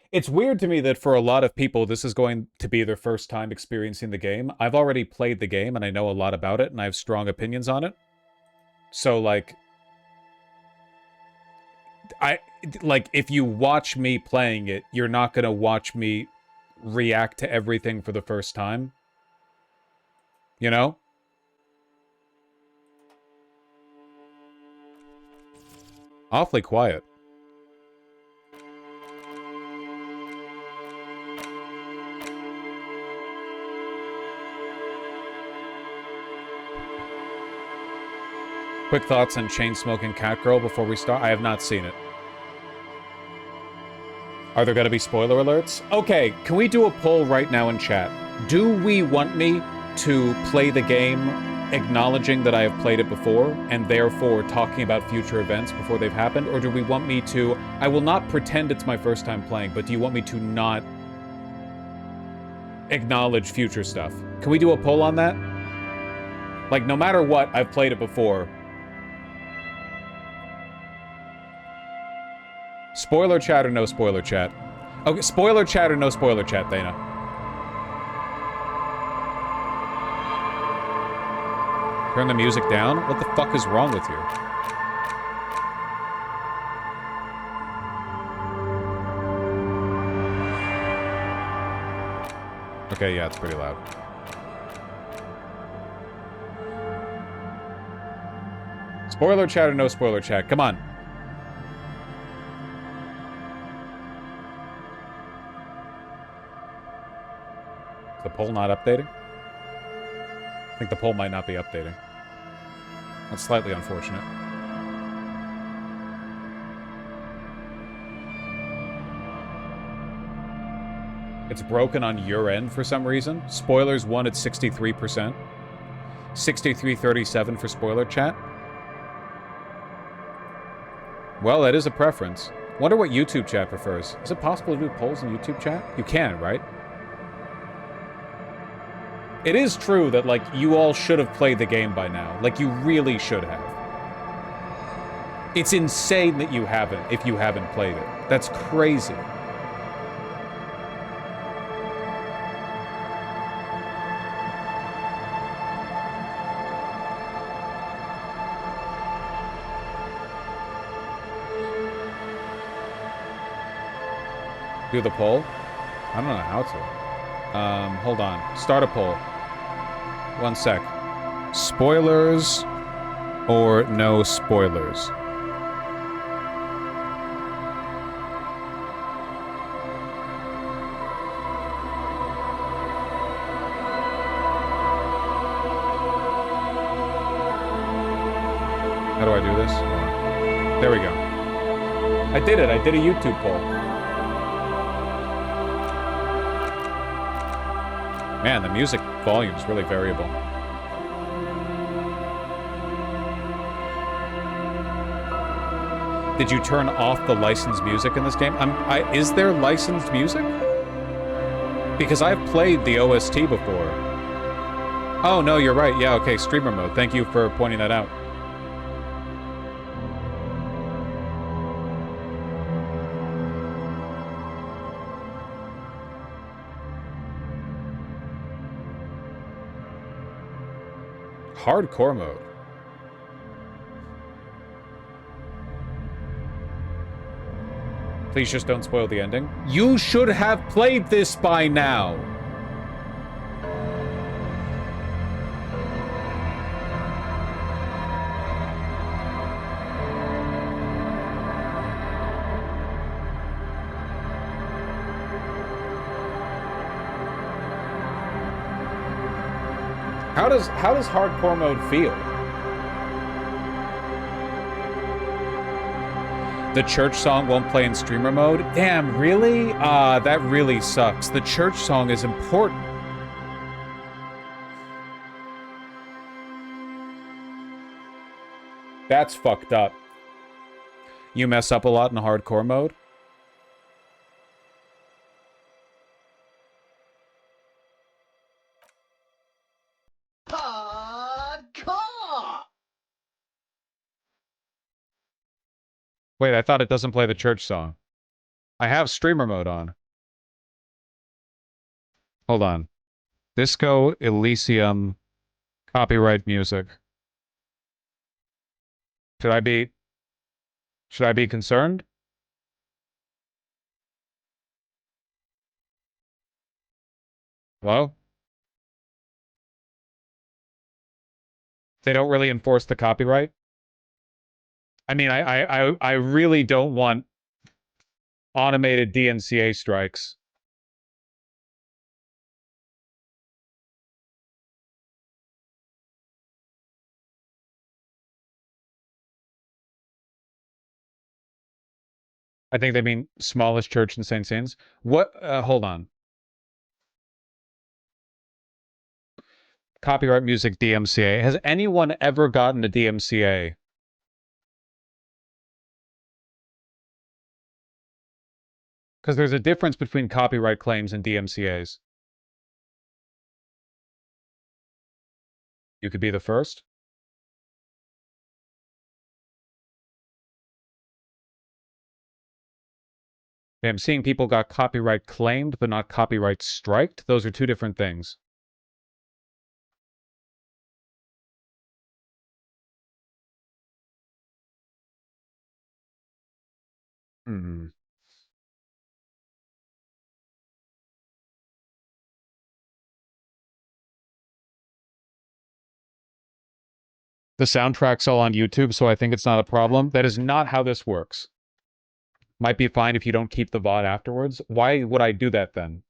It's weird to me that for a lot of people, this is going to be their first time experiencing the game. I've already played the game and I know a lot about it and I have strong opinions on it. So, like, if you watch me playing it, you're not gonna watch me react to everything for the first time. You know? Awfully quiet. Quick thoughts on Chain-Smoking Catgirl before we start? I have not seen it. Are there gonna be spoiler alerts? Okay, can we do a poll right now in chat? Do we want me to play the game acknowledging that I have played it before, and therefore talking about future events before they've happened? Or do we want me to... I will not pretend it's my first time playing, but do you want me to not acknowledge future stuff? Can we do a poll on that? Like, no matter what, I've played it before. Spoiler chat or no spoiler chat? Okay, spoiler chat or no spoiler chat, Dana? Turn the music down? What the fuck is wrong with you? Okay, yeah, it's pretty loud. Spoiler chat or no spoiler chat? Come on. Is the poll not updating? I think the poll might not be updating. That's slightly unfortunate. It's broken on your end for some reason. Spoilers won at 63%. 63-37 for spoiler chat. Well, that is a preference. Wonder what YouTube chat prefers. Is it possible to do polls in YouTube chat? You can, right? It is true that, like, you all should have played the game by now. Like, you really should have. It's insane that you haven't, if you haven't played it. That's crazy. Do the poll? I don't know how to. Hold on. Start a poll. 1 sec. Spoilers or no spoilers? How do I do this? Hold on. There we go. I did it. I did a YouTube poll. Man, the music volume is really variable. Did you turn off the licensed music in this game? Is there licensed music? Because I've played the OST before. Oh, no, you're right. Yeah, okay, streamer mode. Thank you for pointing that out. Hardcore mode. Please just don't spoil the ending. You should have played this by now. How does hardcore mode feel? The church song won't play in streamer mode? Damn, really? That really sucks. The church song is important. That's fucked up. You mess up a lot in hardcore mode? Wait, I thought it doesn't play the church song. I have streamer mode on. Hold on. Disco Elysium copyright music. Should I be concerned? Hello? They don't really enforce the copyright? I mean, I really don't want automated DMCA strikes. I think they mean smallest church in St. Saints. What? Hold on. Copyright music DMCA. Has anyone ever gotten a DMCA? Because there's a difference between copyright claims and DMCAs. You could be the first. I'm seeing people got copyright claimed, but not copyright striked. Those are two different things. Hmm. The soundtrack's all on YouTube, so I think it's not a problem. That is not how this works. Might be fine if you don't keep the VOD afterwards. Why would I do that then?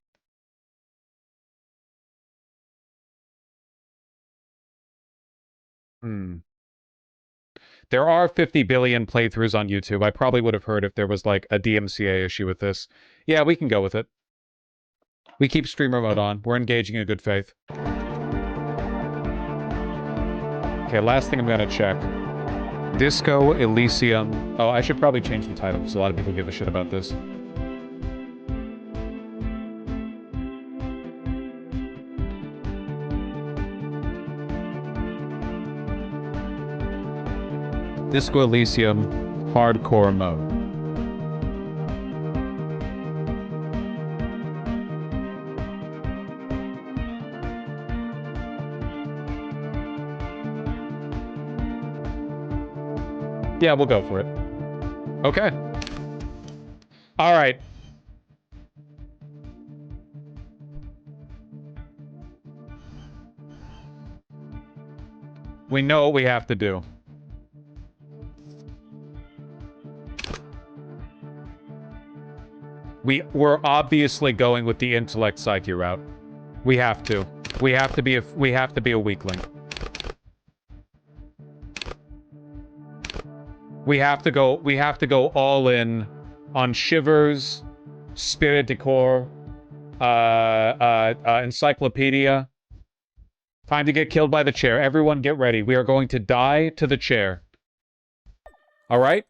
Hmm. There are 50 billion playthroughs on YouTube. I probably would have heard if there was like a DMCA issue with this. Yeah, we can go with it. We keep streamer mode on. We're engaging in good faith. Okay, last thing I'm gonna check. Disco Elysium. Oh, I should probably change the title because a lot of people give a shit about this. Disco Elysium hardcore mode. Yeah, we'll go for it. Okay. All right. We know what we have to do. We're obviously going with the intellect psyche route. We have to. We have to be a weakling. We have to go all in on Shivers, Spirit Decor, Encyclopedia. Time to get killed by the chair. Everyone get ready. We are going to die to the chair. All right?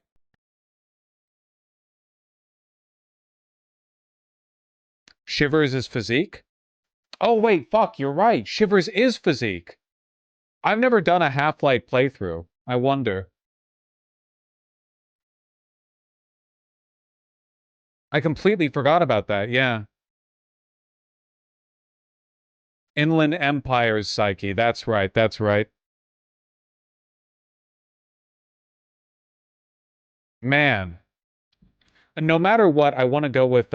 Shivers is physique? Oh, wait, fuck, you're right. Shivers is physique. I've never done a Half-Life playthrough. I wonder. I completely forgot about that, yeah. Inland Empire's psyche. That's right, that's right. Man. No matter what, I want to go with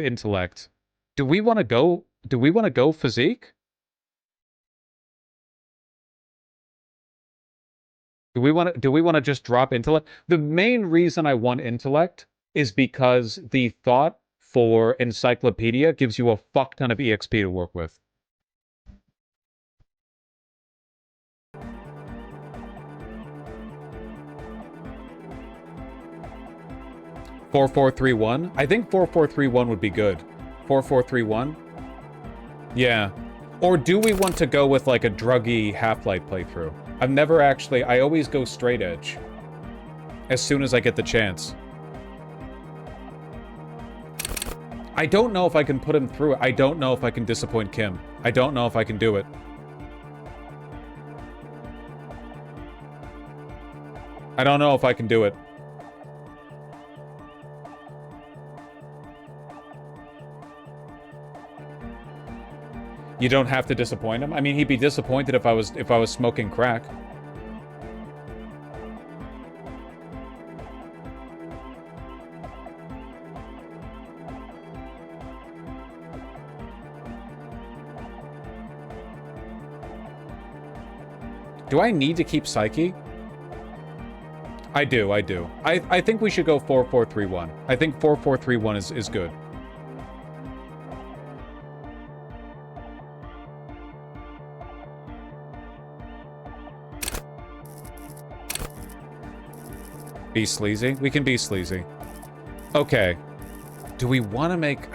intellect. Do we want to go physique? Do we want to just drop intellect? The main reason I want intellect is because the thought for encyclopedia gives you a fuck ton of EXP to work with. Four four three one. I think 4431 would be good. 4431. Yeah. Or do we want to go with like a druggy Half-Life playthrough? I've never actually. I always go straight edge. As soon as I get the chance. I don't know if I can put him through it. I don't know if I can disappoint Kim. I don't know if I can do it. I don't know if I can do it. You don't have to disappoint him? I mean, he'd be disappointed if I was smoking crack. Do I need to keep Psyche? I do. I think we should go 4431. I think 4431 is good. Be sleazy? We can be sleazy. Okay. Do we want to make...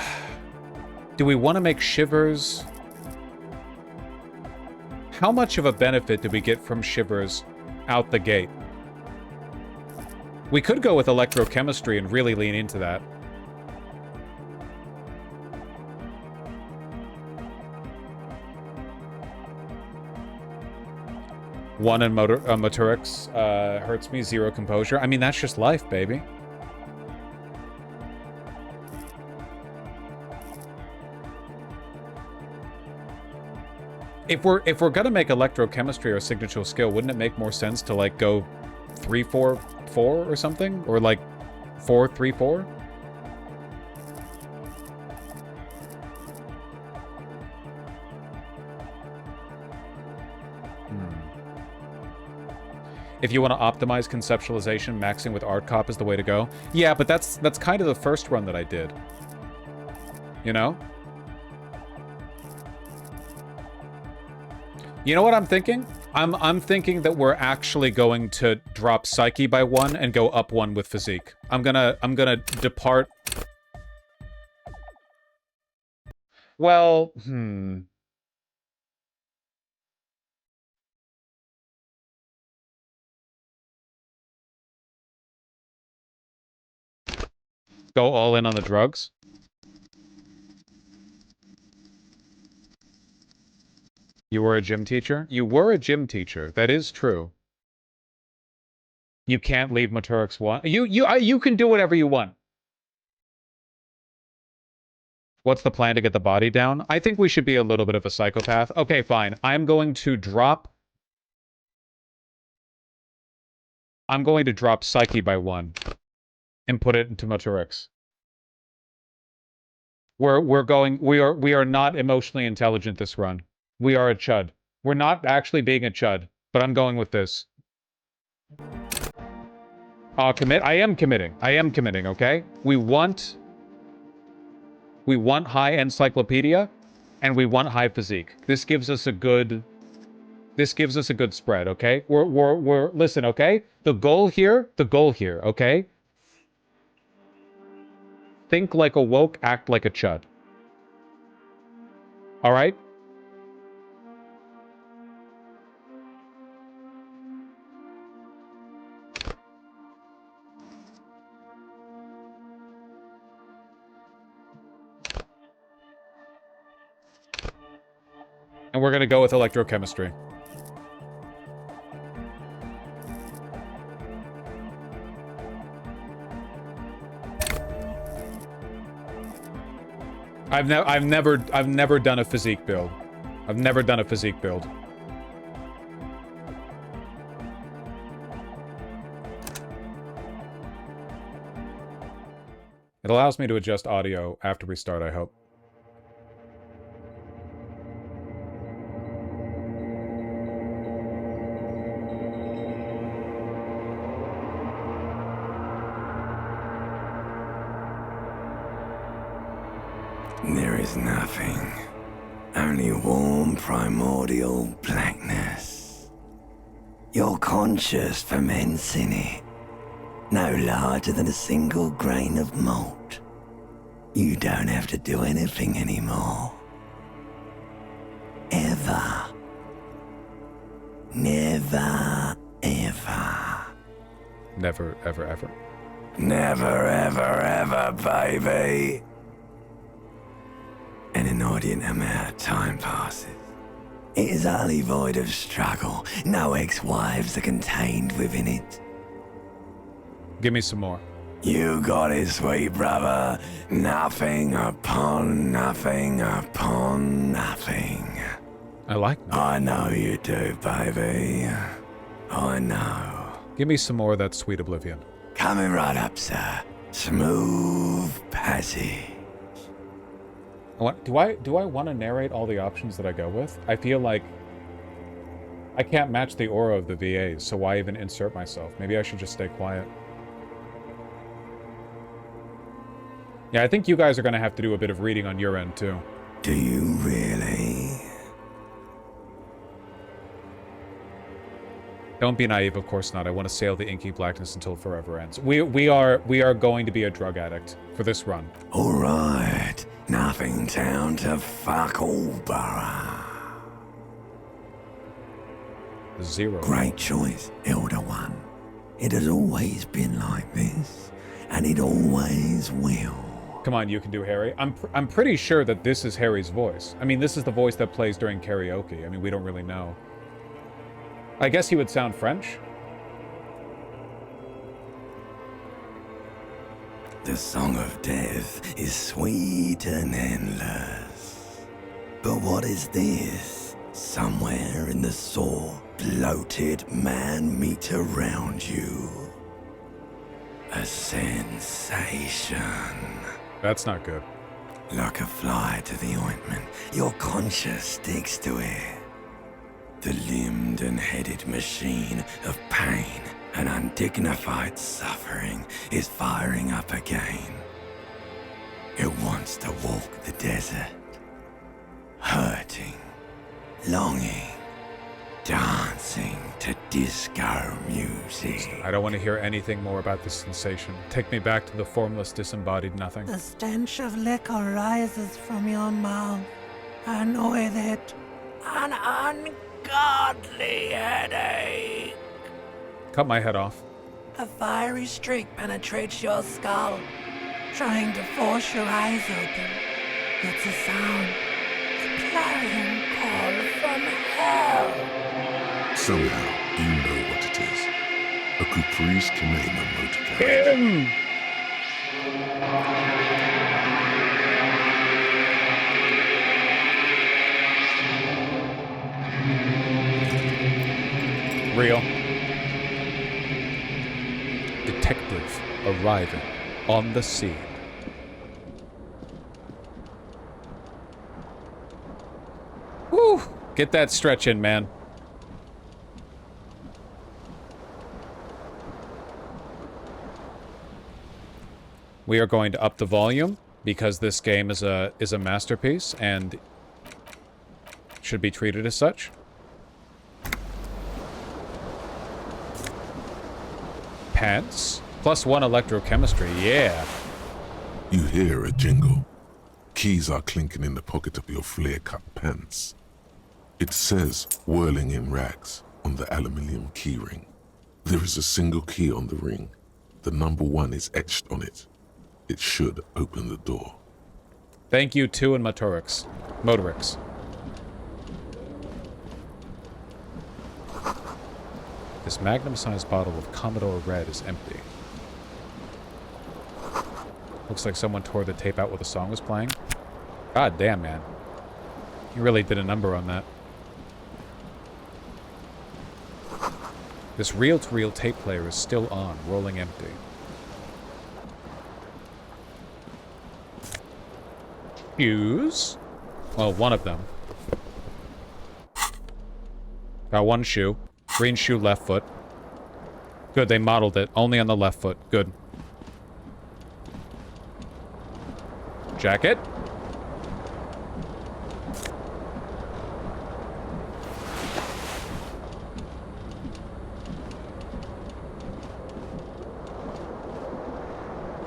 Do we want to make Shivers... How much of a benefit do we get from Shivers out the gate? We could go with electrochemistry and really lean into that. One in Motorix hurts me, 0 composure. I mean, that's just life, baby. If we're gonna make electrochemistry our signature skill, wouldn't it make more sense to like go 3-4-4 or something, or like 4-3-4? If you want to optimize conceptualization, maxing with art cop is the way to go. Yeah, but that's kind of the first run that I did. You know? You know what I'm thinking? I'm thinking that we're actually going to drop Psyche by 1 and go up 1 with Physique. I'm gonna depart. Well, Go all in on the drugs? You were a gym teacher? You were a gym teacher. That is true. You can't leave Maturix 1. You can do whatever you want. What's the plan to get the body down? I think we should be a little bit of a psychopath. Okay, fine. I'm going to drop Psyche by 1 and put it into Maturix. We are not emotionally intelligent this run. We are a chud. We're not actually being a chud, but I'm going with this. Commit? I am committing, okay? We want high encyclopedia, and we want high physique. This gives us a good spread, okay? Listen, okay? The goal here, okay? Think like a woke, act like a chud. Alright? And we're gonna go with electrochemistry. I've never done a physique build. I've never done a physique build. It allows me to adjust audio after we start, I hope. There is nothing. Only warm primordial blackness. Your conscious ferments in it. No larger than a single grain of malt. You don't have to do anything anymore. Ever. Never, ever. Never, ever, ever. Never, ever, ever, baby. An inordinate amount of time passes. It is utterly void of struggle. No ex-wives are contained within it. Give me some more. You got it, sweet brother. Nothing upon nothing upon nothing. I like that. I know you do, baby. I know. Give me some more of that sweet oblivion. Coming right up, sir. Smooth passage. Do I want to narrate all the options that I go with? I feel like I can't match the aura of the VAs, so why even insert myself? Maybe I should just stay quiet. Yeah, I think you guys are going to have to do a bit of reading on your end, too. Do you really? Don't be naive, of course not. I want to sail the inky blackness until it forever ends. We are going to be a drug addict for this run. All right. Nothing town to fuck all borough. 0. Great choice, Elder One. It has always been like this, and it always will. Come on, you can do Harry. I'm pretty sure that this is Harry's voice. I mean, this is the voice that plays during karaoke. I mean, we don't really know. I guess he would sound French. The song of death is sweet and endless. But what is this? Somewhere in the sore, bloated man meet around you. A sensation. That's not good. Like a fly to the ointment, your conscience sticks to it. The limbed and headed machine of pain and undignified suffering is firing up again. It wants to walk the desert, hurting, longing, dancing to disco music. I don't want to hear anything more about this sensation. Take me back to the formless, disembodied nothing. The stench of liquor rises from your mouth, and with it, an ungodly headache. Cut my head off. A fiery streak penetrates your skull, trying to force your eyes open. It's a sound, a clarion call from hell. Somehow, you know what it is. A Caprice Canema motorcycle. Real. Detective arriving on the scene. Whew! Get that stretch in, man. We are going to up the volume because this game is a masterpiece and should be treated as such. Pants. +1 electrochemistry, yeah. You hear a jingle. Keys are clinking in the pocket of your flare-cut pants. It says, whirling in rags, on the aluminium keyring. There is a single key on the ring. The number 1 is etched on it. It should open the door. Thank you, 2 and Motorix. This magnum-sized bottle of Commodore Red is empty. Looks like someone tore the tape out while the song was playing. God damn, man. You really did a number on that. This reel-to-reel tape player is still on, rolling empty. Shoes? Well, one of them. Got one shoe. Green shoe, left foot. Good, they modeled it. Only on the left foot. Good. Jacket.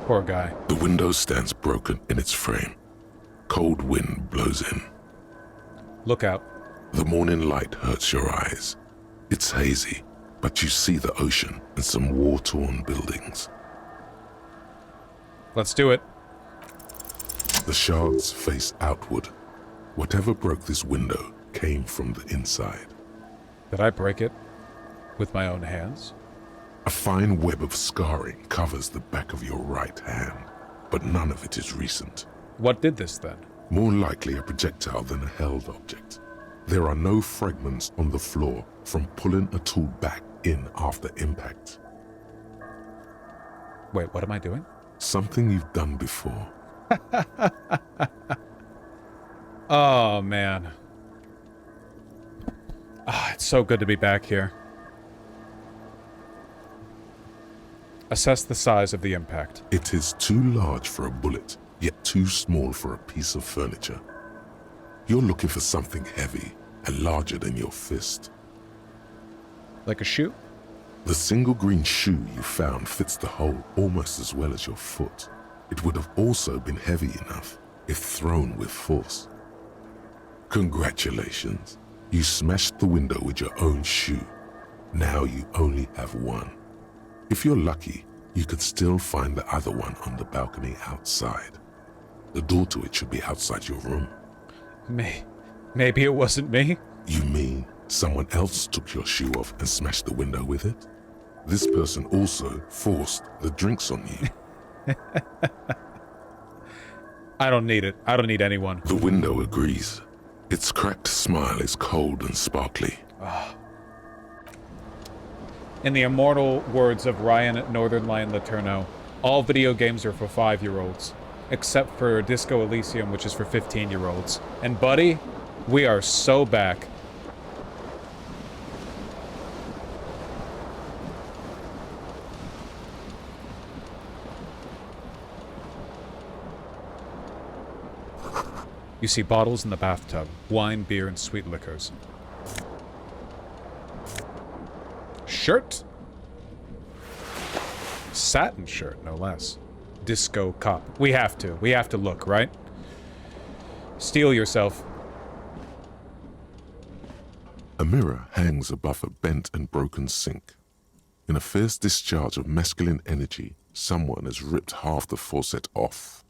Poor guy. The window stands broken in its frame. Cold wind blows in. Look out. The morning light hurts your eyes. It's hazy, but you see the ocean and some war-torn buildings. Let's do it. The shards face outward. Whatever broke this window came from the inside. Did I break it with my own hands? A fine web of scarring covers the back of your right hand, but none of it is recent. What did this then? More likely a projectile than a held object. There are no fragments on the floor from pulling a tool back in after impact. Wait, what am I doing? Something you've done before. Oh, man. Ah, it's so good to be back here. Assess the size of the impact. It is too large for a bullet, yet too small for a piece of furniture. You're looking for something heavy and larger than your fist. Like a shoe? The single green shoe you found fits the hole almost as well as your foot. It would have also been heavy enough if thrown with force. Congratulations. You smashed the window with your own shoe. Now you only have one. If you're lucky, you could still find the other one on the balcony outside. The door to it should be outside your room. Maybe it wasn't me? You mean someone else took your shoe off and smashed the window with it? This person also forced the drinks on you. I don't need it. I don't need anyone. The window agrees. Its cracked smile is cold and sparkly. In the immortal words of Ryan at Northern Lion Laterno, all video games are for 5-year-olds, except for Disco Elysium, which is for 15-year-olds. And buddy, we are so back. You see bottles in the bathtub, wine, beer, and sweet liquors. Shirt? Satin shirt, no less. Disco cop. We have to look, right? Steel yourself. A mirror hangs above a bent and broken sink. In a fierce discharge of masculine energy, someone has ripped half the faucet off.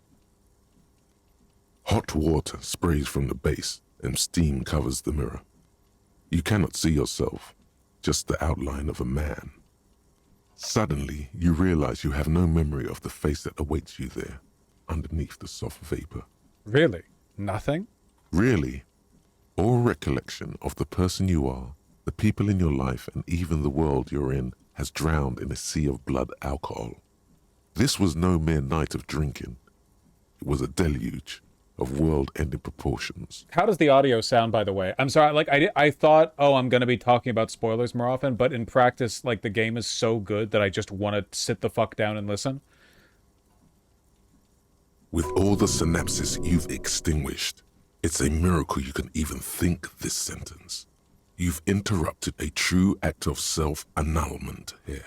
Hot water sprays from the base and steam covers the mirror. You cannot see yourself, just the outline of a man. Suddenly, you realize you have no memory of the face that awaits you there, underneath the soft vapor. Really? Nothing? Really? All recollection of the person you are, the people in your life, and even the world you're in has drowned in a sea of blood alcohol. This was no mere night of drinking. It was a deluge of world-ending proportions. How does the audio sound, by the way? I'm sorry, like, I thought, oh, I'm gonna be talking about spoilers more often, but in practice, like, the game is so good that I just want to sit the fuck down and listen. With all the synapses you've extinguished, it's a miracle you can even think this sentence. You've interrupted a true act of self-annulment here.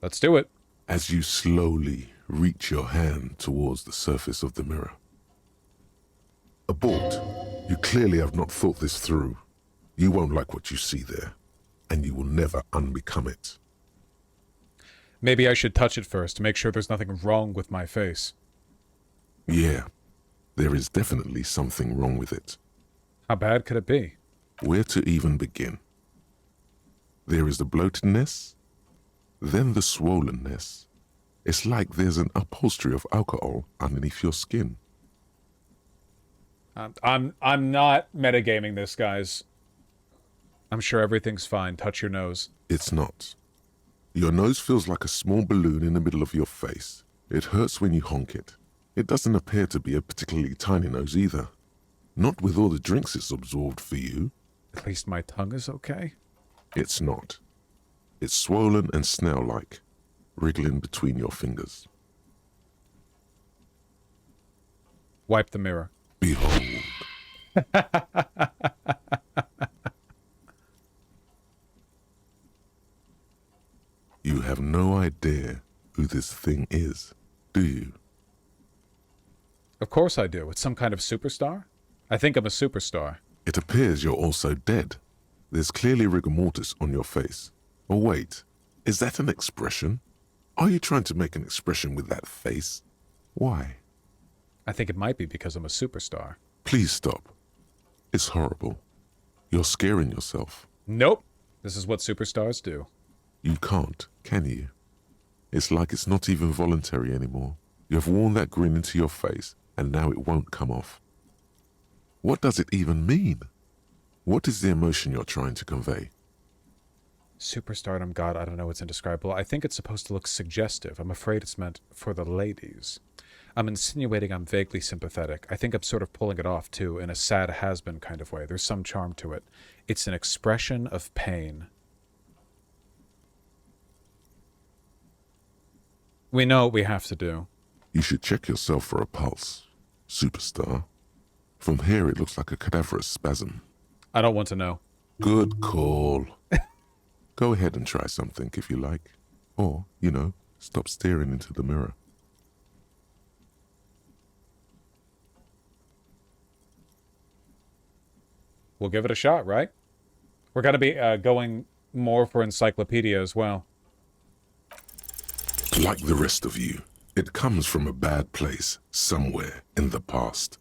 Let's do it. As you slowly reach your hand towards the surface of the mirror. Abort. You clearly have not thought this through. You won't like what you see there, and you will never unbecome it. Maybe I should touch it first to make sure there's nothing wrong with my face. Yeah, there is definitely something wrong with it. How bad could it be? Where to even begin? There is the bloatedness, then the swollenness. It's like there's an upholstery of alcohol underneath your skin. I'm not metagaming this, guys. I'm sure everything's fine. Touch your nose. It's not. Your nose feels like a small balloon in the middle of your face. It hurts when you honk it. It doesn't appear to be a particularly tiny nose either. Not with all the drinks it's absorbed for you. At least my tongue is okay. It's not. It's swollen and snail-like, wriggling between your fingers. Wipe the mirror. Behold. You have no idea who this thing is, do you? Of course I do. It's some kind of superstar. I think I'm a superstar. It appears you're also dead. There's clearly rigor mortis on your face. Oh wait, is that an expression? Are you trying to make an expression with that face? Why? I think it might be because I'm a superstar. Please stop. It's horrible. You're scaring yourself. Nope. This is what superstars do. You can't, can you? It's like it's not even voluntary anymore. You have worn that grin into your face, and now it won't come off. What does it even mean? What is the emotion you're trying to convey? Superstardom, God, I don't know, it's indescribable. I think it's supposed to look suggestive. I'm afraid it's meant for the ladies. I'm insinuating I'm vaguely sympathetic. I think I'm sort of pulling it off, too, in a sad has-been kind of way. There's some charm to it. It's an expression of pain. We know what we have to do. You should check yourself for a pulse, superstar. From here, it looks like a cadaverous spasm. I don't want to know. Good call. Go ahead and try something if you like. Or, you know, stop staring into the mirror. We'll give it a shot, right? We're going to be going more for encyclopedia as well. Like the rest of you, it comes from a bad place somewhere in the past.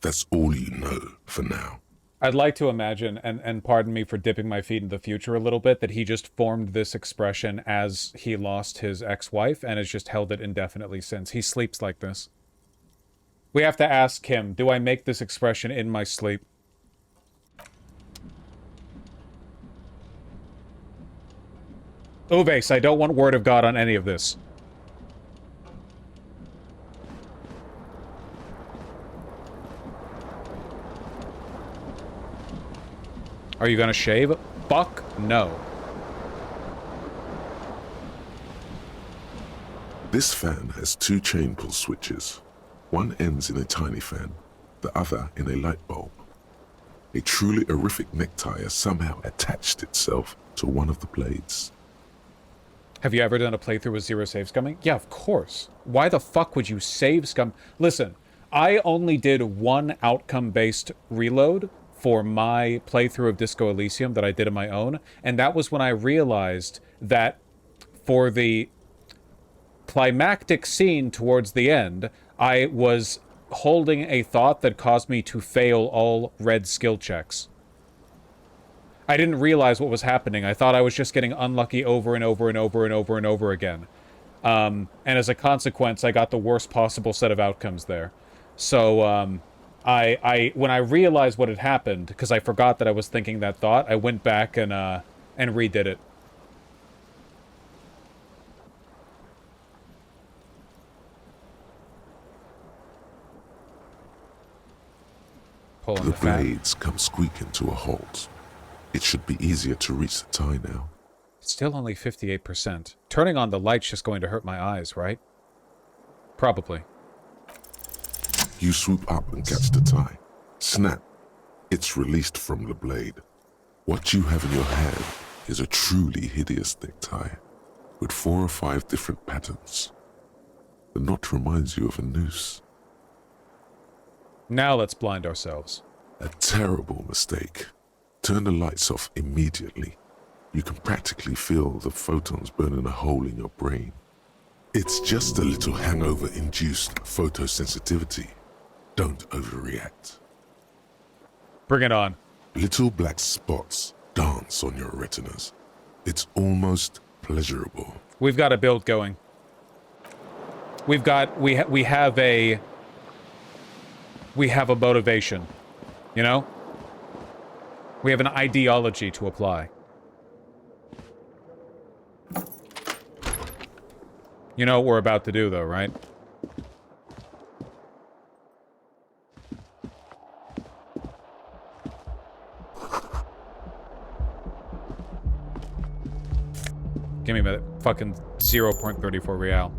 That's all you know for now. I'd like to imagine, and pardon me for dipping my feet in the future a little bit, that he just formed this expression as he lost his ex-wife and has just held it indefinitely since. He sleeps like this. We have to ask him, do I make this expression in my sleep? Uves, I don't want word of God on any of this. Are you gonna shave? Fuck no. This fan has two chain pull switches. One ends in a tiny fan, the other in a light bulb. A truly horrific necktie has somehow attached itself to one of the blades. Have you ever done a playthrough with zero save scumming? Yeah, of course. Why the fuck would you save scum? Listen, I only did one outcome-based reload for my playthrough of Disco Elysium that I did on my own, and that was when I realized that for the climactic scene towards the end, I was holding a thought that caused me to fail all red skill checks. I didn't realize what was happening. I thought I was just getting unlucky over and over and over and over and over again. And as a consequence, I got the worst possible set of outcomes there. So, when I realized what had happened, because I forgot that I was thinking that thought, I went back and redid it. Pulling The the fat. blades come squeaking to a halt. It should be easier to reach the tie now. Still only 58%. Turning on the light's just going to hurt my eyes, right? Probably. You swoop up and catch the tie. Snap. It's released from the blade. What you have in your hand is a truly hideous necktie, with 4 or 5 different patterns. The knot reminds you of a noose. Now let's blind ourselves. A terrible mistake. Turn the lights off immediately. You can practically feel the photons burning a hole in your brain. It's just a little hangover-induced photosensitivity. Don't overreact. Bring it on. Little black spots dance on your retinas. It's almost pleasurable. We've got a build going. We have a motivation, you know? We have an ideology to apply. You know what we're about to do, though, right? Give me a minute. Fucking 0.34 real.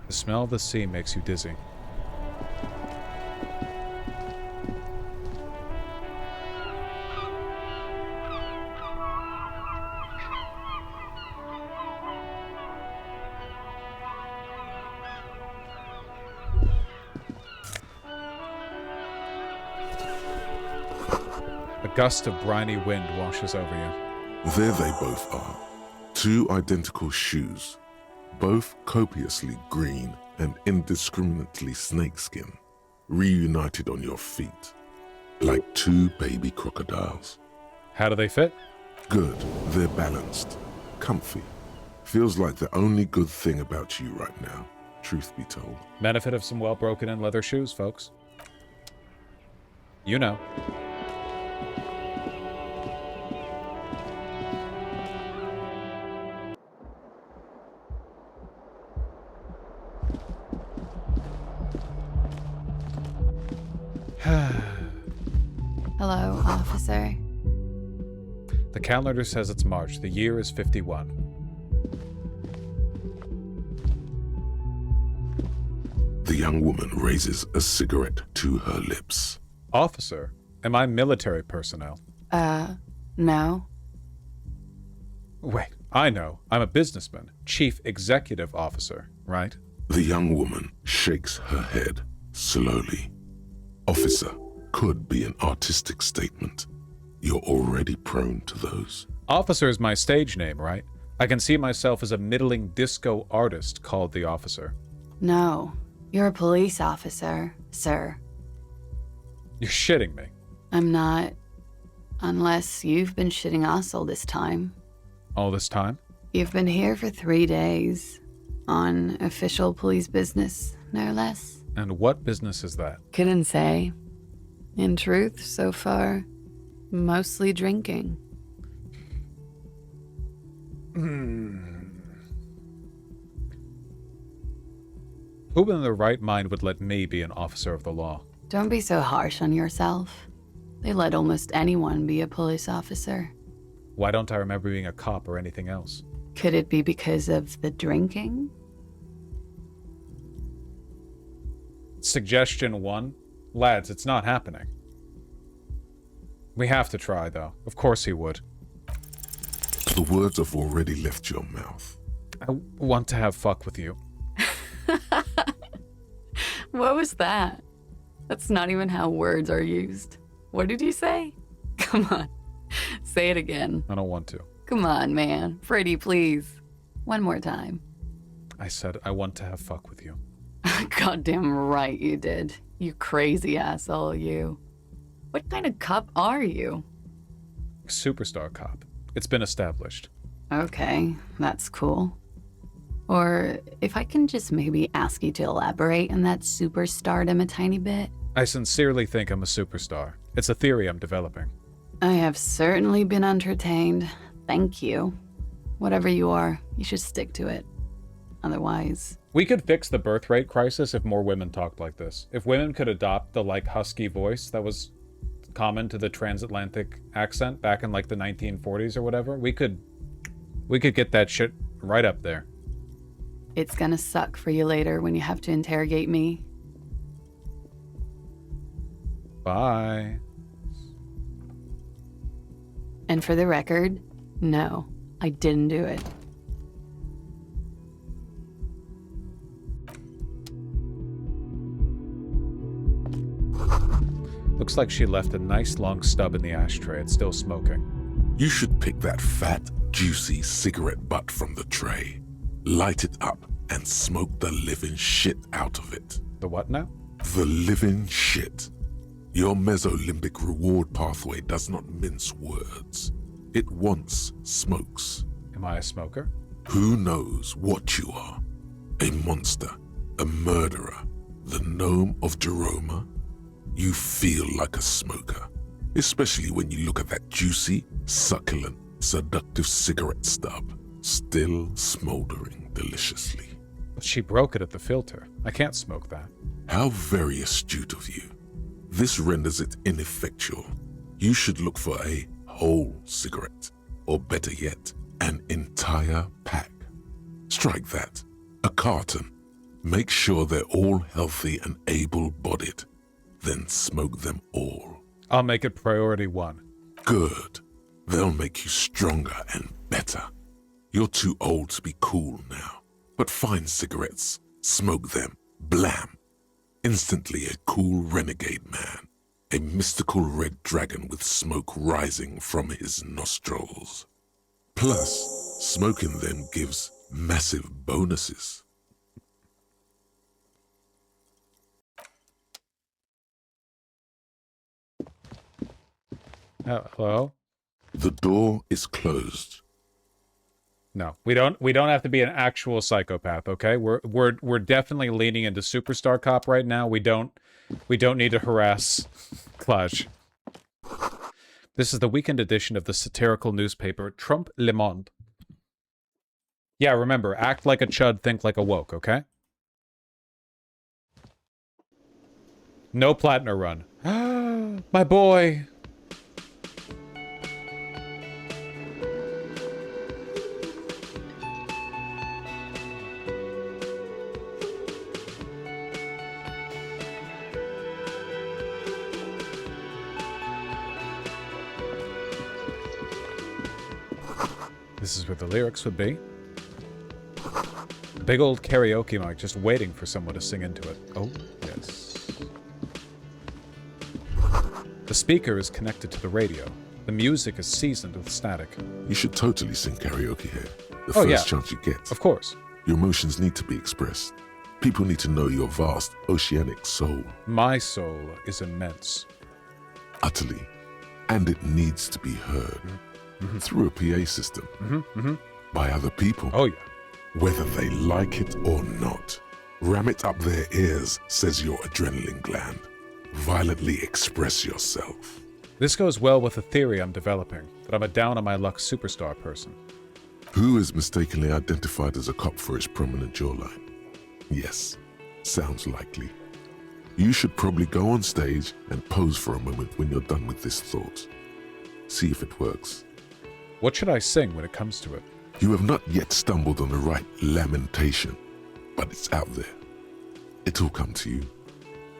The smell of the sea makes you dizzy. A gust of briny wind washes over you. There they both are. 2 identical shoes, both copiously green and indiscriminately snakeskin. reunited on your feet, like two baby crocodiles. How do they fit? Good, they're balanced, comfy. Feels like the only good thing about you right now, truth be told. Benefit of some well-broken-in leather shoes, folks. You know. Hello, officer. The calendar says it's March. The year is 51. The young woman raises a cigarette to her lips. Officer, am I military personnel? No. Wait, I know. I'm a businessman. Chief Executive Officer, right? The young woman shakes her head slowly. Officer could be an artistic statement. You're already prone to those. Officer is my stage name, right? I can see myself as a middling disco artist called the Officer. No. You're a police officer, sir. You're shitting me. I'm not. Unless you've been shitting us all this time. All this time? You've been here for 3 days. On official police business, no less. And what business is that? Couldn't say. In truth, so far, mostly drinking. Who in their right mind would let me be an officer of the law? Don't be so harsh on yourself. They let almost anyone be a police officer. Why don't I remember being a cop or anything else? Could it be because of the drinking? Suggestion 1? Lads, it's not happening. We have to try, though. Of course he would. The words have already left your mouth. I want to have fuck with you. What was that? That's not even how words are used. What did you say? Come on. Say it again. I don't want to. Come on, man. Freddy, please. One more time. I said I want to have fuck with you. Goddamn right you did. You crazy asshole, you. What kind of cop are you? Superstar cop. It's been established. Okay, that's cool. Or if I can just maybe ask you to elaborate on that superstardom a tiny bit. I sincerely think I'm a superstar. It's a theory I'm developing. I have certainly been entertained. Thank you. Whatever you are, you should stick to it. Otherwise... We could fix the birth rate crisis if more women talked like this. If women could adopt the, husky voice that was common to the transatlantic accent back in, the 1940s or whatever, we could get that shit right up there. It's gonna suck for you later when you have to interrogate me. Bye. And for the record, no, I didn't do it. Looks like she left a nice long stub in the ashtray. It's still smoking. You should pick that fat, juicy cigarette butt from the tray, light it up, and smoke the living shit out of it. The what now? The living shit. Your mesolimbic reward pathway does not mince words. It wants smokes. Am I a smoker? Who knows what you are? A monster, a murderer, the gnome of Jeroma? You feel like a smoker, especially when you look at that juicy, succulent, seductive cigarette stub, still smoldering deliciously. But she broke it at the filter. I can't smoke that. How very astute of you. This renders it ineffectual. You should look for a whole cigarette, or better yet, an entire pack. Strike that. A carton. Make sure they're all healthy and able-bodied. Then smoke them all. I'll make it priority 1. Good. They'll make you stronger and better. You're too old to be cool now. But find cigarettes, smoke them, blam. Instantly a cool renegade man. A mystical red dragon with smoke rising from his nostrils. Plus, smoking them gives massive bonuses. Hello? The door is closed. No, we don't have to be an actual psychopath, okay? We're definitely leaning into superstar cop right now. We don't need to harass Klaj. This is the weekend edition of the satirical newspaper Trump Le Monde. Yeah, remember, act like a chud, think like a woke, okay? No Platinum run. My boy. This is where the lyrics would be. Big old karaoke mic just waiting for someone to sing into it. Oh, yes. The speaker is connected to the radio. The music is seasoned with static. You should totally sing karaoke here. The Oh, first yeah. chance you get. Of course. Your emotions need to be expressed. People need to know your vast, oceanic soul. My soul is immense. Utterly. And it needs to be heard. Through a PA system. By other people. Oh, yeah. Whether they like it or not. Ram it up their ears, says your adrenaline gland. Violently express yourself. This goes well with the theory I'm developing, that I'm a down-on-my-luck superstar person. Who is mistakenly identified as a cop for his prominent jawline? Yes, sounds likely. You should probably go on stage and pose for a moment when you're done with this thought. See if it works. What should I sing when it comes to it? You have not yet stumbled on the right lamentation, but it's out there. It'll come to you.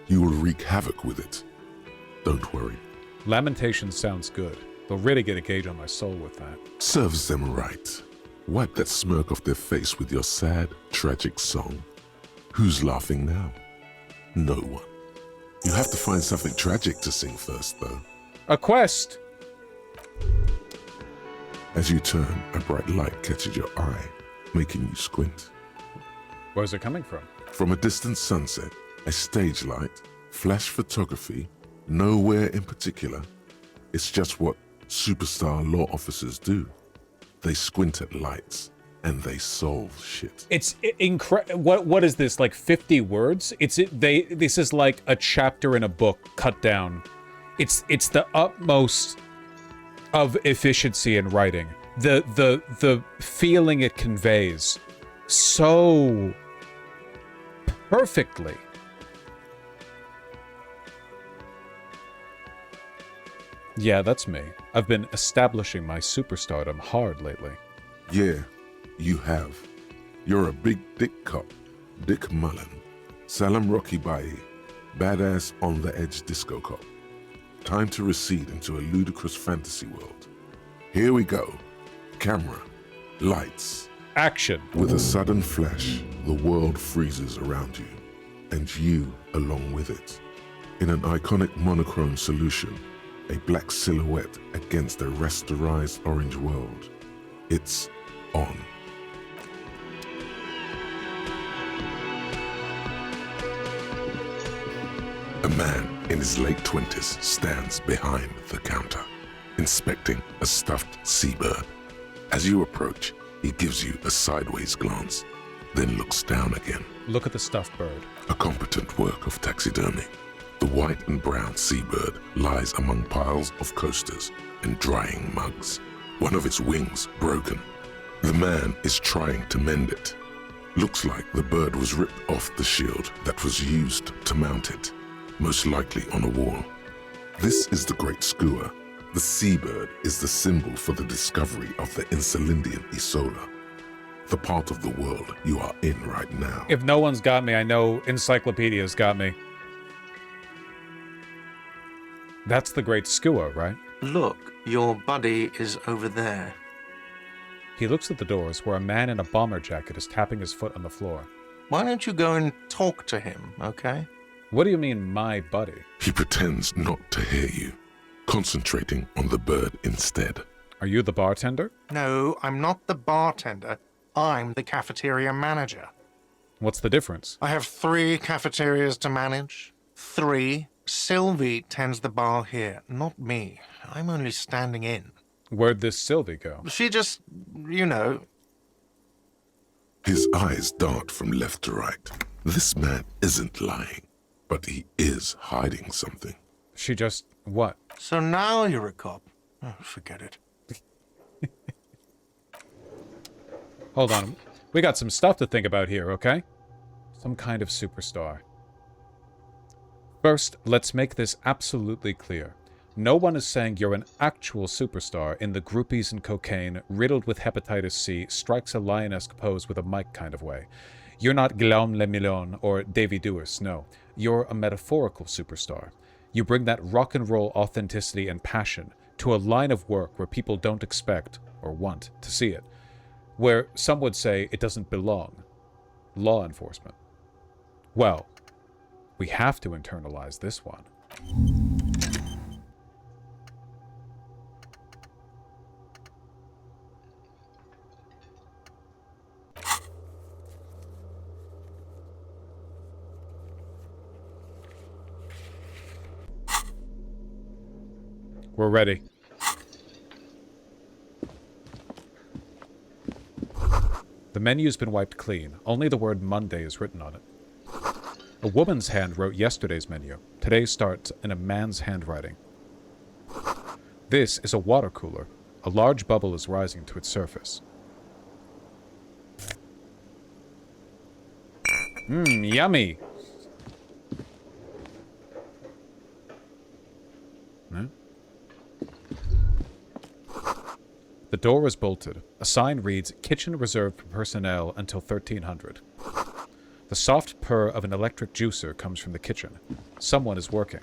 You will wreak havoc with it. Don't worry. Lamentation sounds good. They'll really get a gauge on my soul with that. Serves them right. Wipe that smirk off their face with your sad, tragic song. Who's laughing now? No one. You have to find something tragic to sing first, though. A quest! As you turn, a bright light catches your eye, making you squint. Where's it coming from? From a distant sunset, a stage light, flash photography, nowhere in particular. It's just what superstar law officers do. They squint at lights, and they solve shit. It's incredible. What is this, like 50 words? This is like a chapter in a book cut down. It's the utmost of efficiency in writing. The feeling it conveys so perfectly. Yeah, that's me. I've been establishing my superstardom hard lately. Yeah, you have. You're a big dick cop. Dick Mullen. Salam Rocky Bai. Badass on-the-edge disco cop. Time to recede into a ludicrous fantasy world. Here we go. Camera. Lights. Action. With a sudden flash, the world freezes around you. And you along with it. In an iconic monochrome solution, a black silhouette against a rasterized orange world. It's on. A man in his late 20s stands behind the counter, inspecting a stuffed seabird. As you approach, he gives you a sideways glance, then looks down again. Look at the stuffed bird. A competent work of taxidermy. The white and brown seabird lies among piles of coasters and drying mugs, one of its wings broken. The man is trying to mend it. Looks like the bird was ripped off the shield that was used to mount it, most likely on a wall. This is the Great Skua. The seabird is the symbol for the discovery of the Insulindian Isola, the part of the world you are in right now. If no one's got me, I know Encyclopedia's got me. That's the Great Skua, right? Look, your buddy is over there. He looks at the doors where a man in a bomber jacket is tapping his foot on the floor. Why don't you go and talk to him, okay? What do you mean, my buddy? He pretends not to hear you, concentrating on the bird instead. Are you the bartender? No, I'm not the bartender. I'm the cafeteria manager. What's the difference? I have 3 cafeterias to manage. 3 Sylvie tends the bar here, not me. I'm only standing in. Where'd this Sylvie go? She just, you know, His eyes dart from left to right. This man isn't lying, but he is hiding something. She just... what? so now you're a cop. Oh, forget it. Hold on. We got some stuff to think about here, okay? Some kind of superstar. First, let's make this absolutely clear. No one is saying you're an actual superstar in the groupies and cocaine, riddled with hepatitis C, strikes a lion-esque pose with a mic kind of way. You're not Guillaume Le Millon or Davy Dewis, no. You're a metaphorical superstar. You bring that rock and roll authenticity and passion to a line of work where people don't expect or want to see it. Where some would say it doesn't belong. Law enforcement. Well, we have to internalize this one. We're ready. The menu's been wiped clean. Only the word Monday is written on it. A woman's hand wrote yesterday's menu. Today starts in a man's handwriting. This is a water cooler. A large bubble is rising to its surface. Mmm, yummy! Huh? The door is bolted. A sign reads, "Kitchen reserved for personnel until 1300. The soft purr of an electric juicer comes from the kitchen. Someone is working.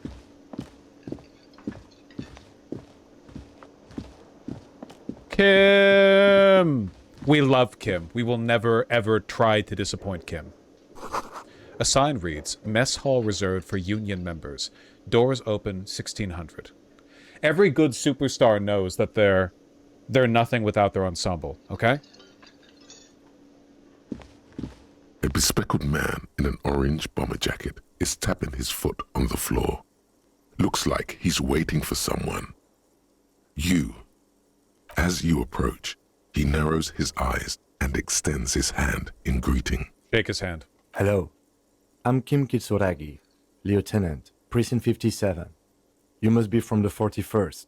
Kim! We love Kim. We will never, ever try to disappoint Kim. A sign reads, "Mess hall reserved for union members. Doors open 1600. Every good superstar knows that they're nothing without their ensemble, okay? A bespectacled man in an orange bomber jacket is tapping his foot on the floor. Looks like he's waiting for someone. As you approach, he narrows his eyes and extends his hand in greeting. Shake his hand. Hello. I'm Kim Kitsuragi, Lieutenant, Precinct 57. You must be from the 41st.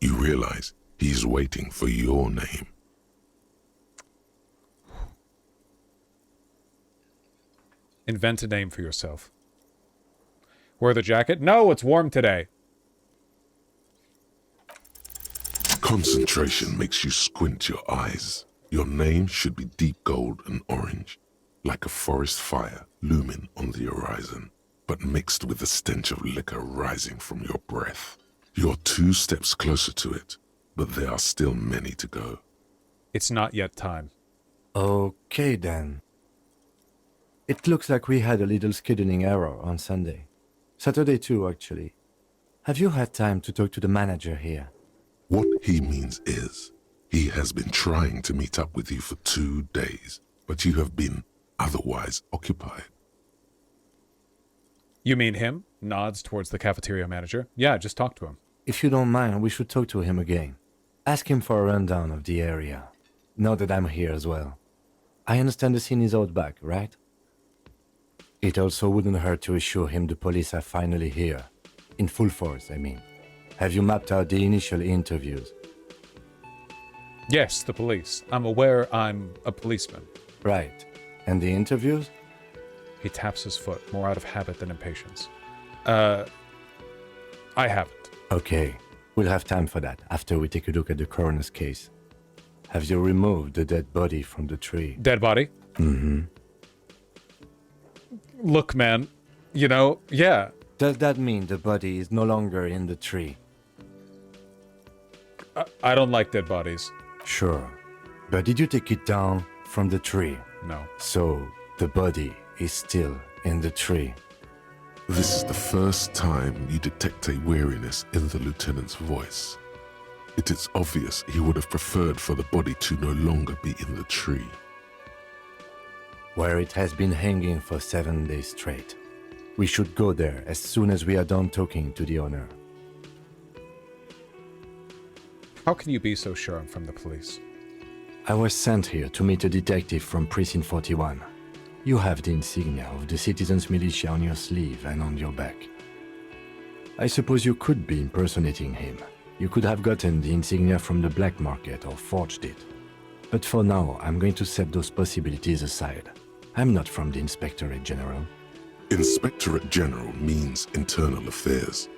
You realize he's waiting for your name. Invent a name for yourself. Wear the jacket? No, it's warm today. Concentration makes you squint your eyes. Your name should be deep gold and orange, like a forest fire looming on the horizon, but mixed with the stench of liquor rising from your breath. You're 2 steps closer to it, but there are still many to go. It's not yet time. Okay then. It looks like we had a little scheduling error on Sunday. Saturday too, actually. Have you had time to talk to the manager here? What he means is, he has been trying to meet up with you for 2 days, but you have been otherwise occupied. You mean him? Nods towards the cafeteria manager. Yeah, just talk to him. If you don't mind, we should talk to him again. Ask him for a rundown of the area. Now that I'm here as well. I understand the scene is out back, right? It also wouldn't hurt to assure him the police are finally here. In full force, I mean. Have you mapped out the initial interviews? Yes, the police. I'm aware I'm a policeman. Right. And the interviews? He taps his foot, more out of habit than impatience. I haven't. Okay. We'll have time for that after we take a look at the coroner's case. Have you removed the dead body from the tree? Dead body? Mm-hmm. Look, man. You know, yeah. Does that mean the body is no longer in the tree? I don't like dead bodies. Sure. But did you take it down from the tree? No. So, the body is still in the tree. This is the first time you detect a weariness in the lieutenant's voice. It is obvious he would have preferred for the body to no longer be in the tree. Where it has been hanging for 7 days straight. We should go there as soon as we are done talking to the owner. How can you be so sure I'm from the police? I was sent here to meet a detective from Precinct 41. You have the insignia of the Citizens Militia on your sleeve and on your back. I suppose you could be impersonating him. You could have gotten the insignia from the black market or forged it. But for now, I'm going to set those possibilities aside. I'm not from the Inspectorate General. Inspectorate General means internal affairs.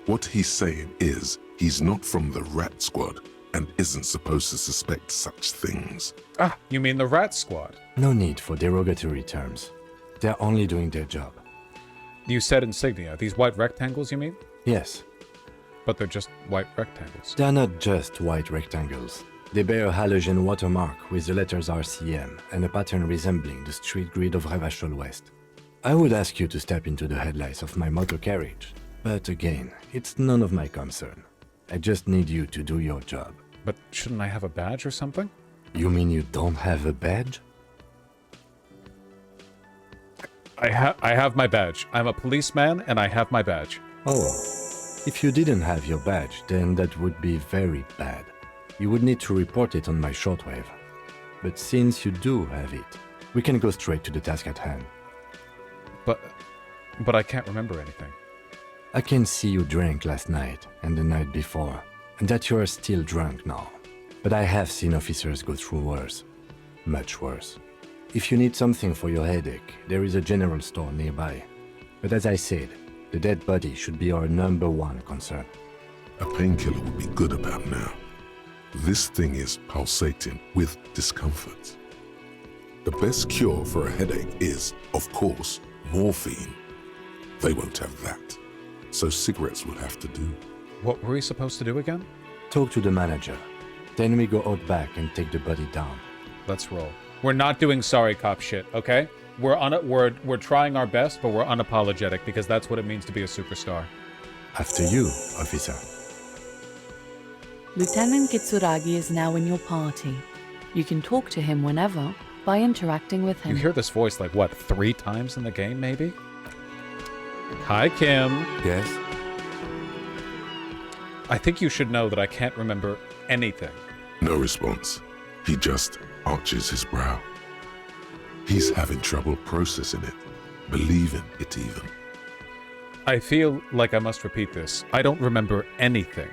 What he's saying is he's not from the Rat Squad and isn't supposed to suspect such things. Ah, you mean the Rat Squad? No need for derogatory terms. They're only doing their job. You said insignia. These white rectangles, you mean? Yes, But they're just white rectangles. they're not just white rectangles. They bear a halogen watermark with the letters RCM and a pattern resembling the street grid of Revachol West. I would ask you to step into the headlights of my motor carriage, but again, it's none of my concern. I just need you to do your job. But shouldn't I have a badge or something? You mean you don't have a badge? I have my badge. I'm a policeman and I have my badge. Oh, if you didn't have your badge, then that would be very bad. You would need to report it on my shortwave. But since you do have it, we can go straight to the task at hand. But I can't remember anything. I can see you drank last night and the night before, and that you are still drunk now. But I have seen officers go through worse. Much worse. If you need something for your headache, there is a general store nearby. But as I said, the dead body should be our #1 concern. A painkiller would be good about now. This thing is pulsating with discomfort. The best cure for a headache is, of course, morphine. They won't have that, so cigarettes will have to do. What were we supposed to do again? Talk to the manager. Then we go out back and take the body down. Let's roll. We're not doing sorry cop shit, okay? We're trying our best, but we're unapologetic because that's what it means to be a superstar. After you, officer. Lieutenant Kitsuragi is now in your party. You can talk to him whenever by interacting with You him. hear this voice like, what, 3 times in the game, maybe? Hi, Kim. Yes? I think you should know that I can't remember anything. No response. He just arches his brow. He's having trouble processing it, believing it even. I feel like I must repeat this. I don't remember anything.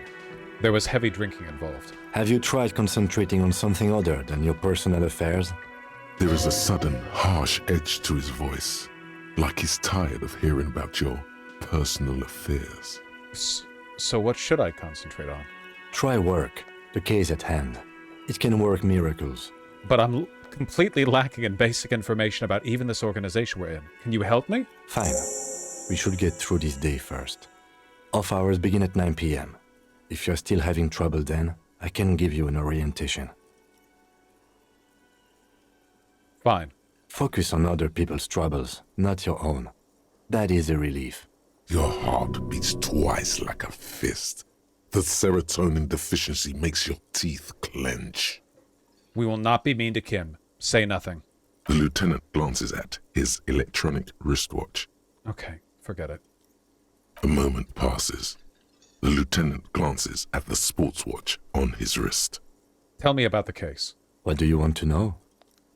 There was heavy drinking involved. Have you tried concentrating on something other than your personal affairs? There is a sudden, harsh edge to his voice, like he's tired of hearing about your personal affairs. So what should I concentrate on? Try work, the case at hand. It can work miracles. But I'm completely lacking in basic information about even this organization we're in. Can you help me? Fine. We should get through this day first. Off hours begin at 9 p.m. If you're still having trouble then, I can give you an orientation. Fine. Focus on other people's troubles, not your own. That is a relief. Your heart beats twice like a fist. The serotonin deficiency makes your teeth clench. We will not be mean to Kim. Say nothing. The lieutenant glances at his electronic wristwatch. Okay, forget it. A moment passes. The lieutenant glances at the sports watch on his wrist. Tell me about the case. What do you want to know?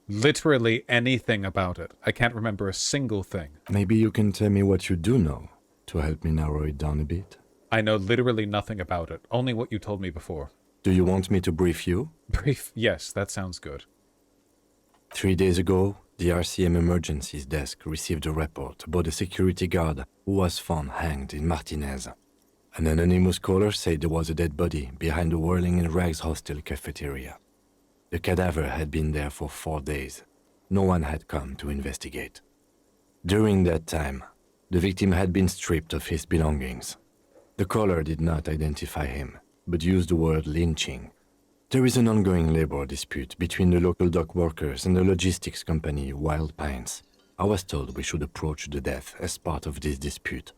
Literally anything about it. I can't remember a single thing. Maybe you can tell me what you do know to help me narrow it down a bit. I know literally nothing about it. Only what you told me before. Do you want me to brief you? Brief. Yes, that sounds good. 3 days ago, the RCM Emergencies Desk received a report about a security guard who was found hanged in Martinez. An anonymous caller said there was a dead body behind the Whirling in Rags hostel cafeteria. The cadaver had been there for 4 days. No one had come to investigate. During that time, the victim had been stripped of his belongings. The caller did not identify him, but used the word lynching. There is an ongoing labor dispute between the local dock workers and the logistics company Wild Pines. I was told we should approach the death as part of this dispute.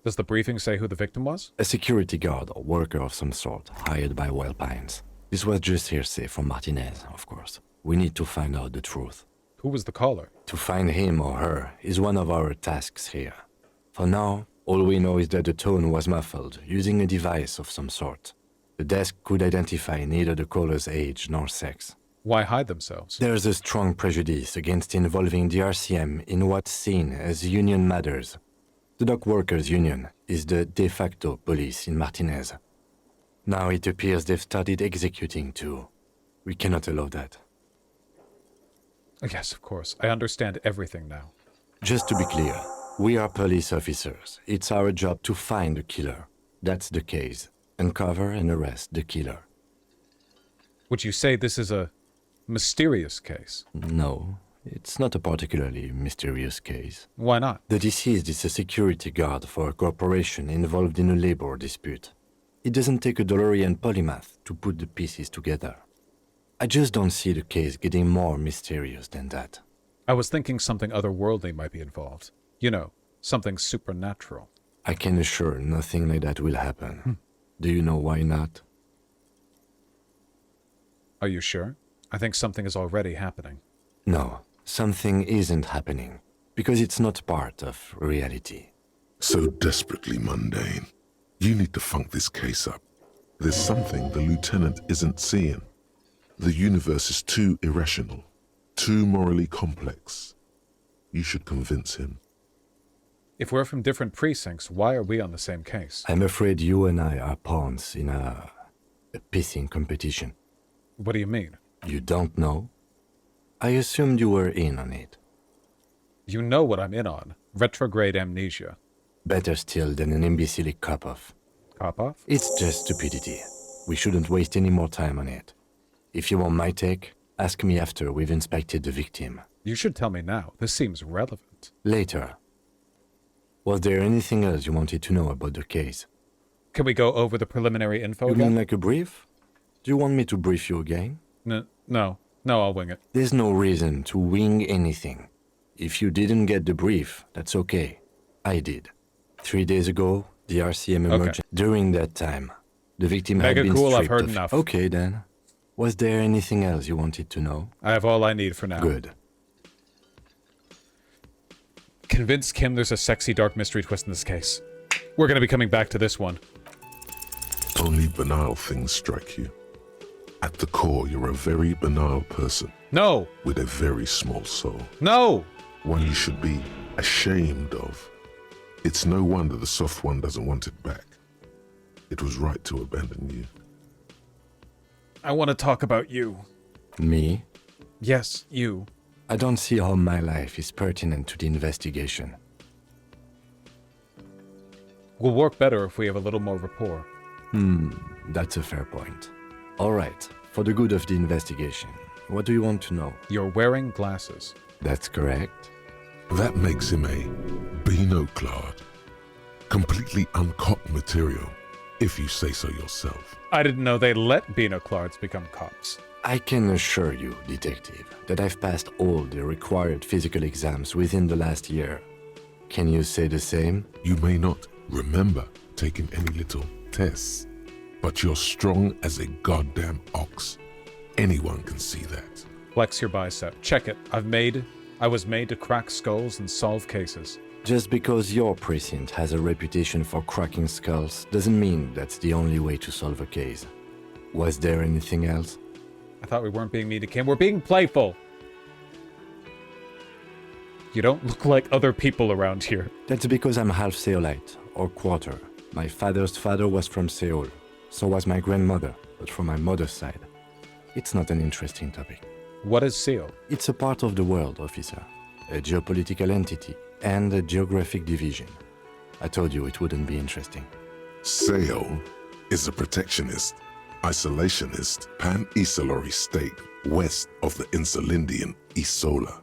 Does the briefing say who the victim was? A security guard or worker of some sort, hired by Wild Pines. This was just hearsay from Martinez, of course. We need to find out the truth. Who was the caller? To find him or her is one of our tasks here. For now, all we know is that the tone was muffled, using a device of some sort. The desk could identify neither the caller's age nor sex. Why hide themselves? There's a strong prejudice against involving the RCM in what's seen as union matters. The Dock Workers Union is the de facto police in Martinez. Now it appears they've started executing too. We cannot allow that. Yes, of course. I understand everything now. Just to be clear, we are police officers. It's our job to find the killer. That's the case. Uncover and arrest the killer. Would you say this is a mysterious case? No, it's not a particularly mysterious case. Why not? The deceased is a security guard for a corporation involved in a labor dispute. It doesn't take a DeLorean polymath to put the pieces together. I just don't see the case getting more mysterious than that. I was thinking something otherworldly might be involved. You know, something supernatural. I can assure nothing like that will happen. Do you know why not? Are you sure? I think something is already happening. No, something isn't happening, because it's not part of reality. So desperately mundane. You need to funk this case up. There's something the lieutenant isn't seeing. The universe is too irrational, too morally complex. You should convince him. If we're from different precincts, why are we on the same case? I'm afraid you and I are pawns in a pissing competition. What do you mean? You don't know? I assumed you were in on it. You know what I'm in on. Retrograde amnesia. Better still than an imbecilic cop-off. Cop-off? It's just stupidity. We shouldn't waste any more time on it. If you want my take, ask me after we've inspected the victim. You should tell me now. This seems relevant. Later. Was there anything else you wanted to know about the case? Can we go over the preliminary info You again? mean like a brief? Do you want me to brief you again? No, I'll wing it. There's no reason to wing anything. If you didn't get the brief, that's okay. I did. 3 days ago, the RCM emerged. Okay. During that time, the victim had Mega been cool, I've stripped heard of... enough. Okay, then. Was there anything else you wanted to know? I have all I need for now. Good. Convince Kim there's a sexy dark mystery twist in this case. We're gonna be coming back to this one. Only banal things strike you. At the core, you're a very banal person No! with a very small soul. No! One you should be ashamed of. It's no wonder the soft one doesn't want it back. It was right to abandon you. I want to talk about you. Me? Yes, you. I don't see how my life is pertinent to the investigation. We'll work better if we have a little more rapport. That's a fair point. All right, for the good of the investigation, what do you want to know? You're wearing glasses. That's correct. That makes him a binoclard. Completely uncopped material, if you say so yourself. I didn't know they let binoclards become cops. I can assure you, detective, that I've passed all the required physical exams within the last year. Can you say the same? You may not remember taking any little tests, but you're strong as a goddamn ox. Anyone can see that. Flex your bicep. Check it. I was made to crack skulls and solve cases. Just because your precinct has a reputation for cracking skulls doesn't mean that's the only way to solve a case. Was there anything else? I thought we weren't being mean to Kim. We're being playful. You don't look like other people around here. That's because I'm half Seolite, or quarter. My father's father was from Seoul. So was my grandmother, but from my mother's side. It's not an interesting topic. What is Seal? It's a part of the world, officer. A geopolitical entity and a geographic division. I told you it wouldn't be interesting. Seoul is a protectionist, isolationist, pan-Isolari state west of the Insulindian Isola.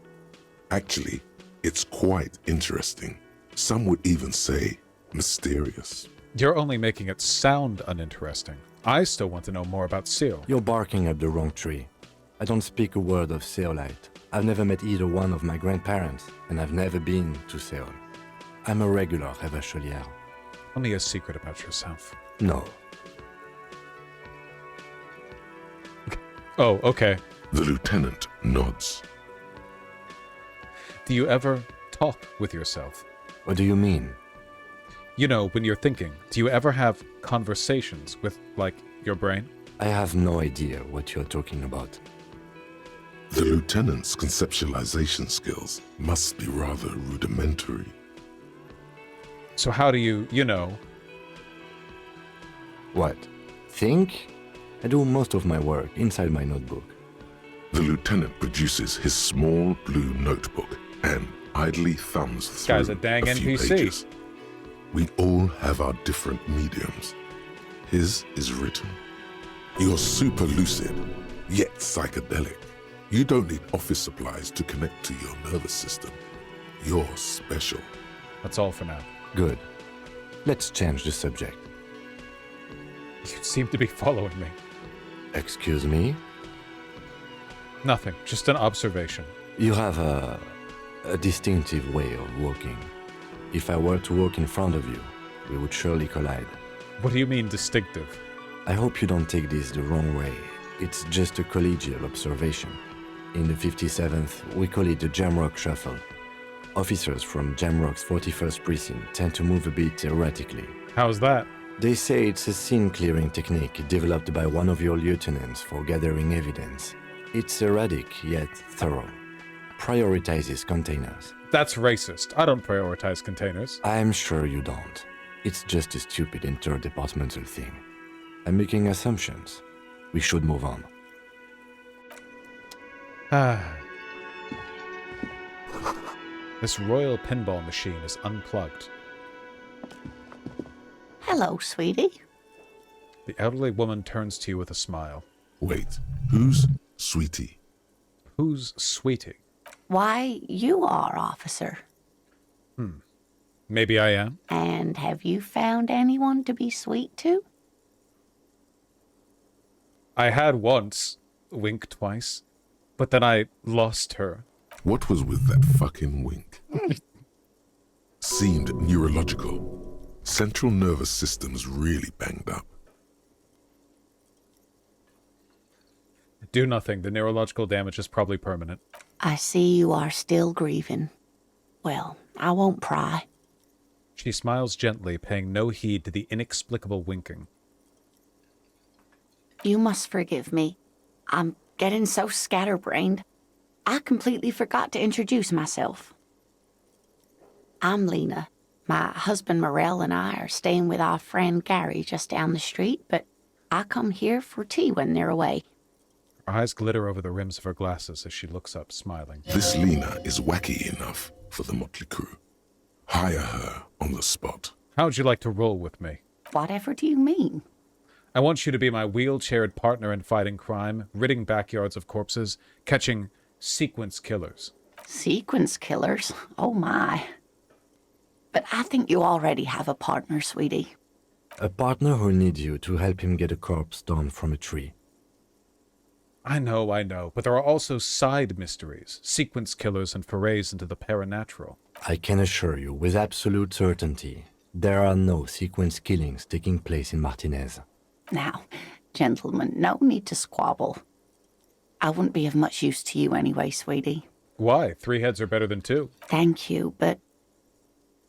Actually, it's quite interesting. Some would even say mysterious. You're only making it sound uninteresting. I still want to know more about Seal. You're barking up the wrong tree. I don't speak a word of Seolite. I've never met either one of my grandparents, and I've never been to Seoul. I'm a regular Revacholière. Tell me a secret about yourself. No. Oh, okay. The lieutenant nods. Do you ever talk with yourself? What do you mean? You know, when you're thinking, do you ever have conversations with, like, your brain? I have no idea what you're talking about. The lieutenant's conceptualization skills must be rather rudimentary. So how do you know? What? Think? I do most of my work inside my notebook. The lieutenant produces his small blue notebook and idly thumbs through guy's a dang few NPC. pages. We all have our different mediums. His is written. You're super lucid, yet psychedelic. You don't need office supplies to connect to your nervous system. You're special. That's all for now. Good. Let's change the subject. You seem to be following me. Excuse me? Nothing, just an observation. You have a distinctive way of walking. If I were to walk in front of you, we would surely collide. What do you mean distinctive? I hope you don't take this the wrong way. It's just a collegial observation. In the 57th, we call it the Jamrock Shuffle. Officers from Jamrock's 41st Precinct tend to move a bit erratically. How's that? They say it's a scene-clearing technique developed by one of your lieutenants for gathering evidence. It's erratic, yet thorough. Prioritizes containers. That's racist. I don't prioritize containers. I'm sure you don't. It's just a stupid interdepartmental thing. I'm making assumptions. We should move on. This royal pinball machine is unplugged. Hello, sweetie. The elderly woman turns to you with a smile. Wait, who's Sweetie? Who's Sweetie? Why, you are, officer. Maybe I am. And have you found anyone to be sweet to? I had once, wink twice, but then I lost her. What was with that fucking wink? Seemed neurological. Central nervous system's really banged up. Do nothing. The neurological damage is probably permanent. I see you are still grieving. Well, I won't pry. She smiles gently, paying no heed to the inexplicable winking. You must forgive me. I'm getting so scatterbrained. I completely forgot to introduce myself. I'm Lena. My husband Morel and I are staying with our friend Gary just down the street, but I come here for tea when they're away. Her eyes glitter over the rims of her glasses as she looks up, smiling. This Lena is wacky enough for the motley crew. Hire her on the spot. How would you like to roll with me? Whatever do you mean? I want you to be my wheelchaired partner in fighting crime, ridding backyards of corpses, catching sequence killers. Sequence killers? Oh my. But I think you already have a partner, sweetie. A partner who needs you to help him get a corpse down from a tree. I know, but there are also side mysteries, sequence killers and forays into the paranatural. I can assure you with absolute certainty, there are no sequence killings taking place in Martinez. Now, gentlemen, no need to squabble. I wouldn't be of much use to you anyway, sweetie. Why? 3 heads are better than 2. Thank you, but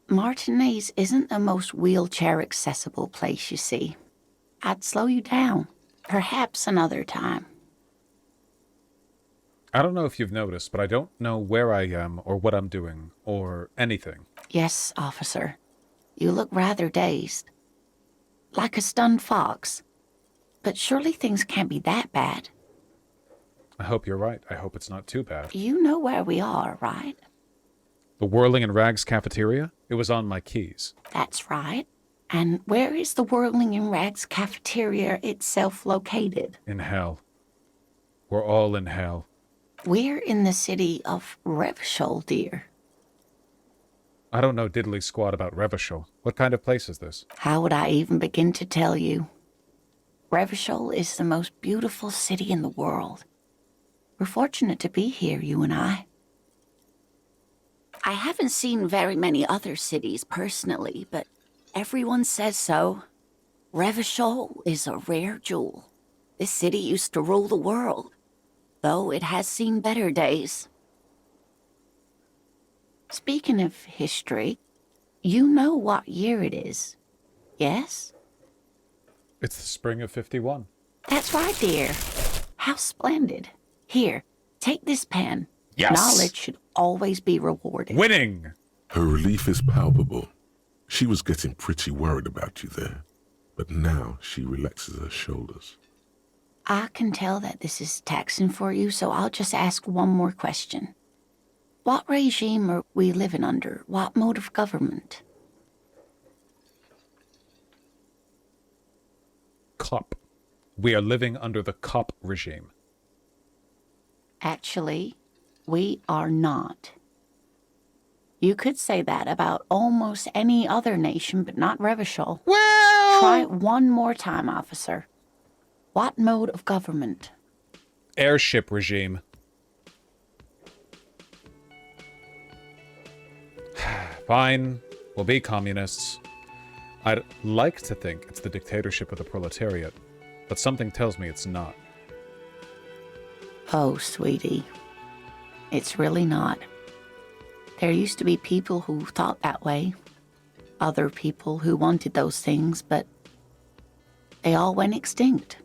Martinez isn't the most wheelchair-accessible place, you see. I'd slow you down. Perhaps another time. I don't know if you've noticed, but I don't know where I am or what I'm doing or anything. Yes, officer. You look rather dazed. Like a stunned fox. But surely things can't be that bad. I hope you're right. I hope it's not too bad. You know where we are, right? The Whirling in Rags cafeteria? It was on my keys. That's right. And where is the Whirling in Rags cafeteria itself located? In hell. We're all in hell. We're in the city of Revachol, dear. I don't know diddly squat about Revachol. What kind of place is this? How would I even begin to tell you? Revachol is the most beautiful city in the world. We're fortunate to be here, you and I. I haven't seen very many other cities personally, but everyone says so. Revachol is a rare jewel. This city used to rule the world, though it has seen better days. Speaking of history, you know what year it is, yes? It's the spring of 51. That's right, dear. How splendid. Here, take this pen. Yes! Knowledge should always be rewarded. Winning! Her relief is palpable. She was getting pretty worried about you there, but now she relaxes her shoulders. I can tell that this is taxing for you, so I'll just ask one more question. What regime are we living under? What mode of government? Cop. We are living under the cop regime. Actually, we are not. You could say that about almost any other nation, but not Revachol. Well... Try it one more time, officer. What mode of government? Airship regime. Fine, we'll be communists. I'd like to think it's the dictatorship of the proletariat, but something tells me it's not. Oh, sweetie. It's really not. There used to be people who thought that way. Other people who wanted those things, but they all went extinct.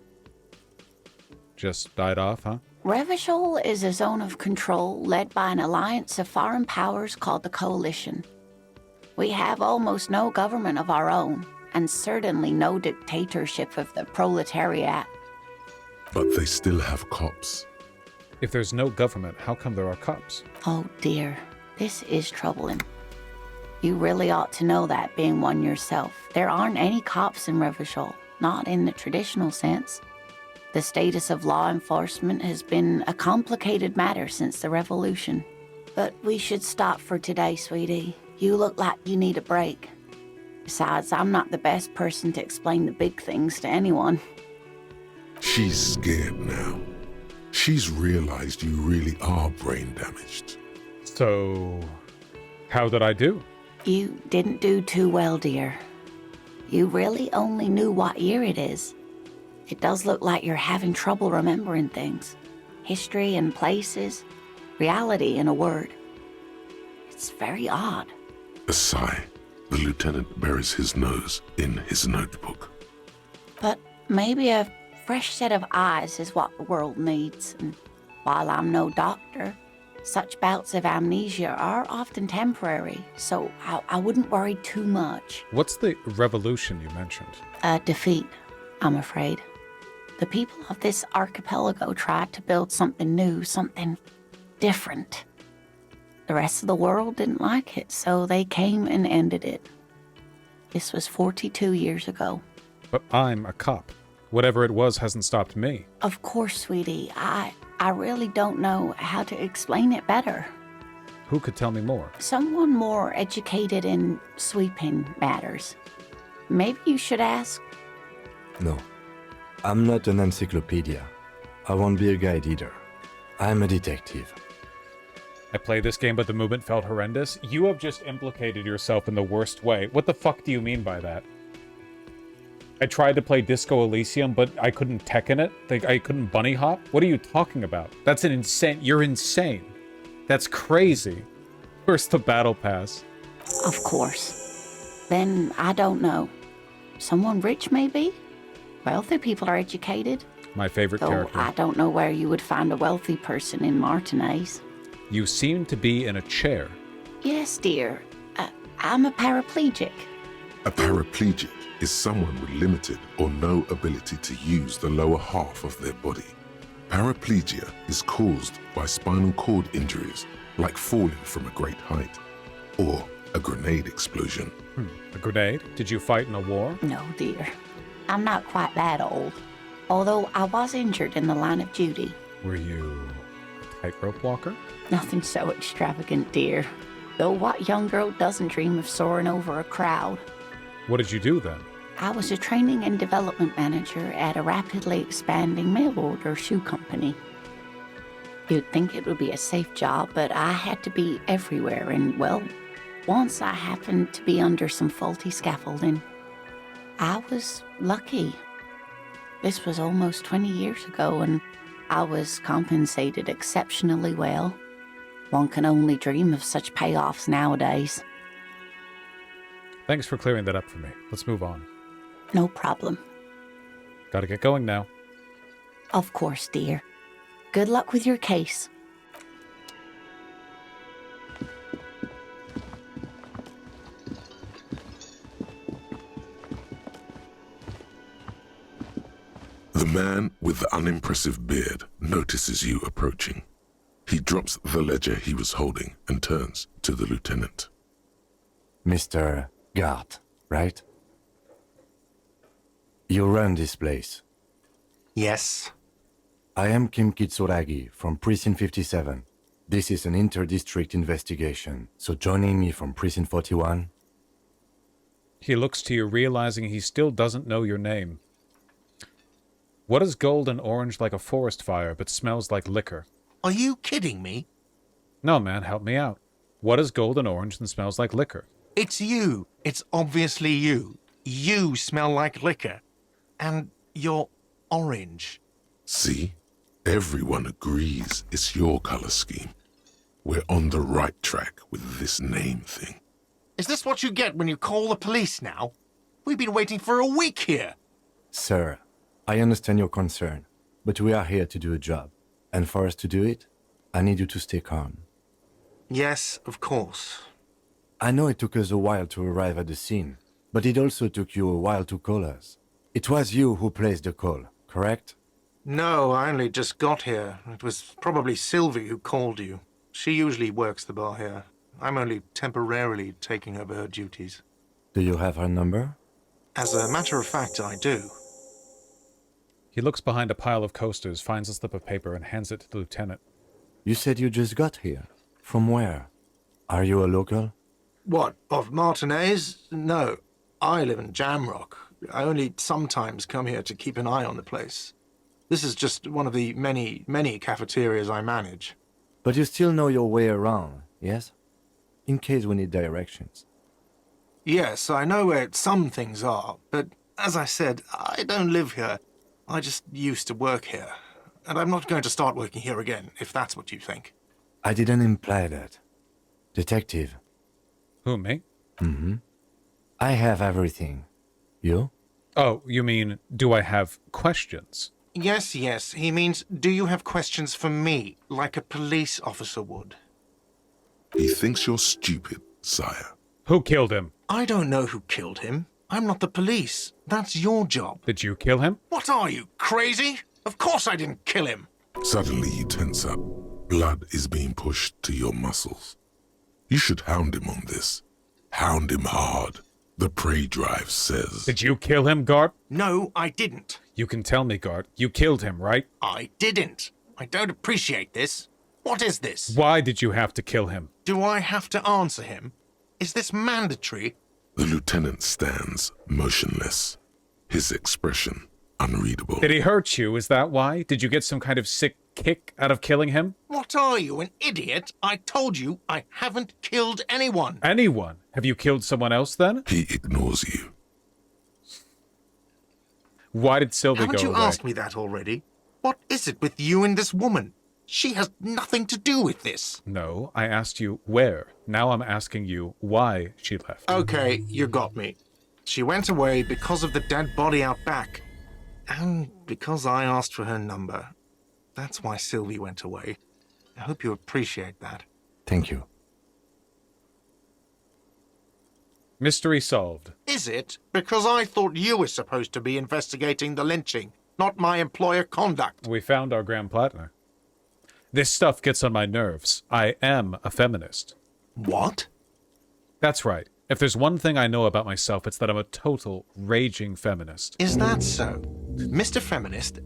Just died off, huh? Revachol is a zone of control led by an alliance of foreign powers called the Coalition. We have almost no government of our own, and certainly no dictatorship of the proletariat. But they still have cops. If there's no government, how come there are cops? Oh dear, this is troubling. You really ought to know that, being one yourself. There aren't any cops in Revachol, not in the traditional sense. The status of law enforcement has been a complicated matter since the revolution. But we should stop for today, sweetie. You look like you need a break. Besides, I'm not the best person to explain the big things to anyone. She's scared now. She's realized you really are brain damaged. So, how did I do? You didn't do too well, dear. You really only knew what year it is. It does look like you're having trouble remembering things. History and places. Reality, in a word. It's very odd. A sigh. The lieutenant buries his nose in his notebook. But maybe a fresh set of eyes is what the world needs. And while I'm no doctor, such bouts of amnesia are often temporary, so I wouldn't worry too much. What's the revolution you mentioned? A defeat, I'm afraid. The people of this archipelago tried to build something new, something different. The rest of the world didn't like it, so they came and ended it. This was 42 years ago. But I'm a cop. Whatever it was hasn't stopped me. Of course, sweetie. I really don't know how to explain it better. Who could tell me more? Someone more educated in sweeping matters. Maybe you should ask. No, I'm not an encyclopedia. I won't be a guide either. I'm a detective. I played this game, but the movement felt horrendous. You have just implicated yourself in the worst way. What the fuck do you mean by that? I tried to play Disco Elysium, but I couldn't Tekken it. I couldn't bunny hop. What are you talking about? That's an insane... You're insane. That's crazy. Where's the battle pass? Of course. Then I don't know. Someone rich, maybe? Wealthy people are educated. My favorite Though character. I don't know where you would find a wealthy person in Martinez. You seem to be in a chair. Yes, dear. I'm a paraplegic. A paraplegic is someone with limited or no ability to use the lower half of their body. Paraplegia is caused by spinal cord injuries, like falling from a great height, or a grenade explosion. A grenade? Did you fight in a war? No, dear. I'm not quite that old. Although I was injured in the line of duty. Were you a tightrope walker? Nothing so extravagant, dear. Though what young girl doesn't dream of soaring over a crowd? What did you do then? I was a training and development manager at a rapidly expanding mail order shoe company. You'd think it would be a safe job, but I had to be everywhere, and well, once I happened to be under some faulty scaffolding. I was lucky. This was almost 20 years ago, and I was compensated exceptionally well. One can only dream of such payoffs nowadays. Thanks for clearing that up for me. Let's move on. No problem. Gotta get going now. Of course, dear. Good luck with your case. The man with the unimpressive beard notices you approaching. He drops the ledger he was holding and turns to the lieutenant. Mr. Gart, right? You run this place. Yes. I am Kim Kitsuragi from Precinct 57. This is an inter-district investigation, so joining me from Precinct 41... He looks to you, realizing he still doesn't know your name. What is gold and orange like a forest fire, but smells like liquor? Are you kidding me? No, man, help me out. What is gold and orange and smells like liquor? It's you. It's obviously you. You smell like liquor. And you're orange. See? Everyone agrees it's your color scheme. We're on the right track with this name thing. Is this what you get when you call the police now? We've been waiting for a week here. Sir, I understand your concern, but we are here to do a job. And for us to do it, I need you to stay calm. Yes, of course. I know it took us a while to arrive at the scene, but it also took you a while to call us. It was you who placed the call, correct? No, I only just got here. It was probably Sylvie who called you. She usually works the bar here. I'm only temporarily taking over her duties. Do you have her number? As a matter of fact, I do. He looks behind a pile of coasters, finds a slip of paper, and hands it to the lieutenant. You said you just got here. From where? Are you a local? What, of Martinez? No, I live in Jamrock. I only sometimes come here to keep an eye on the place. This is just one of the many, many cafeterias I manage. But you still know your way around, yes? In case we need directions. Yes, I know where some things are, but as I said, I don't live here. I just used to work here. And I'm not going to start working here again, if that's what you think. I didn't imply that. Detective. Who, me? Mm-hmm. I have everything. You? Oh, you mean, do I have questions? Yes, he means, do you have questions for me, like a police officer would? He thinks you're stupid, sire. Who killed him? I don't know who killed him. I'm not the police. That's your job. Did you kill him? What are you, crazy? Of course I didn't kill him. Suddenly you tense up. Blood is being pushed to your muscles. You should hound him on this. Hound him hard. The prey drive says. Did you kill him, Gart? No, I didn't. You can tell me, Gart. You killed him, right? I didn't. I don't appreciate this. What is this? Why did you have to kill him? Do I have to answer him? Is this mandatory? The lieutenant stands motionless, his expression unreadable. Did he hurt you? Is that why? Did you get some kind of sick kick out of killing him? What are you, an idiot? I told you I haven't killed anyone. Anyone? Have you killed someone else then? He ignores you. Why did Sylvie Haven't go you away? asked me that already? What is it with you and this woman? She has nothing to do with this. No, I asked you where. Now I'm asking you why she left. Okay, you got me. She went away because of the dead body out back. And because I asked for her number. That's why Sylvie went away. I hope you appreciate that. Thank you. Mystery solved. Is it? Because I thought you were supposed to be investigating the lynching, not my employer conduct. We found our Grand Platinum. This stuff gets on my nerves. I am a feminist. What? That's right. If there's one thing I know about myself, it's that I'm a total raging feminist. Is that so? Mr. Feminist?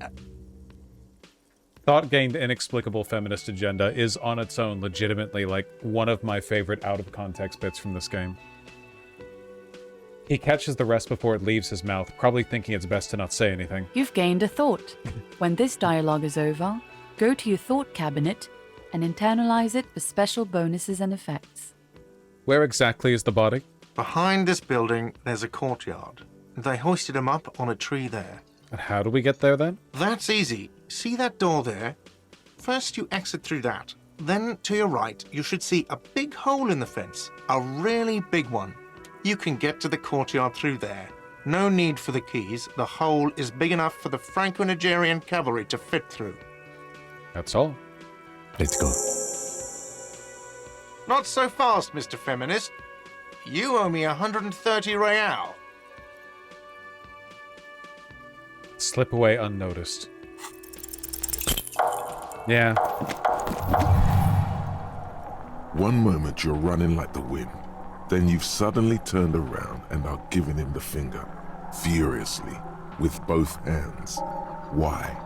Thought-gained inexplicable feminist agenda is on its own legitimately like one of my favorite out-of-context bits from this game. He catches the rest before it leaves his mouth, probably thinking it's best to not say anything. You've gained a thought. When this dialogue is over, go to your thought cabinet and internalize it for special bonuses and effects. Where exactly is the body? Behind this building, there's a courtyard. They hoisted him up on a tree there. And how do we get there then? That's easy. See that door there? First you exit through that. Then to your right, you should see a big hole in the fence. A really big one. You can get to the courtyard through there. No need for the keys. The hole is big enough for the Franco-Nigerian cavalry to fit through. That's all. Let's go. Not so fast, Mr. Feminist. You owe me 130 real. Slip away unnoticed. Yeah. One moment you're running like the wind, then you've suddenly turned around and are giving him the finger, furiously, with both hands. Why?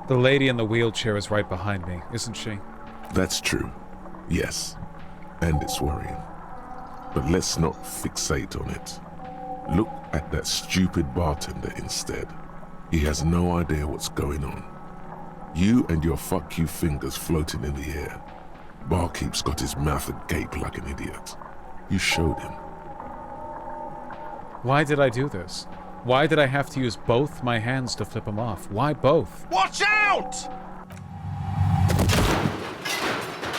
The lady in the wheelchair is right behind me, isn't she? That's true. Yes. And it's worrying. But let's not fixate on it. Look at that stupid bartender instead. He has no idea what's going on. You and your fuck you fingers floating in the air. Barkeep's got his mouth agape like an idiot. You showed him. Why did I do this? Why did I have to use both my hands to flip him off? Why both? Watch out!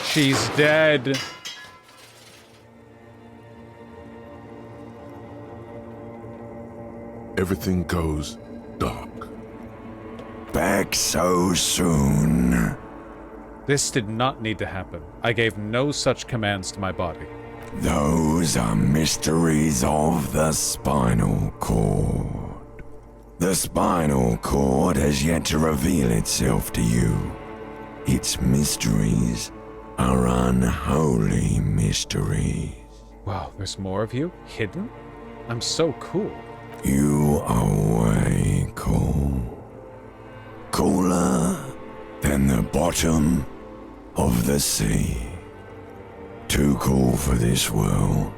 She's dead. Everything goes dark. Back so soon. This did not need to happen. I gave no such commands to my body. Those are mysteries of the spinal cord. The spinal cord has yet to reveal itself to you. Its mysteries are unholy mysteries. Wow, there's more of you? Hidden? I'm so cool. You are way cool. Cooler than the bottom of the sea. Too cool for this world.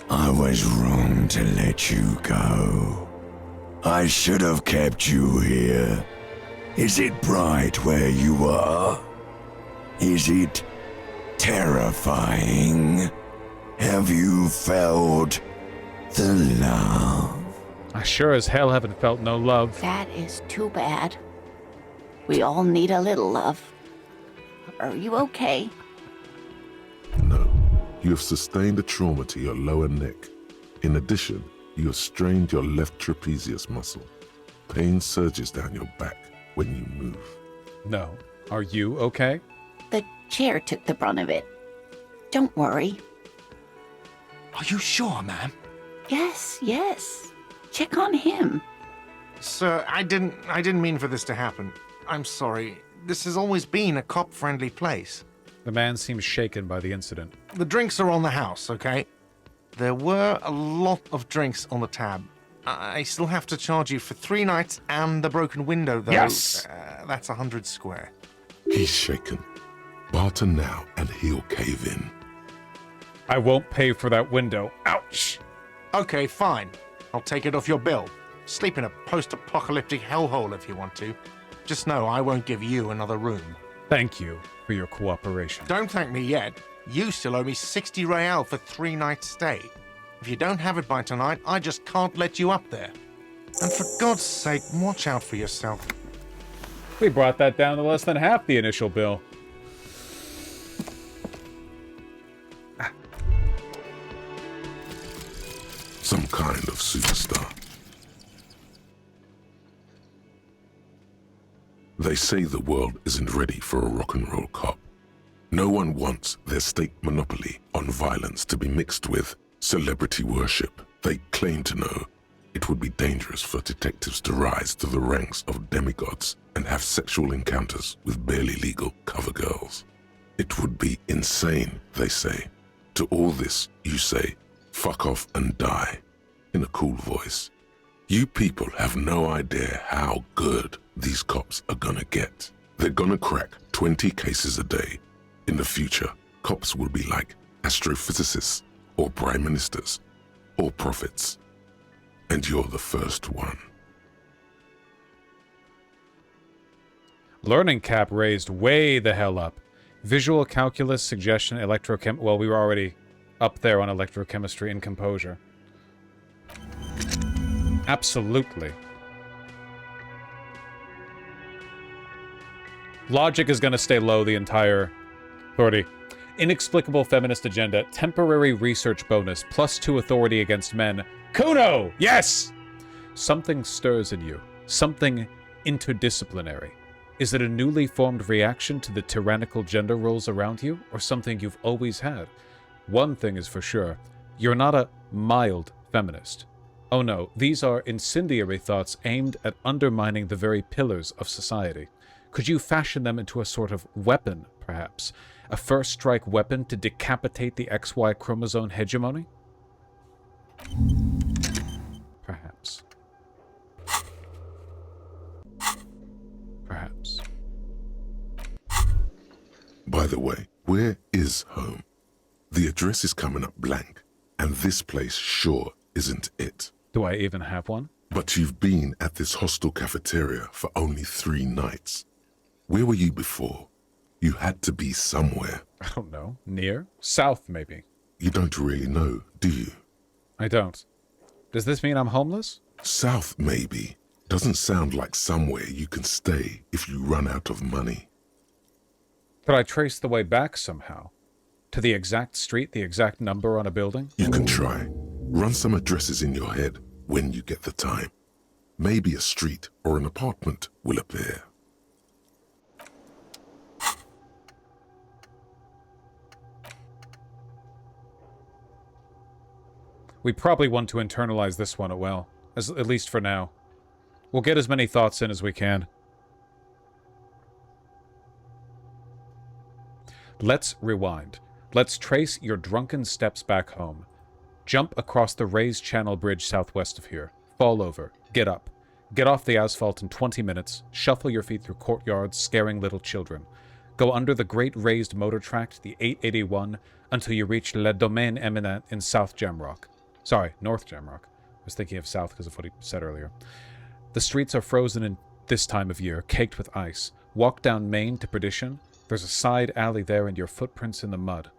I was wrong to let you go. I should have kept you here. Is it bright where you are? Is it terrifying? Have you felt the love? I sure as hell haven't felt no love. That is too bad. We all need a little love. Are you okay? No. You have sustained a trauma to your lower neck. In addition, you have strained your left trapezius muscle. Pain surges down your back when you move. No. Are you okay? The chair took the brunt of it. Don't worry. Are you sure, ma'am? Yes, yes. Check on him. Sir, I didn't mean for this to happen. I'm sorry. This has always been a cop-friendly place. The man seems shaken by the incident. The drinks are on the house, okay? There were a lot of drinks on the tab. I still have to charge you for 3 nights and the broken window, though. Yes! That's 100 square. He's shaken. Barter now and he'll cave in. I won't pay for that window. Ouch! Okay, fine. I'll take it off your bill. Sleep in a post-apocalyptic hellhole if you want to. Just know I won't give you another room. Thank you for your cooperation. Don't thank me yet. You still owe me 60 real for 3 nights stay. If you don't have it by tonight, I just can't let you up there. And for God's sake, watch out for yourself. We brought that down to less than half the initial bill. Some kind of superstar. They say the world isn't ready for a rock and roll cop. No one wants their state monopoly on violence to be mixed with celebrity worship. They claim to know it would be dangerous for detectives to rise to the ranks of demigods and have sexual encounters with barely legal cover girls. It would be insane, they say. To all this, you say, fuck off and die, in a cool voice. You people have no idea how good these cops are gonna get. They're gonna crack 20 cases a day. In the future, cops will be like astrophysicists, or prime ministers, or prophets. And you're the first one. Learning cap raised way the hell up. Visual calculus, suggestion, electrochem... Well, we were already up there on electrochemistry and composure. Absolutely. Logic is going to stay low the entire Authority. Inexplicable feminist agenda. Temporary research bonus. +2 authority against men. Kuno! Yes! Something stirs in you. Something interdisciplinary. Is it a newly formed reaction to the tyrannical gender roles around you, or something you've always had? One thing is for sure. You're not a mild feminist. Oh no, these are incendiary thoughts aimed at undermining the very pillars of society. Could you fashion them into a sort of weapon, perhaps? A first strike weapon to decapitate the XY chromosome hegemony? Perhaps. Perhaps. By the way, where is home? The address is coming up blank, and this place sure isn't it. Do I even have one? But you've been at this hostel cafeteria for only 3 nights. Where were you before? You had to be somewhere. I don't know. Near? South, maybe. You don't really know, do you? I don't. Does this mean I'm homeless? South, maybe. Doesn't sound like somewhere you can stay if you run out of money. Could I trace the way back somehow? To the exact street, the exact number on a building? You can try. Run some addresses in your head when you get the time. Maybe a street or an apartment will appear. We probably want to internalize this one at least for now. We'll get as many thoughts in as we can. Let's rewind. Let's trace your drunken steps back home. Jump across the raised channel bridge southwest of here. Fall over. Get up. Get off the asphalt in 20 minutes. Shuffle your feet through courtyards, scaring little children. Go under the great raised motor track, the 881, until you reach Le Domaine Eminent in South Jamrock. Sorry, North Jamrock. I was thinking of South because of what he said earlier. The streets are frozen in this time of year, caked with ice. Walk down Main to Perdition. There's a side alley there and your footprints in the mud.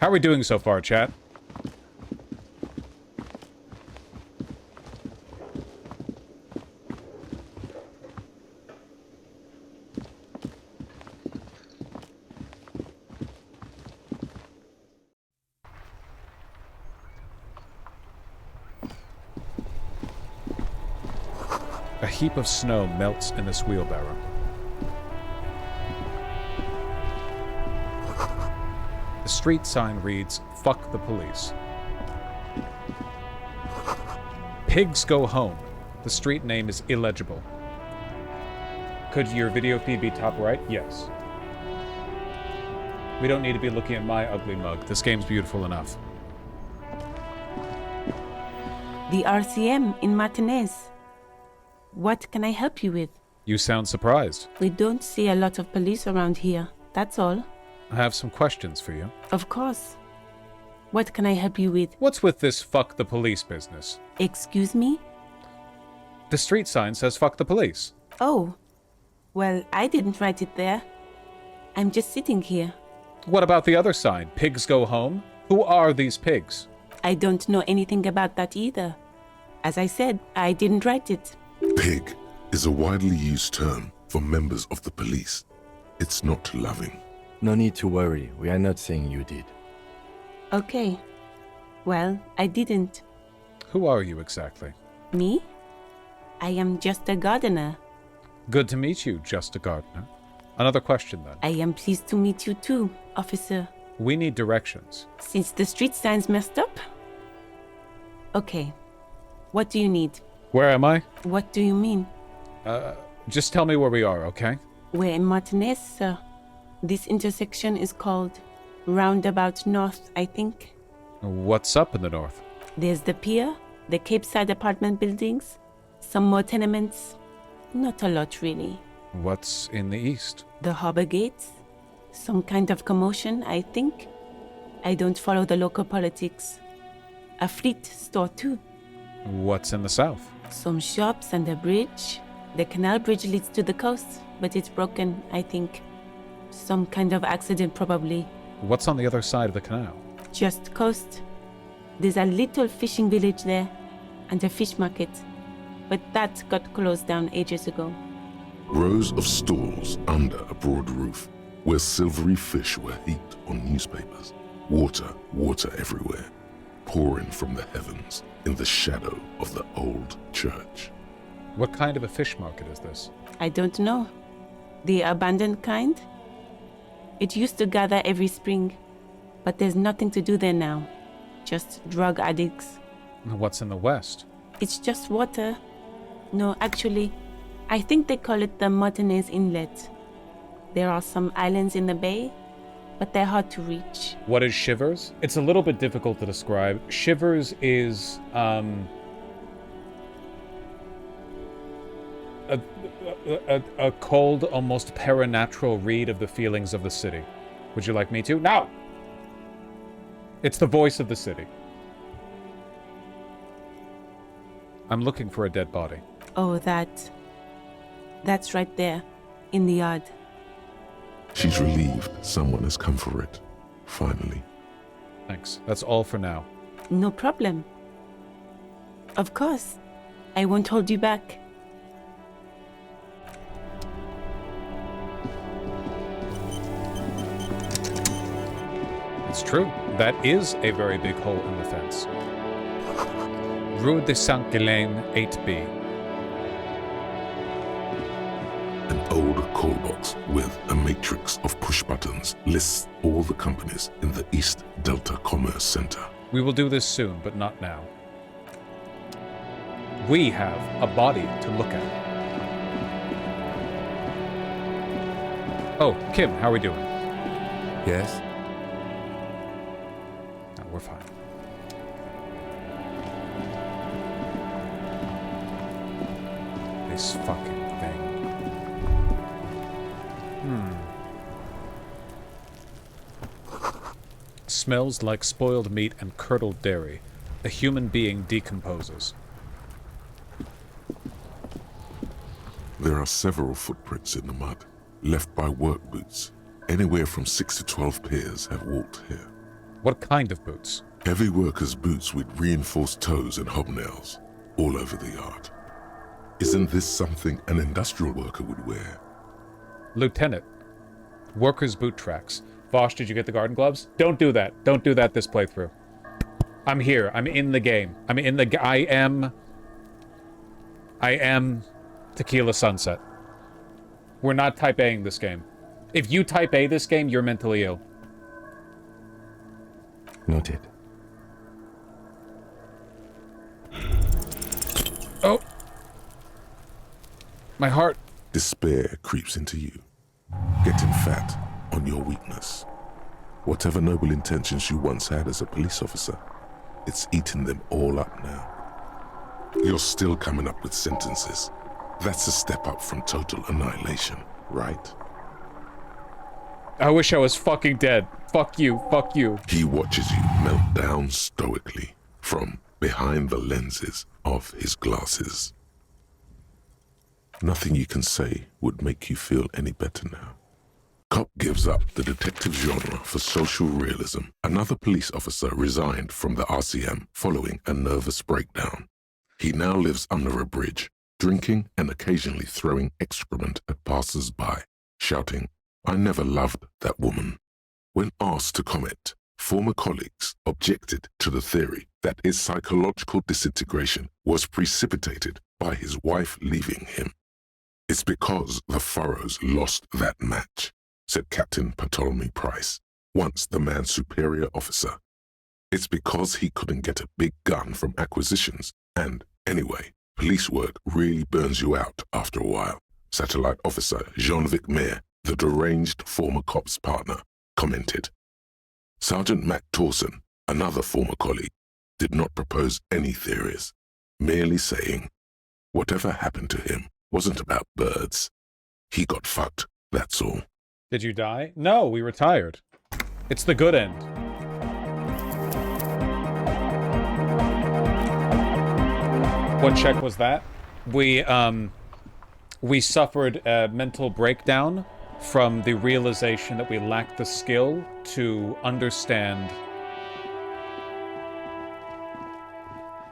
How are we doing so far, chat? A heap of snow melts in this wheelbarrow. The street sign reads, "Fuck the police." Pigs go home. The street name is illegible. Could your video feed be top right? Yes. We don't need to be looking at my ugly mug. This game's beautiful enough. The RCM in Martinez. What can I help you with? You sound surprised. We don't see a lot of police around here, that's all. I have some questions for you. Of course. What can I help you with? What's with this fuck the police business? Excuse me? The street sign says fuck the police. Oh. Well, I didn't write it there. I'm just sitting here. What about the other sign? Pigs go home? Who are these pigs? I don't know anything about that either. As I said, I didn't write it. Pig is a widely used term for members of the police. It's not loving. No need to worry. We are not saying you did. Okay. Well, I didn't. Who are you exactly? Me? I am just a gardener. Good to meet you, just a gardener. Another question then. I am pleased to meet you too, officer. We need directions. Since the street sign's messed up? Okay. What do you need? Where am I? What do you mean? Just tell me where we are, okay? We're in Martinez, sir. This intersection is called Roundabout North, I think. What's up in the north? There's the pier, the Cape Side apartment buildings, some more tenements. Not a lot, really. What's in the east? The harbor gates. Some kind of commotion, I think. I don't follow the local politics. A fleet store, too. What's in the south? Some shops and a bridge. The canal bridge leads to the coast, but it's broken, I think. Some kind of accident, probably. What's on the other side of the canal? Just coast. There's a little fishing village there, and a fish market. but that got closed down ages ago. Rows of stalls under a broad roof, where silvery fish were heaped on newspapers. Water everywhere, pouring from the heavens in the shadow of the old church. What kind of a fish market is this? I don't know. The abandoned kind? It used to gather every spring, but there's nothing to do there now. Just drug addicts. What's in the west? It's just water. No, actually, I think they call it the Martinez Inlet. There are some islands in the bay, but they're hard to reach. What is Shivers? It's a little bit difficult to describe. Shivers is a cold, almost paranatural read of the feelings of the city. Would you like me to? No! It's the voice of the city. I'm looking for a dead body. Oh, that's right there, in the yard. She's relieved someone has come for it, finally. Thanks. That's all for now. No problem. Of course. I won't hold you back. It's true. That is a very big hole in the fence. Rue de Saint-Ghislain, 8B. An old call box with a matrix of push buttons lists all the companies in the East Delta Commerce Center. We will do this soon, but not now. We have a body to look at. Oh, Kim, how are we doing? Yes? No, we're fine. This fucking thing. Smells like spoiled meat and curdled dairy. A human being decomposes. There are several footprints in the mud, left by work boots. Anywhere from 6 to 12 pairs have walked here. What kind of boots? Heavy workers' boots with reinforced toes and hobnails, all over the yard. Isn't this something an industrial worker would wear? Lieutenant. Workers' boot tracks. Vaush, did you get the garden gloves? Don't do that. Don't do that this playthrough. I'm here. I'm in the game. I am Tequila Sunset. We're not type A-ing this game. If you type A this game, you're mentally ill. Noted. Oh. My heart. Despair creeps into you, getting fat on your weakness. Whatever noble intentions you once had as a police officer, it's eating them all up now. You're still coming up with sentences. That's a step up from total annihilation, right? I wish I was fucking dead. Fuck you. Fuck you. He watches you melt down stoically from behind the lenses of his glasses. Nothing you can say would make you feel any better now. Cop gives up the detective genre for social realism. Another police officer resigned from the RCM following a nervous breakdown. He now lives under a bridge, drinking and occasionally throwing excrement at passers-by, shouting, "I never loved that woman." When asked to comment, former colleagues objected to the theory that his psychological disintegration was precipitated by his wife leaving him. "It's because the Furrows lost that match," said Captain Ptolemy Price, once the man's superior officer. "It's because he couldn't get a big gun from acquisitions, and anyway, police work really burns you out after a while," Satellite Officer Jean-Vic Mayer, the deranged former cop's partner, commented. Sergeant Mac Torson, another former colleague, did not propose any theories, merely saying, "Whatever happened to him wasn't about birds. He got fucked, that's all." Did you die? No, we retired. It's the good end. What check was that? We suffered a mental breakdown from the realization that we lacked the skill to understand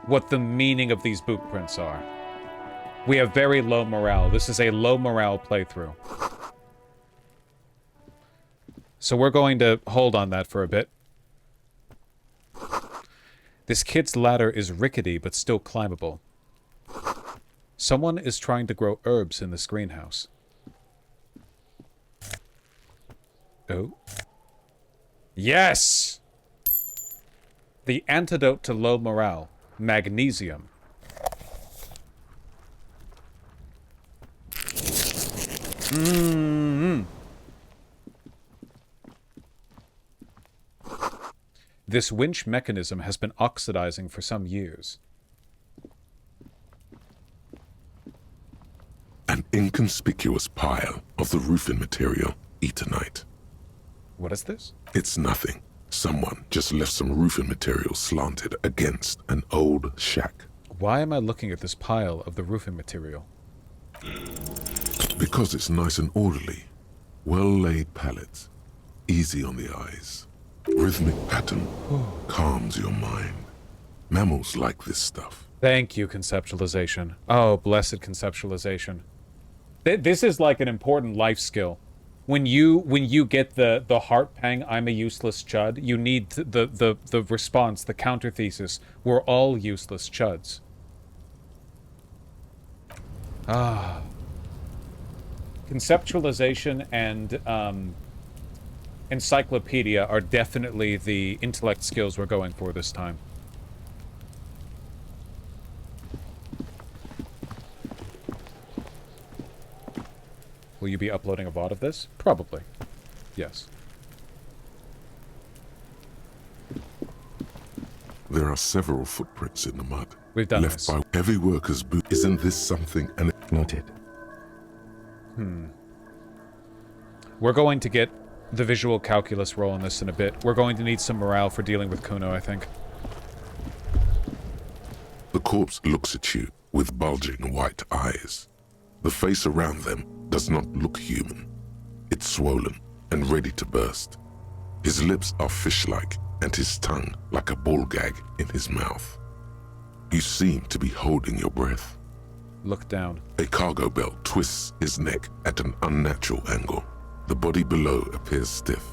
what the meaning of these boot prints are. We have very low morale. This is a low morale playthrough. So we're going to hold on that for a bit. This kid's ladder is rickety but still climbable. Someone is trying to grow herbs in this greenhouse. Oh. Yes! The antidote to low morale. Magnesium. Mm-hmm. This winch mechanism has been oxidizing for some years. An inconspicuous pile of the roofing material, Eternite. What is this? It's nothing. Someone just left some roofing material slanted against an old shack. Why am I looking at this pile of the roofing material? Because it's nice and orderly. Well-laid pallets. Easy on the eyes. Rhythmic pattern. Calms your mind. Mammals like this stuff. Thank you, conceptualization. Oh, blessed conceptualization. This is like an important life skill. When you get the heart pang, I'm a useless chud, you need the response, the counter thesis. We're all useless chuds. Ah. Conceptualization and encyclopedia are definitely the intellect skills we're going for this time. Will you be uploading a VOD of this? Probably. Yes. There are several footprints in the mud. We've done left this. by heavy workers' boot. Isn't this something? And Noted. We're going to get the visual calculus roll on this in a bit. We're going to need some morale for dealing with Kuno, I think. the corpse looks at you with bulging white eyes. The face around them does not look human. It's swollen and ready to burst. His lips are fish-like and his tongue like a ball gag in his mouth. You seem to be holding your breath. Look down. A cargo belt twists his neck at an unnatural angle. The body below appears stiff.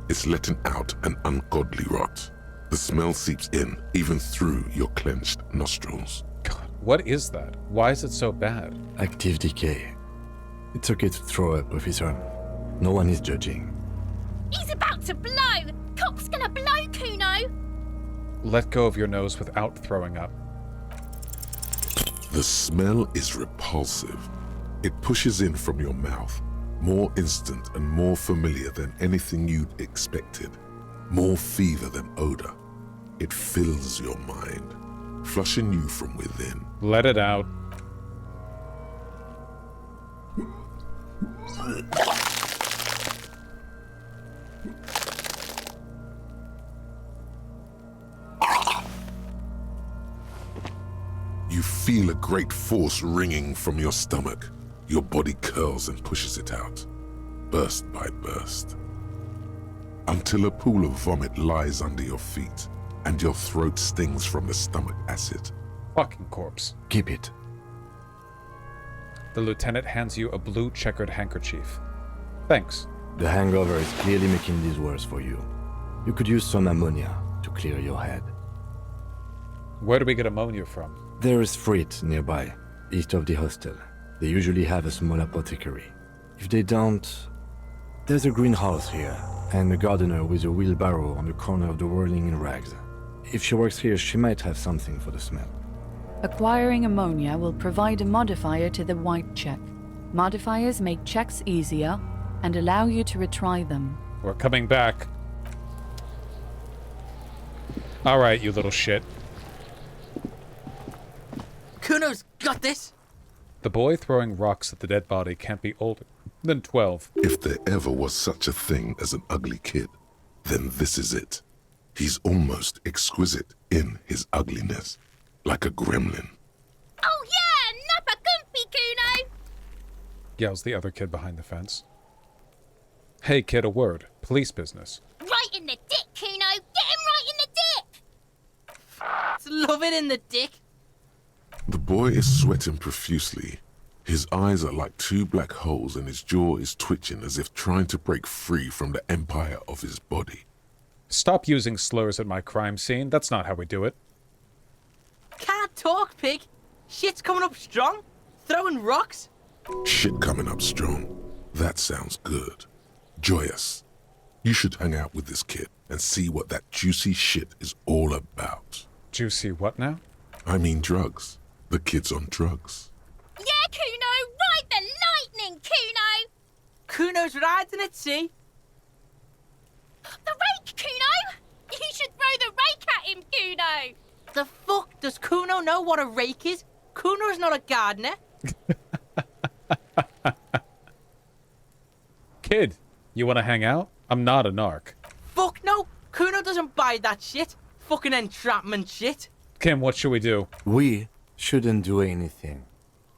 It's letting out an ungodly rot. The smell seeps in, even through your clenched nostrils. God, what is that? Why is it so bad? Active decay. It's okay to throw up, officer. No one is judging. He's about to blow! Cock's gonna blow, Kuno! Let go of your nose without throwing up. The smell is repulsive. It pushes in from your mouth, more instant and more familiar than anything you'd expected. More fever than odor. It fills your mind, flushing you from within. Let it out. You feel a great force ringing from your stomach. Your body curls and pushes it out, burst by burst, until a pool of vomit lies under your feet and your throat stings from the stomach acid. Fucking corpse. Keep it. The lieutenant hands you a blue checkered handkerchief. Thanks. The hangover is clearly making this worse for you. You could use some ammonia to clear your head. Where do we get ammonia from? There is Frit nearby, east of the hostel. They usually have a small apothecary. If they don't, there's a greenhouse here, and a gardener with a wheelbarrow on the corner of the whirling in rags. If she works here, she might have something for the smell. Acquiring ammonia will provide a modifier to the white check. Modifiers make checks easier and allow you to retry them. We're coming back. Alright, you little shit. Kuno's got this! The boy throwing rocks at the dead body can't be older than 12. If there ever was such a thing as an ugly kid, then this is it. He's almost exquisite in his ugliness, like a gremlin. Oh yeah, Nappa Gumpy, Kuno! Yells the other kid behind the fence. Hey kid, a word. Police business. Right in the dick, Kuno! Get him right in the dick! Love it in the dick! The boy is sweating profusely His eyes are like two black holes and his jaw is twitching as if trying to break free from the empire of his body. Stop using slurs at my crime scene. That's not how we do it. Can't talk, pig. Shit's coming up strong. Throwing rocks. Shit coming up strong. That sounds good. Joyous. You should hang out with this kid and see what that juicy shit is all about. Juicy what now? I mean drugs. The kid's on drugs. Yeah, Kuno! Ride the lightning, Kuno! Kuno's riding it, see? The rake, Kuno! You should throw the rake at him, Kuno! The fuck? Does Kuno know what a rake is? Kuno's not a gardener. Kid, you want to hang out? I'm not a narc. Fuck no! Kuno doesn't buy that shit. Fucking entrapment shit. Kim, what should we do? We shouldn't do anything.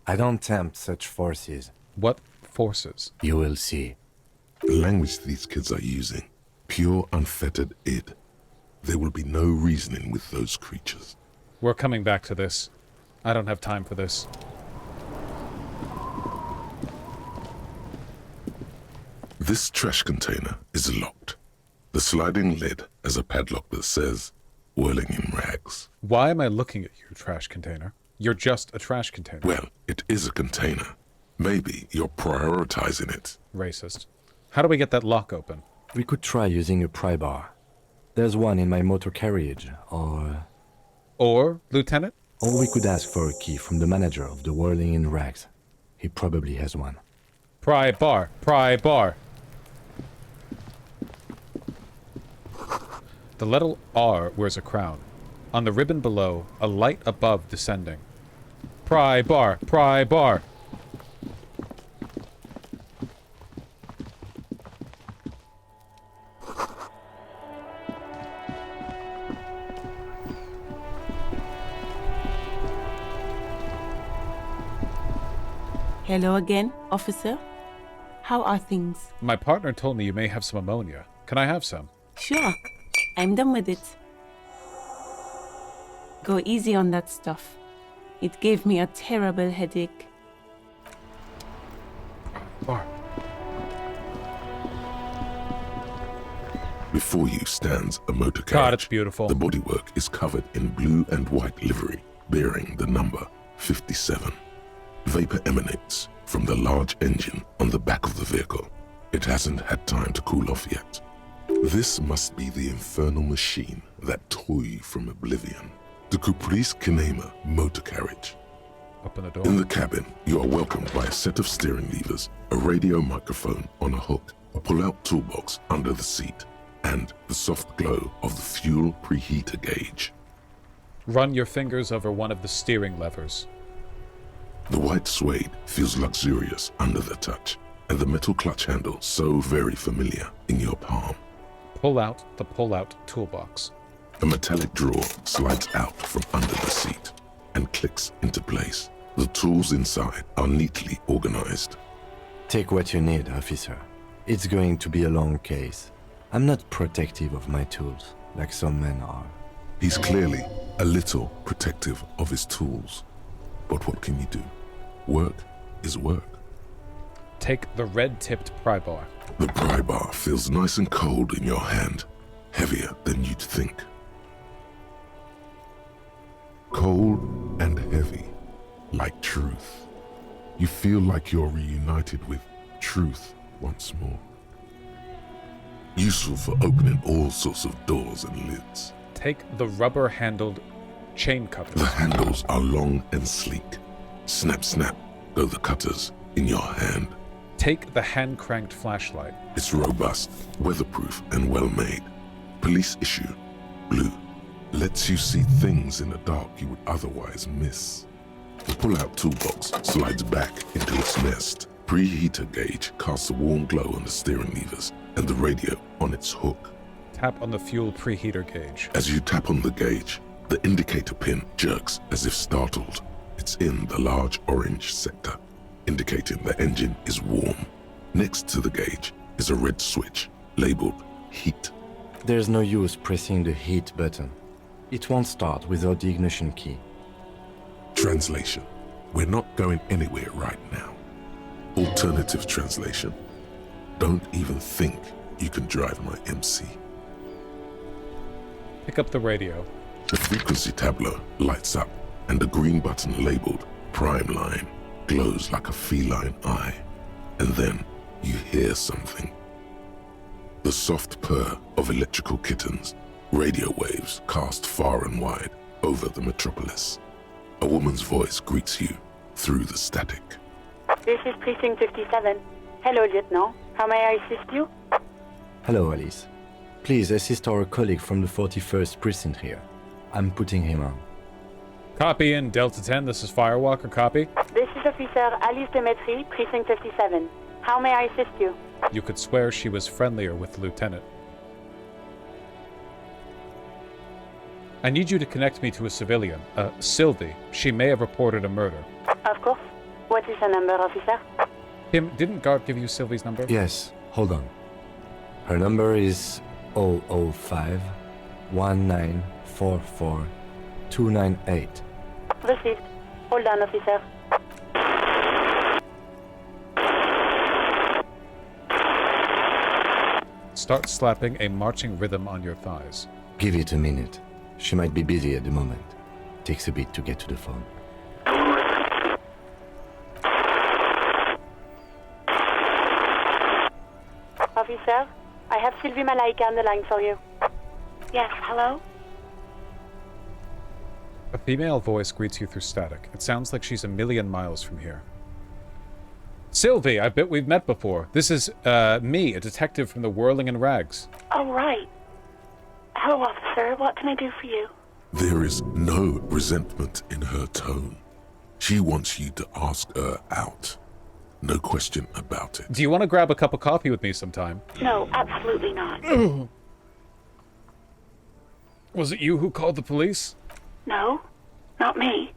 I don't tempt such forces. What forces? You will see. The language these kids are using, pure unfettered id. There will be no reasoning with those creatures. We're coming back to this. I don't have time for this. This trash container is locked. The sliding lid has a padlock that says, whirling in rags. Why am I looking at you, trash container? You're just a trash container. Well, it is a container. Maybe you're prioritizing it. Racist. How do we get that lock open? We could try using a pry bar. There's one in my motor carriage, Or, Lieutenant? Or we could ask for a key from the manager of the Whirling in Rags. He probably has one. Pry bar. Pry bar. The letter R wears a crown. On the ribbon below, a light above descending. Pry bar. Pry bar. Hello again, officer. How are things? My partner told me you may have some ammonia. Can I have some? Sure, I'm done with it. Go easy on that stuff. It gave me a terrible headache. Bar. Before you stands a motor carriage. God, it's beautiful. The bodywork is covered in blue and white livery, bearing the number 57. Vapor emanates from the large engine on the back of the vehicle. It hasn't had time to cool off yet. This must be the infernal machine that tore you from oblivion. The Caprice Kinema motor carriage. Open the door. In the cabin, you are welcomed by a set of steering levers, a radio microphone on a hook, a pull-out toolbox under the seat, and the soft glow of the fuel preheater gauge. Run your fingers over one of the steering levers. The white suede feels luxurious under the touch, and the metal clutch handle so very familiar in your palm. Pull out the pull-out toolbox. A metallic drawer slides out from under the seat and clicks into place. The tools inside are neatly organized. Take what you need, officer. It's going to be a long case. I'm not protective of my tools, like some men are. He's clearly a little protective of his tools. But what can you do? Work is work. Take the red-tipped pry bar. The pry bar feels nice and cold in your hand, heavier than you'd think. Cold and heavy, like truth. You feel like you're reunited with truth once more. Useful for opening all sorts of doors and lids. Take the rubber-handled chain cutters. The handles are long and sleek. Snap, snap, go the cutters in your hand. Take the hand-cranked flashlight. It's robust, weatherproof, and well-made. Police issue, blue. Lets you see things in the dark you would otherwise miss. The pull-out toolbox slides back into its nest. Preheater gauge casts a warm glow on the steering levers and the radio on its hook. Tap on the fuel preheater gauge. As you tap on the gauge, the indicator pin jerks as if startled. It's in the large orange sector, indicating the engine is warm. Next to the gauge is a red switch labeled heat. There's no use pressing the heat button. It won't start without the ignition key. Translation. We're not going anywhere right now. Alternative translation. Don't even think you can drive my MC. Pick up the radio. The frequency tableau lights up, and the green button labeled Prime Line glows like a feline eye. And then you hear something. The soft purr of electrical kittens, radio waves cast far and wide over the metropolis. A woman's voice greets you through the static. This is Precinct 57. Hello, Lieutenant. How may I assist you? Hello, Alice. Please assist our colleague from the 41st Precinct here. I'm putting him on. Copy in Delta 10. This is Firewalker. Copy. This is Officer Alice Demetri, Precinct 57. How may I assist you? You could swear she was friendlier with the lieutenant. I need you to connect me to a civilian, Sylvie. She may have reported a murder. Of course. What is the number, officer? Kim, didn't Gart give you Sylvie's number? Yes, hold on. Her number is 005 1944 298. Received. Hold on, officer. Start slapping a marching rhythm on your thighs. Give it a minute. She might be busy at the moment. Takes a bit to get to the phone. Officer, I have Sylvie Malaika on the line for you. Yes, hello? A female voice greets you through static. It sounds like she's a million miles from here. Sylvie, I bet we've met before. This is, me, a detective from the Whirling in Rags. Oh, right. Hello, officer. What can I do for you? There is no resentment in her tone. She wants you to ask her out. No question about it. Do you want to grab a cup of coffee with me sometime? No, absolutely not. Was it you who called the police? No, not me.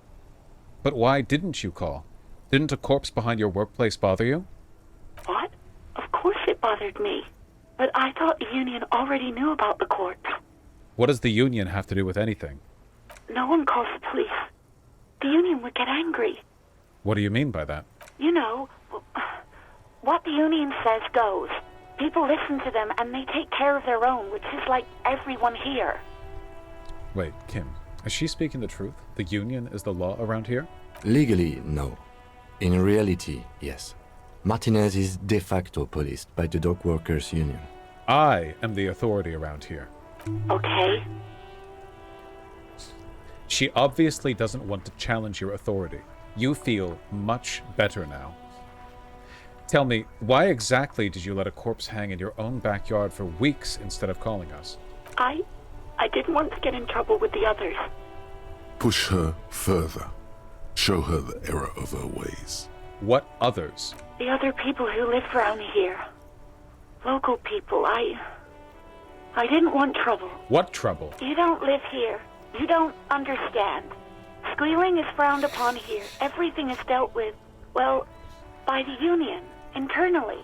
But why didn't you call? Didn't a corpse behind your workplace bother you? What? Of course it bothered me. But I thought the union already knew about the corpse. What does the union have to do with anything? No one calls the police. The union would get angry. What do you mean by that? You know, what the union says goes. People listen to them and they take care of their own, which is like everyone here. Wait, Kim, is she speaking the truth? The union is the law around here? Legally, no. In reality, yes. Martinez is de facto policed by the Dock Workers Union. I am the authority around here. Okay. She obviously doesn't want to challenge your authority. You feel much better now. Tell me, why exactly did you let a corpse hang in your own backyard for weeks instead of calling us? I didn't want to get in trouble with the others. Push her further. Show her the error of her ways. What others? The other people who live around here. Local people. I didn't want trouble. What trouble? You don't live here. You don't understand. Squealing is frowned upon here. Everything is dealt with, well, by the union, internally.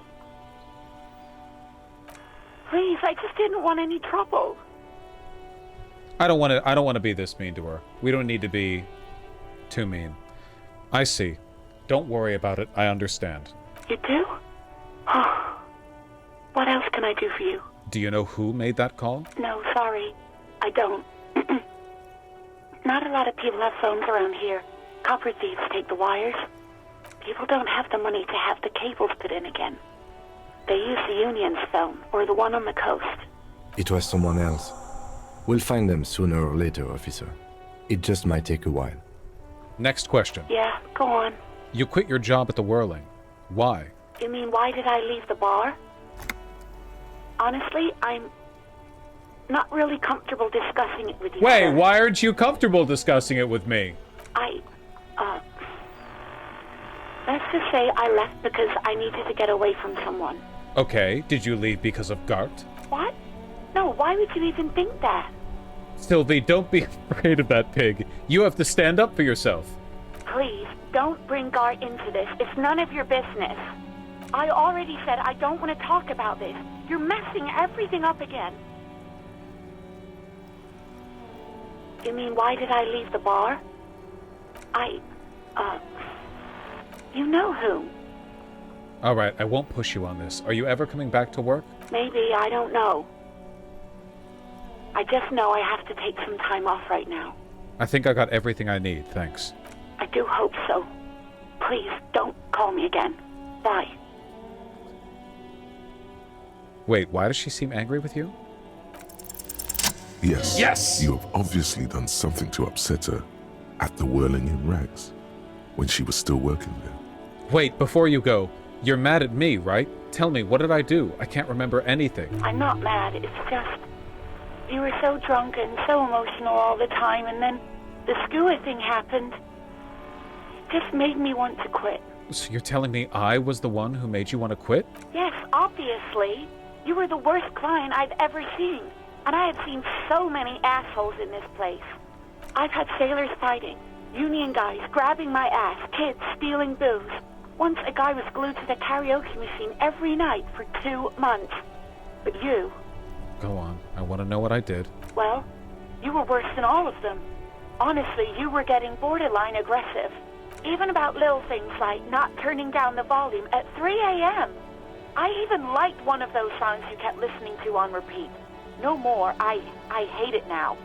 Please, I just didn't want any trouble. I don't want to be this mean to her. We don't need to be too mean. I see. Don't worry about it. I understand. You do? Oh. What else can I do for you? Do you know who made that call? No, sorry. I don't. Not a lot of people have phones around here. Copper thieves take the wires. People don't have the money to have the cables put in again. They use the union's phone, or the one on the coast. It was someone else. We'll find them sooner or later, officer. It just might take a while. Next question. Yeah, go on. You quit your job at the Whirling. Why? You mean, why did I leave the bar? Honestly, I'm not really comfortable discussing it with you. Wait, why aren't you comfortable discussing it with me? Let's just say I left because I needed to get away from someone. Okay, did you leave because of Gart? What? No, why would you even think that? Sylvie, don't be afraid of that pig. You have to stand up for yourself. Please, don't bring Gart into this. It's none of your business. I already said I don't want to talk about this. You're messing everything up again. You mean, why did I leave the bar? You know whom. Alright, I won't push you on this. Are you ever coming back to work? Maybe, I don't know. I just know I have to take some time off right now. I think I got everything I need, thanks. I do hope so. Please, don't call me again. Bye. Wait, why does she seem angry with you? Yes. Yes! You have obviously done something to upset her at the Whirling in Rags when she was still working there. Wait, before you go, you're mad at me, right? Tell me, what did I do? I can't remember anything. I'm not mad, it's just... You were so drunk and so emotional all the time, and then the skua thing happened. It just made me want to quit. So you're telling me I was the one who made you want to quit? Yes, obviously. You were the worst client I've ever seen. And I have seen so many assholes in this place. I've had sailors fighting, union guys grabbing my ass, kids stealing booze. Once a guy was glued to the karaoke machine every night for 2 months. But you... Go on. I want to know what I did. Well, you were worse than all of them. Honestly, you were getting borderline aggressive. Even about little things like not turning down the volume at 3 a.m. I even liked one of those songs you kept listening to on repeat. No more. I hate it now.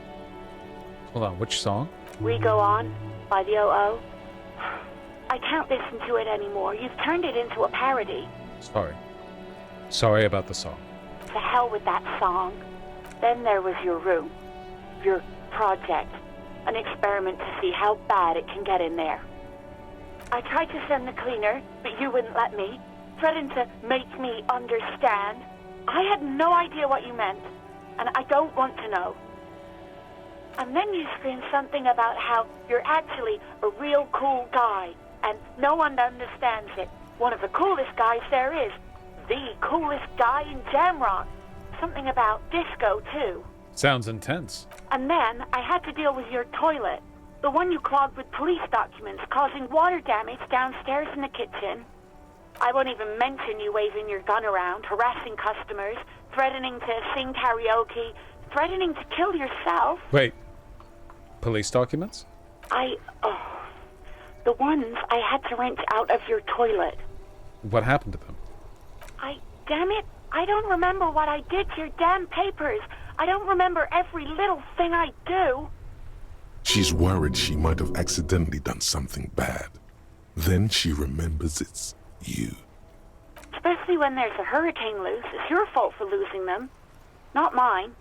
Hold on, which song? We Go On by the O.O. I can't listen to it anymore. You've turned it into a parody. Sorry. Sorry about the song. To hell with that song. Then there was your room. Your project. An experiment to see how bad it can get in there. I tried to send the cleaner, but you wouldn't let me. Threatened to make me understand. I had no idea what you meant, and I don't want to know. And then you screamed something about how you're actually a real cool guy, and no one understands it. One of the coolest guys there is. The coolest guy in Jamrock. Something about disco, too. Sounds intense. And then I had to deal with your toilet. The one you clogged with police documents, causing water damage downstairs in the kitchen. I won't even mention you waving your gun around, harassing customers, threatening to sing karaoke, threatening to kill yourself. Wait. Police documents? The ones I had to wrench out of your toilet. What happened to them? Damn it, I don't remember what I did to your damn papers. I don't remember every little thing I do. She's worried she might have accidentally done something bad. Then she remembers it's you. Especially when there's a hurricane loose. It's your fault for losing them, not mine.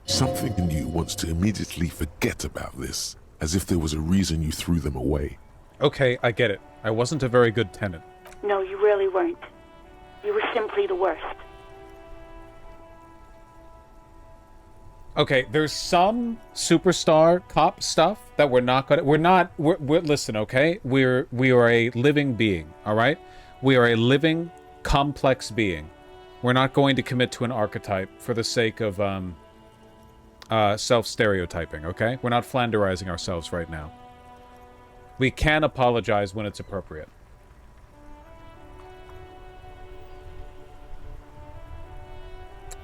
Something in you wants to immediately forget about this, as if there was a reason you threw them away. Okay, I get it. I wasn't a very good tenant. No, you really weren't. You were simply the worst. Okay, there's some superstar cop stuff that we're not gonna... We're listen, okay? We are a living being, alright? We are a living, complex being. We're not going to commit to an archetype for the sake of, self-stereotyping, okay? We're not Flanderizing ourselves right now. We can apologize when it's appropriate.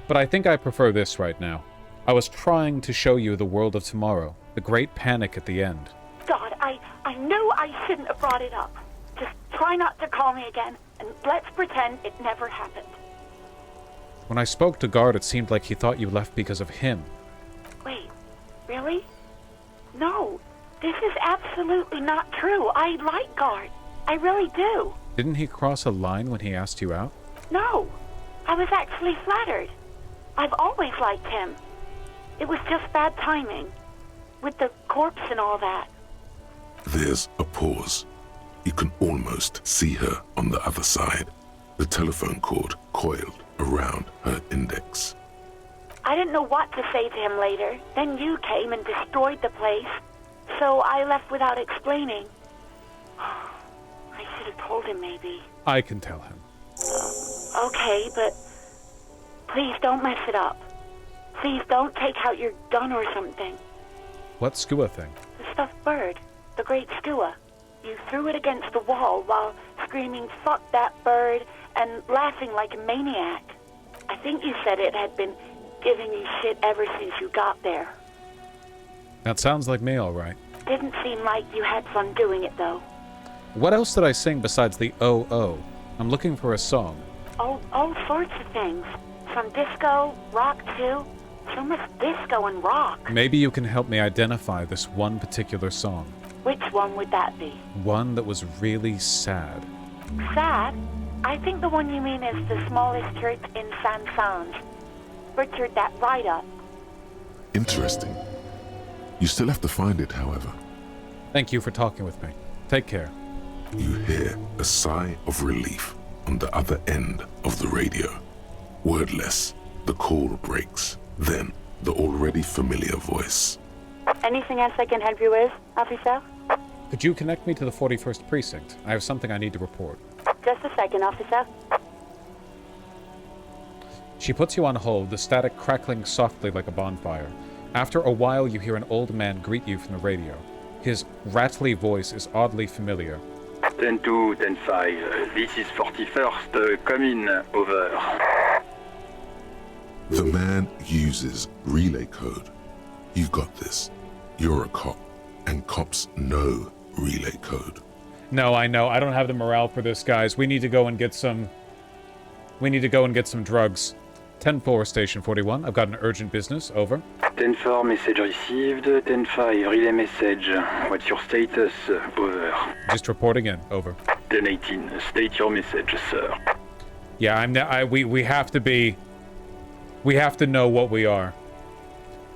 But I think I prefer this right now. I was trying to show you the world of tomorrow, the great panic at the end. God, I knew I shouldn't have brought it up. Just try not to call me again, and let's pretend it never happened. When I spoke to Guard, it seemed like he thought you left because of him. Wait, really? No, this is absolutely not true. I like Guard. I really do. Didn't he cross a line when he asked you out? No, I was actually flattered. I've always liked him. It was just bad timing, with the corpse and all that. There's a pause. You can almost see her on the other side, the telephone cord coiled around her index. I didn't know what to say to him later. Then you came and destroyed the place, so I left without explaining. I should have told him, maybe. I can tell him. Okay, but please don't mess it up. Please don't take out your gun or something. What skua thing? The stuffed bird. The great skua. You threw it against the wall while screaming, "Fuck that bird," and laughing like a maniac. I think you said it had been giving you shit ever since you got there. That sounds like me, all right. Didn't seem like you had fun doing it, though. What else did I sing besides the oh? I'm looking for a song. All sorts of things. From disco, rock too. So much disco and rock. Maybe you can help me identify this one particular song. Which one would that be? One that was really sad. Sad? I think the one you mean is The Smallest Church in Saint-Saëns. Butchered that right up. Interesting. You still have to find it, however. Thank you for talking with me. Take care. You hear a sigh of relief on the other end of the radio. Wordless, the call breaks. Then, the already familiar voice. Anything else I can help you with, officer? Could you connect me to the 41st Precinct? I have something I need to report. Just a second, officer. She puts you on hold, the static crackling softly like a bonfire. After a while, you hear an old man greet you from the radio. His rattly voice is oddly familiar. 10-2, 10-5. This is 41st. Come in. Over. The man uses relay code. You've got this. You're a cop, and cops know relay code. No, I know. I don't have the morale for this, guys. We need to go and get some... We need to go and get some drugs. 10-4, Station 41. I've got an urgent business. Over. 10-4, message received. 10-5, relay message. What's your status? Over. Just reporting in. Over. 10-18, state your message, sir. Yeah, we have to be... We have to know what we are.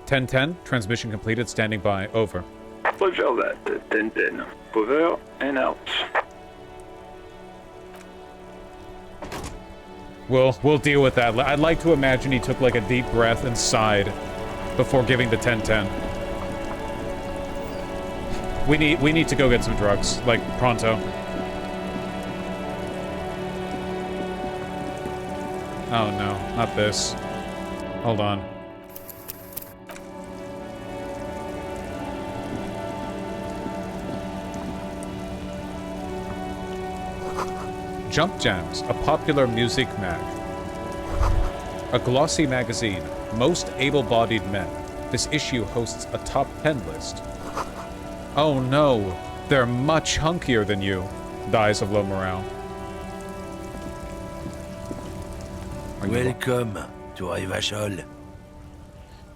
10-10, transmission completed, standing by. Over. Roger that. 10-10. Over and out. We'll deal with that. I'd like to imagine he took like a deep breath and sighed before giving the 10-10. We need to go get some drugs, like pronto. Oh no, not this. Hold on. Jump Jams, a popular music mag. A glossy magazine, most able-bodied men. This issue hosts a top 10 list. Oh no, they're much hunkier than you. Dies of low morale. Welcome to Vaush.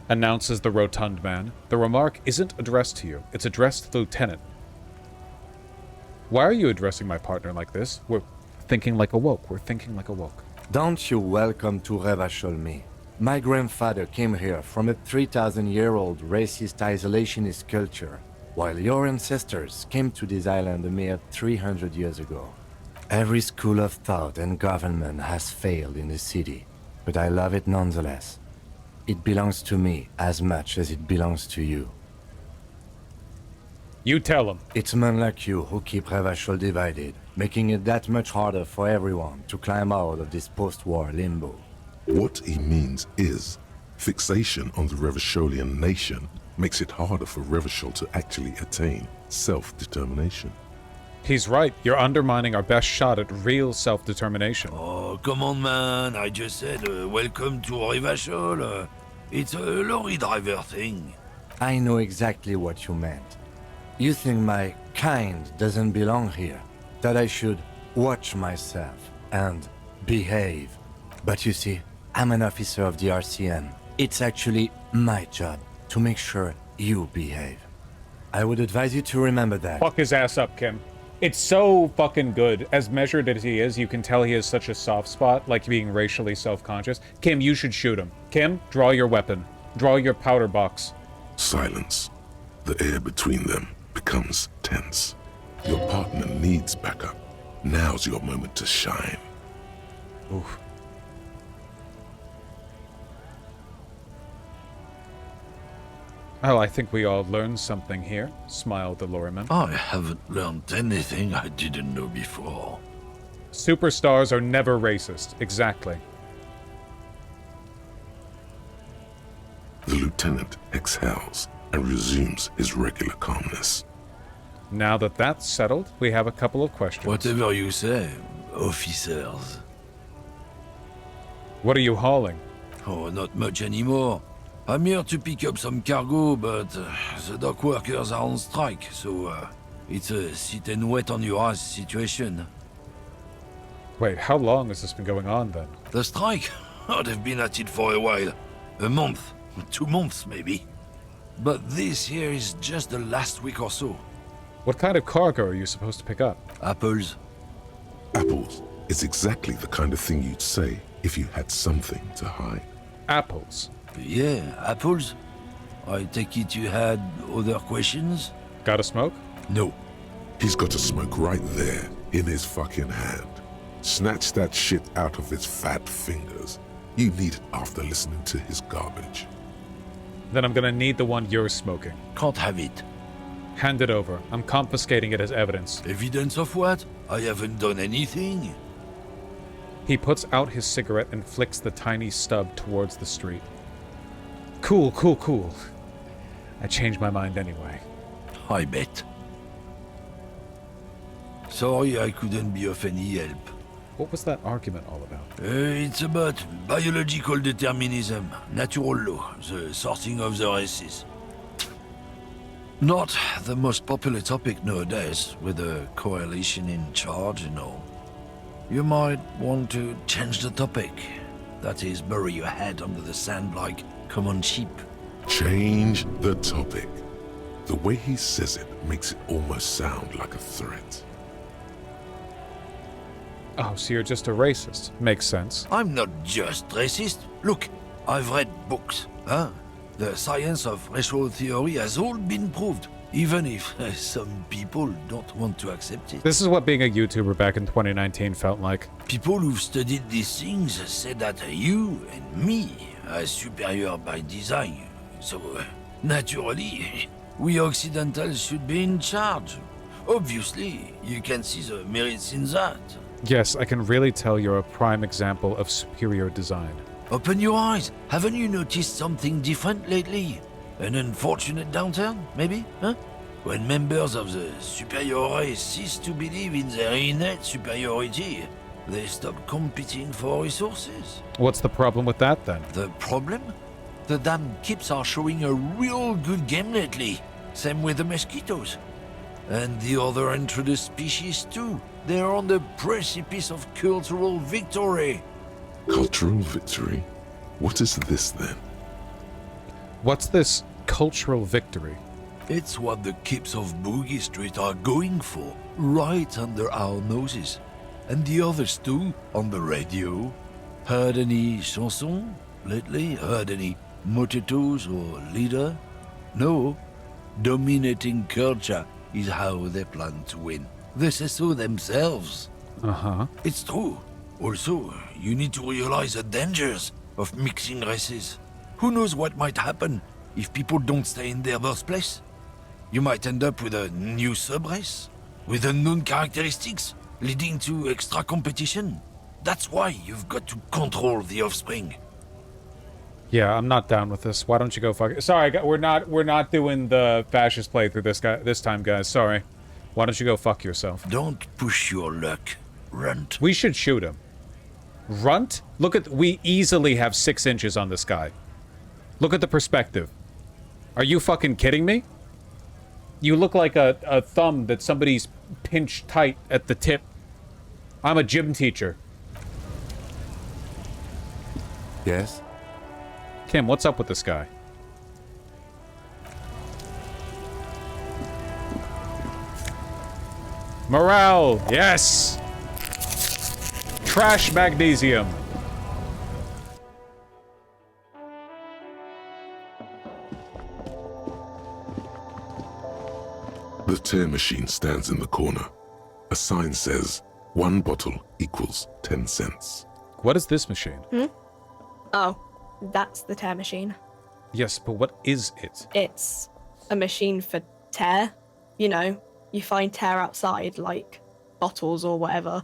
Announces the rotund man. The remark isn't addressed to you. It's addressed to the lieutenant. Why are you addressing my partner like this? We're thinking like a woke. We're thinking like a woke. Don't you welcome to Vaush me. My grandfather came here from a 3,000-year-old racist isolationist culture, while your ancestors came to this island a mere 300 years ago. Every school of thought and government has failed in the city, but I love it nonetheless. It belongs to me as much as it belongs to you. You tell him. It's men like you who keep Vaush divided, making it that much harder for everyone to climb out of this post-war limbo. What he means is, fixation on the Revacholian nation makes it harder for Revachol to actually attain self-determination. He's right. You're undermining our best shot at real self-determination. Oh, come on, man. I just said welcome to Vaush. It's a lorry driver thing. I know exactly what you meant. You think my kind doesn't belong here, that I should watch myself and behave. But you see, I'm an officer of the RCM. It's actually my job to make sure you behave. I would advise you to remember that. Fuck his ass up, Kim. It's so fucking good. As measured as he is, you can tell he has such a soft spot, like being racially self-conscious. Kim, you should shoot him. Kim, draw your weapon. Draw your powder box. Silence. The air between them becomes tense. Your partner needs backup. Now's your moment to shine. Oof. Well, I think we all learned something here, smiled the lorryman. I haven't learned anything I didn't know before. Superstars are never racist. Exactly. The lieutenant exhales and resumes his regular calmness. Now that that's settled, we have a couple of questions. Whatever you say, officers. What are you hauling? Oh, not much anymore. I'm here to pick up some cargo, but the dock workers are on strike, so It's a sit and wait on your ass situation. Wait, how long has this been going on then? The strike? Oh, they've been at it for a while. A month, 2 months maybe. But this here is just the last week or so. What kind of cargo are you supposed to pick up? Apples. Apples is exactly the kind of thing you'd say if you had something to hide. Apples? Yeah, apples. I take it you had other questions? Got a smoke? No. He's got a smoke right there, in his fucking hand. Snatch that shit out of his fat fingers. You need it after listening to his garbage. Then I'm gonna need the one you're smoking. Can't have it. Hand it over. I'm confiscating it as evidence. Evidence of what? I haven't done anything. He puts out his cigarette and flicks the tiny stub towards the street. Cool, cool, cool. I changed my mind anyway. I bet. Sorry I couldn't be of any help. What was that argument all about? It's about biological determinism, natural law, the sorting of the races. Not the most popular topic nowadays, with the coalition in charge and all. You might want to change the topic. That is, bury your head under the sand like common sheep. Change the topic. The way he says it makes it almost sound like a threat. Oh, so you're just a racist. Makes sense. I'm not just racist. Look, I've read books, huh? The science of racial theory has all been proved, even if some people don't want to accept it. This is what being a YouTuber back in 2019 felt like. People who've studied these things say that you and me are superior by design. So, naturally, we Occidentals should be in charge. Obviously, you can see the merits in that. Yes, I can really tell you're a prime example of superior design. Open your eyes. Haven't you noticed something different lately? An unfortunate downturn, maybe? Huh? When members of the superior race cease to believe in their innate superiority, they stop competing for resources. What's the problem with that, then? The problem? The damn Kips are showing a real good game lately. Same with the mosquitoes. And the other introduced species too. They're on the precipice of cultural victory. Cultural victory? What is this then? What's this cultural victory? It's what the Kips of Boogie Street are going for, right under our noses. And the others too, on the radio. Heard any chansons lately? Heard any motetos or leader? No. Dominating culture is how they plan to win. They say so themselves. Uh-huh. It's true. Also, you need to realize the dangers of mixing races. Who knows what might happen if people don't stay in their birthplace? You might end up with a new subrace, with unknown characteristics, leading to extra competition. That's why you've got to control the offspring. Yeah, I'm not down with this. Why don't you go fuck it? Sorry, we're not doing the fascist playthrough this time, guys. Sorry. Why don't you go fuck yourself? Don't push your luck, Runt. We should shoot him. Runt? Look at... We easily have 6 inches on this guy. Look at the perspective. Are you fucking kidding me? You look like a thumb that somebody's pinched tight at the tip. I'm a gym teacher. Yes? Kim, what's up with this guy? Morale! Yes! Trash magnesium! The tear machine stands in the corner. A sign says, 1 bottle equals 10 cents. What is this machine? Oh, that's the tear machine. Yes, but what is it? It's a machine for tear. You know, you find tear outside, like bottles or whatever,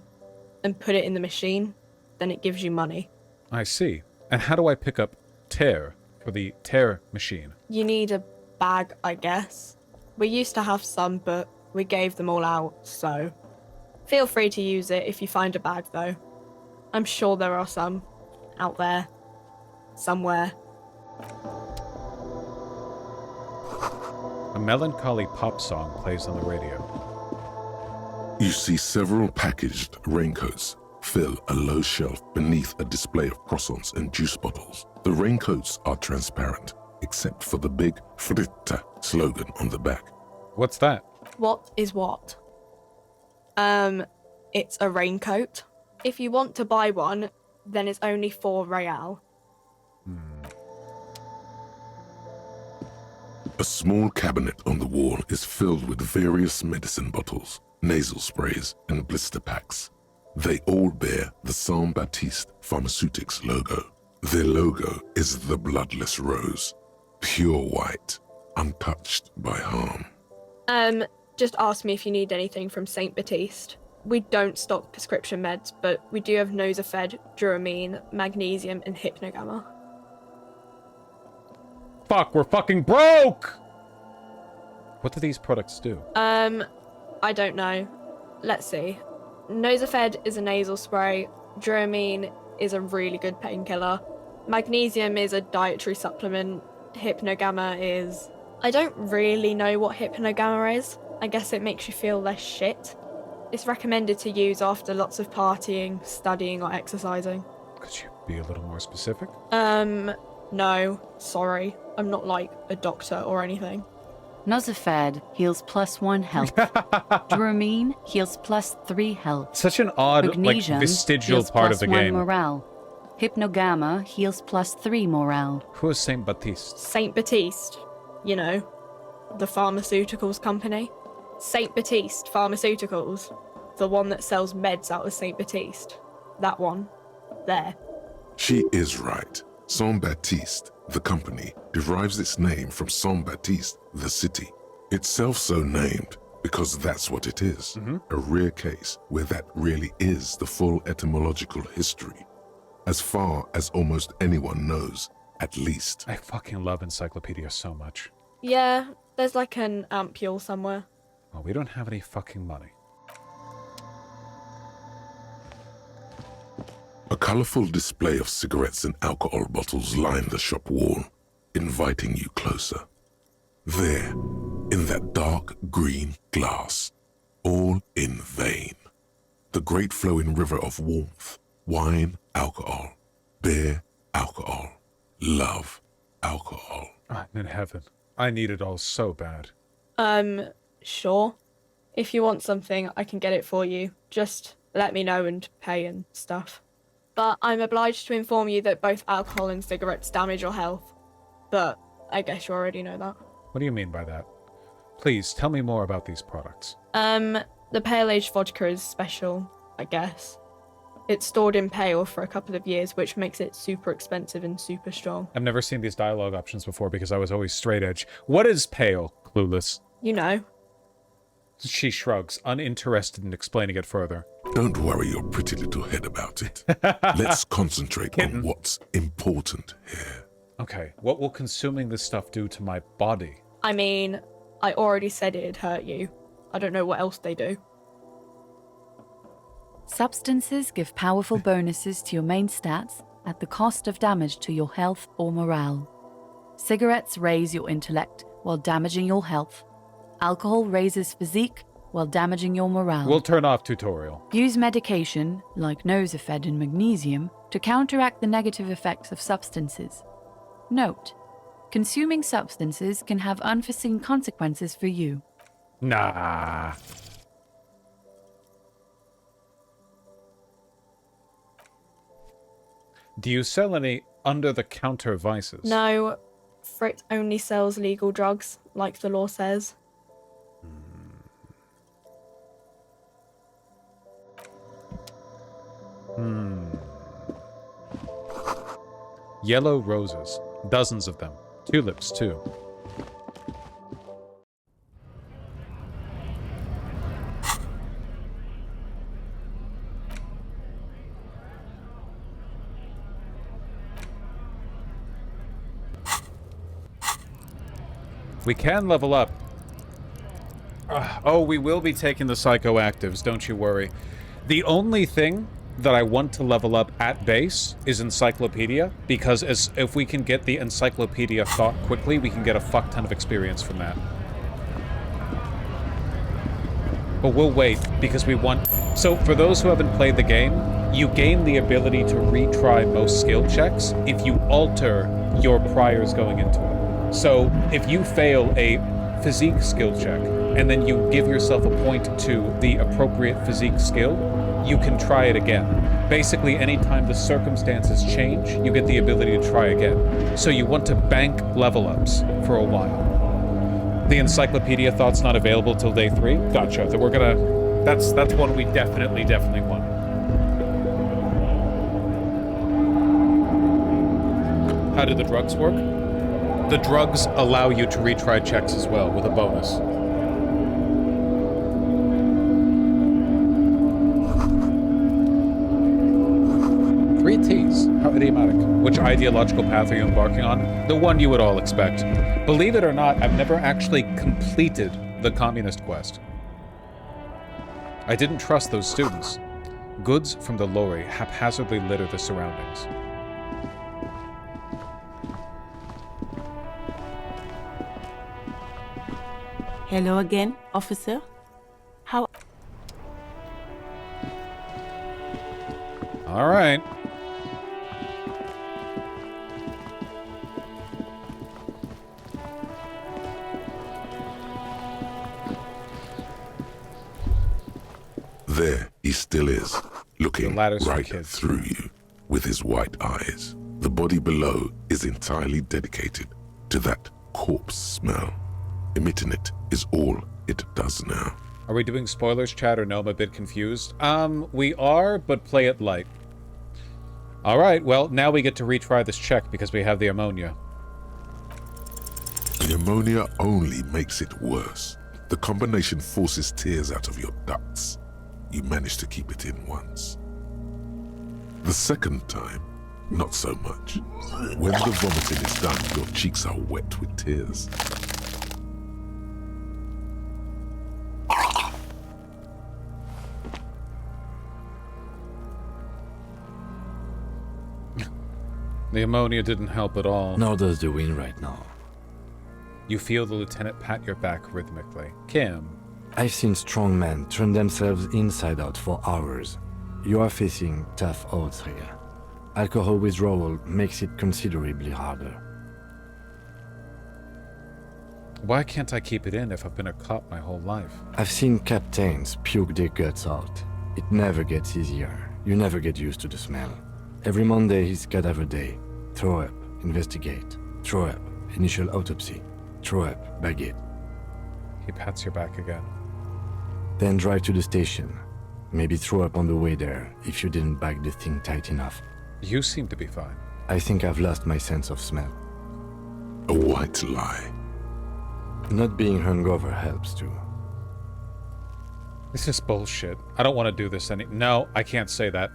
and put it in the machine, then it gives you money. I see. And how do I pick up tear for the tear machine? You need a bag, I guess. We used to have some, but we gave them all out, so feel free to use it if you find a bag, though. I'm sure there are some out there, somewhere. A melancholy pop song plays on the radio. You see several packaged raincoats fill a low shelf beneath a display of croissants and juice bottles. The raincoats are transparent, except for the big Fritta slogan on the back. What's that? What is what? It's a raincoat. If you want to buy one, then it's only 4 real. A small cabinet on the wall is filled with various medicine bottles, nasal sprays, and blister packs. They all bear the Saint Baptiste Pharmaceutics logo. Their logo is the bloodless rose, pure white, untouched by harm. Just ask me if you need anything from Saint Baptiste. We don't stock prescription meds, but we do have Nosafed, Duramine, Magnesium, and Hypnogamma. Fuck, we're fucking broke! What do these products do? I don't know. Let's see. Nosafed is a nasal spray. Duramine is a really good painkiller. Magnesium is a dietary supplement. Hypnogamma is... I don't really know what Hypnogamma is. I guess it makes you feel less shit. It's recommended to use after lots of partying, studying, or exercising. Could you be a little more specific? No. Sorry. I'm not like a doctor or anything. Nosafed heals +1 health. Duramine heals +3 health. Such an odd, Magnesium vestigial heals part of the +1 game. morale. Hypnogamma heals +3 morale. Who is Saint Baptiste? Saint Baptiste. You know, the pharmaceuticals company. Saint Baptiste Pharmaceuticals. The one that sells meds out of Saint Baptiste. That one. There. She is right. Saint Baptiste, the company, derives its name from Saint Baptiste, the city. Itself so named because that's what it is. A rare case where that really is the full etymological history. As far as almost anyone knows, at least. I fucking love Encyclopedia so much. Yeah, there's like an ampule somewhere. Well, we don't have any fucking money. A colorful display of cigarettes and alcohol bottles line the shop wall, inviting you closer. There, in that dark green glass, all in vain. The great flowing river of warmth, wine, alcohol, beer, alcohol, love, alcohol. I'm in heaven. I need it all so bad. Sure. If you want something, I can get it for you. Just let me know and pay and stuff. But I'm obliged to inform you that both alcohol and cigarettes damage your health. But I guess you already know that. What do you mean by that? Please, tell me more about these products. The Pale Age vodka is special, I guess. It's stored in pale for a couple of years, which makes it super expensive and super strong. I've never seen these dialogue options before because I was always straight edge. What is pale? Clueless. You know. She shrugs, uninterested in explaining it further. Don't worry your pretty little head about it. Let's concentrate on what's important here. Okay, what will consuming this stuff do to my body? I mean, I already said it'd hurt you. I don't know what else they do. Substances give powerful bonuses to your main stats at the cost of damage to your health or morale. Cigarettes raise your intellect while damaging your health. Alcohol raises physique while damaging your morale. We'll turn off tutorial. Use medication, like Nosafed and Magnesium, to counteract the negative effects of substances. Note: consuming substances can have unforeseen consequences for you. Nah. Do you sell any under-the-counter vices? No, Frit only sells legal drugs, like the law says. Yellow roses. Dozens of them. Tulips, too. We can level up. Oh, we will be taking the psychoactives, don't you worry. The only thing that I want to level up at base is Encyclopedia, because if we can get the Encyclopedia thought quickly, we can get a fuck ton of experience from that. But we'll wait, because we want... So, for those who haven't played the game, you gain the ability to retry most skill checks if you alter your priors going into it. So, if you fail a physique skill check, and then you give yourself a point to the appropriate physique skill, you can try it again. Basically, anytime the circumstances change, you get the ability to try again. So you want to bank level ups for a while. The encyclopedia thought's not available till day 3? Gotcha. That we're gonna... That's one we definitely want. How do the drugs work? The drugs allow you to retry checks as well, with a bonus. Three T's. How idiomatic. Which ideological path are you embarking on? The one you would all expect. Believe it or not, I've never actually completed the communist quest. I didn't trust those students. Goods from the lorry haphazardly litter the surroundings. Hello again, officer. How... All right. There he still is, looking right through you with his white eyes. The body below is entirely dedicated to that corpse smell. Emitting it is all it does now. Are we doing spoilers, chat, or no? I'm a bit confused. We are, but play it light. All right, well, now we get to retry this check because we have the ammonia. The ammonia only makes it worse. The combination forces tears out of your ducts. You manage to keep it in once. The second time, not so much. When the vomiting is done, your cheeks are wet with tears. The ammonia didn't help at all. Nor does the wind right now. You feel the lieutenant pat your back rhythmically. Kim. I've seen strong men turn themselves inside out for hours. You are facing tough odds here. Alcohol withdrawal makes it considerably harder. Why can't I keep it in if I've been a cop my whole life? I've seen captains puke their guts out. It never gets easier. You never get used to the smell. Every Monday is cadaver day. Throw up, investigate. Throw up, initial autopsy. Throw up, baguette. He pats your back again. Then drive to the station. Maybe throw up on the way there if you didn't bag the thing tight enough. You seem to be fine. I think I've lost my sense of smell. A white lie. Not being hungover helps too. This is bullshit. I don't want to do this No, I can't say that.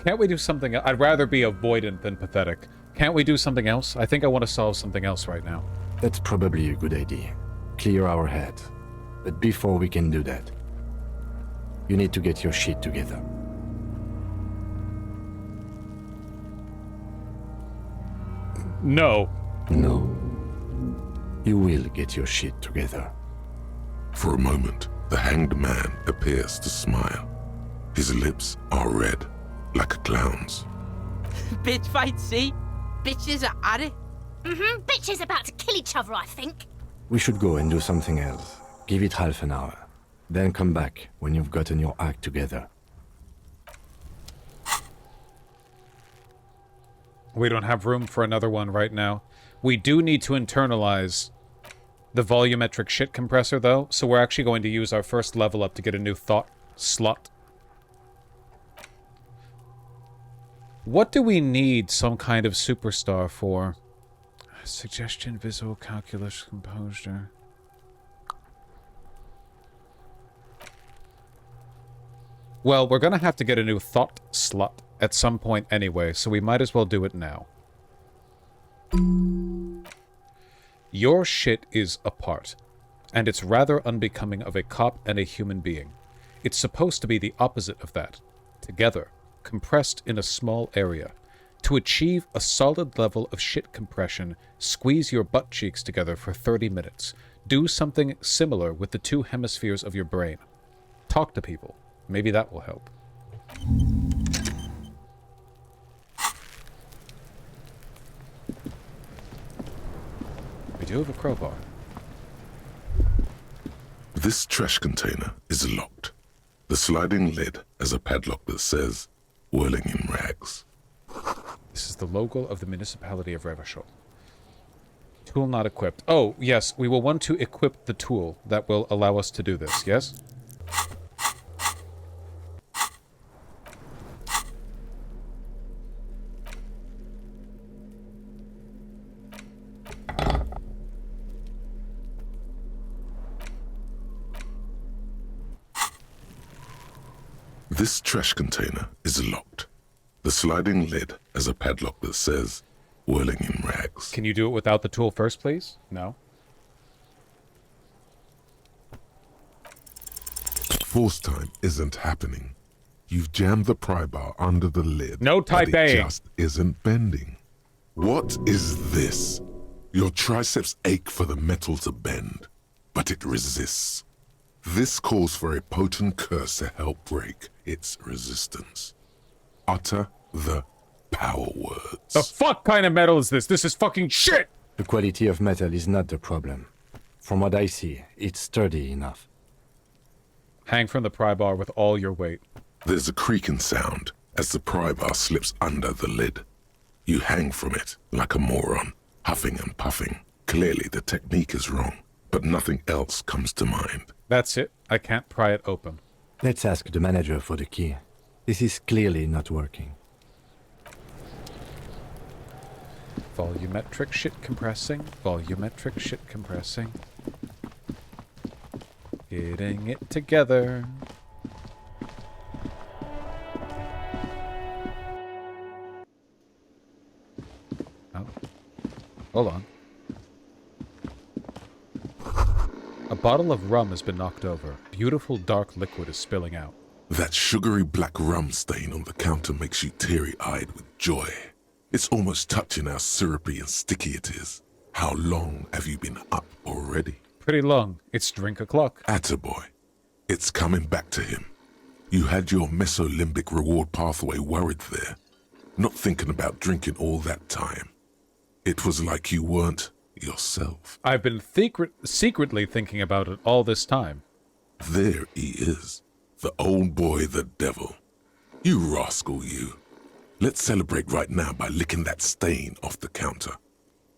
Can't we do something else? I'd rather be avoidant than pathetic. Can't we do something else? I think I want to solve something else right now. That's probably a good idea. Clear our heads. But before we can do that, you need to get your shit together. No. No. You will get your shit together. For a moment, the hanged man appears to smile. His lips are red, like a clown's. Bitch fight, see? Bitches are at it. Bitches about to kill each other, I think. We should go and do something else. Give it half an hour. Then come back when you've gotten your act together. We don't have room for another one right now. We do need to internalize the volumetric shit compressor, though, so we're actually going to use our first level up to get a new thought slot. What do we need some kind of superstar for? Suggestion, visual, calculus, composure. Well, we're gonna have to get a new thought slot at some point anyway, so we might as well do it now. Your shit is apart, and it's rather unbecoming of a cop and a human being. It's supposed to be the opposite of that. Together, compressed in a small area. To achieve a solid level of shit compression, squeeze your butt cheeks together for 30 minutes. Do something similar with the two hemispheres of your brain. talk to people. Maybe that will help. We do have a crowbar. This trash container is locked. The sliding lid has a padlock that says, whirling in rags. This is the logo of the municipality of Vaush. Tool not equipped. Oh, yes, we will want to equip the tool that will allow us to do this, yes? This trash container is locked. The sliding lid has a padlock that says, whirling in rags. Can you do it without the tool first, please? No? Force time isn't happening. You've jammed the pry bar under the lid. No type but it A. just isn't bending. What is this? Your triceps ache for the metal to bend, but it resists. This calls for a potent curse to help break its resistance. Utter the power words. The fuck kind of metal is this? This is fucking shit! The quality of metal is not the problem. From what I see, it's sturdy enough. Hang from the pry bar with all your weight. There's a creaking sound as the pry bar slips under the lid. You hang from it like a moron, huffing and puffing. Clearly the technique is wrong, but nothing else comes to mind. That's it. I can't pry it open. Let's ask the manager for the key. This is clearly not working. Volumetric shit compressing. Volumetric shit compressing. Getting it together. Oh. Hold on. A bottle of rum has been knocked over. Beautiful dark liquid is spilling out. That sugary black rum stain on the counter makes you teary-eyed with joy. It's almost touching how syrupy and sticky it is. How long have you been up already? Pretty long. It's drink o'clock. Attaboy. It's coming back to him. You had your mesolimbic reward pathway worried there, not thinking about drinking all that time. It was like you weren't yourself. I've been secretly thinking about it all this time. There he is, the old boy, the devil. You rascal, you. Let's celebrate right now by licking that stain off the counter.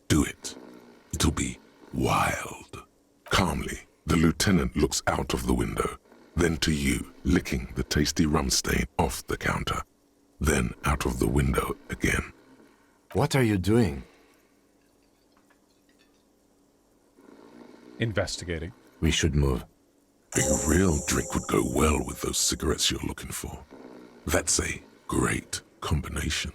Do it. It'll be wild. Calmly, the lieutenant looks out of the window, then to you, licking the tasty rum stain off the counter, then out of the window again. What are you doing? Investigating. We should move. A real drink would go well with those cigarettes you're looking for. That's a great combination.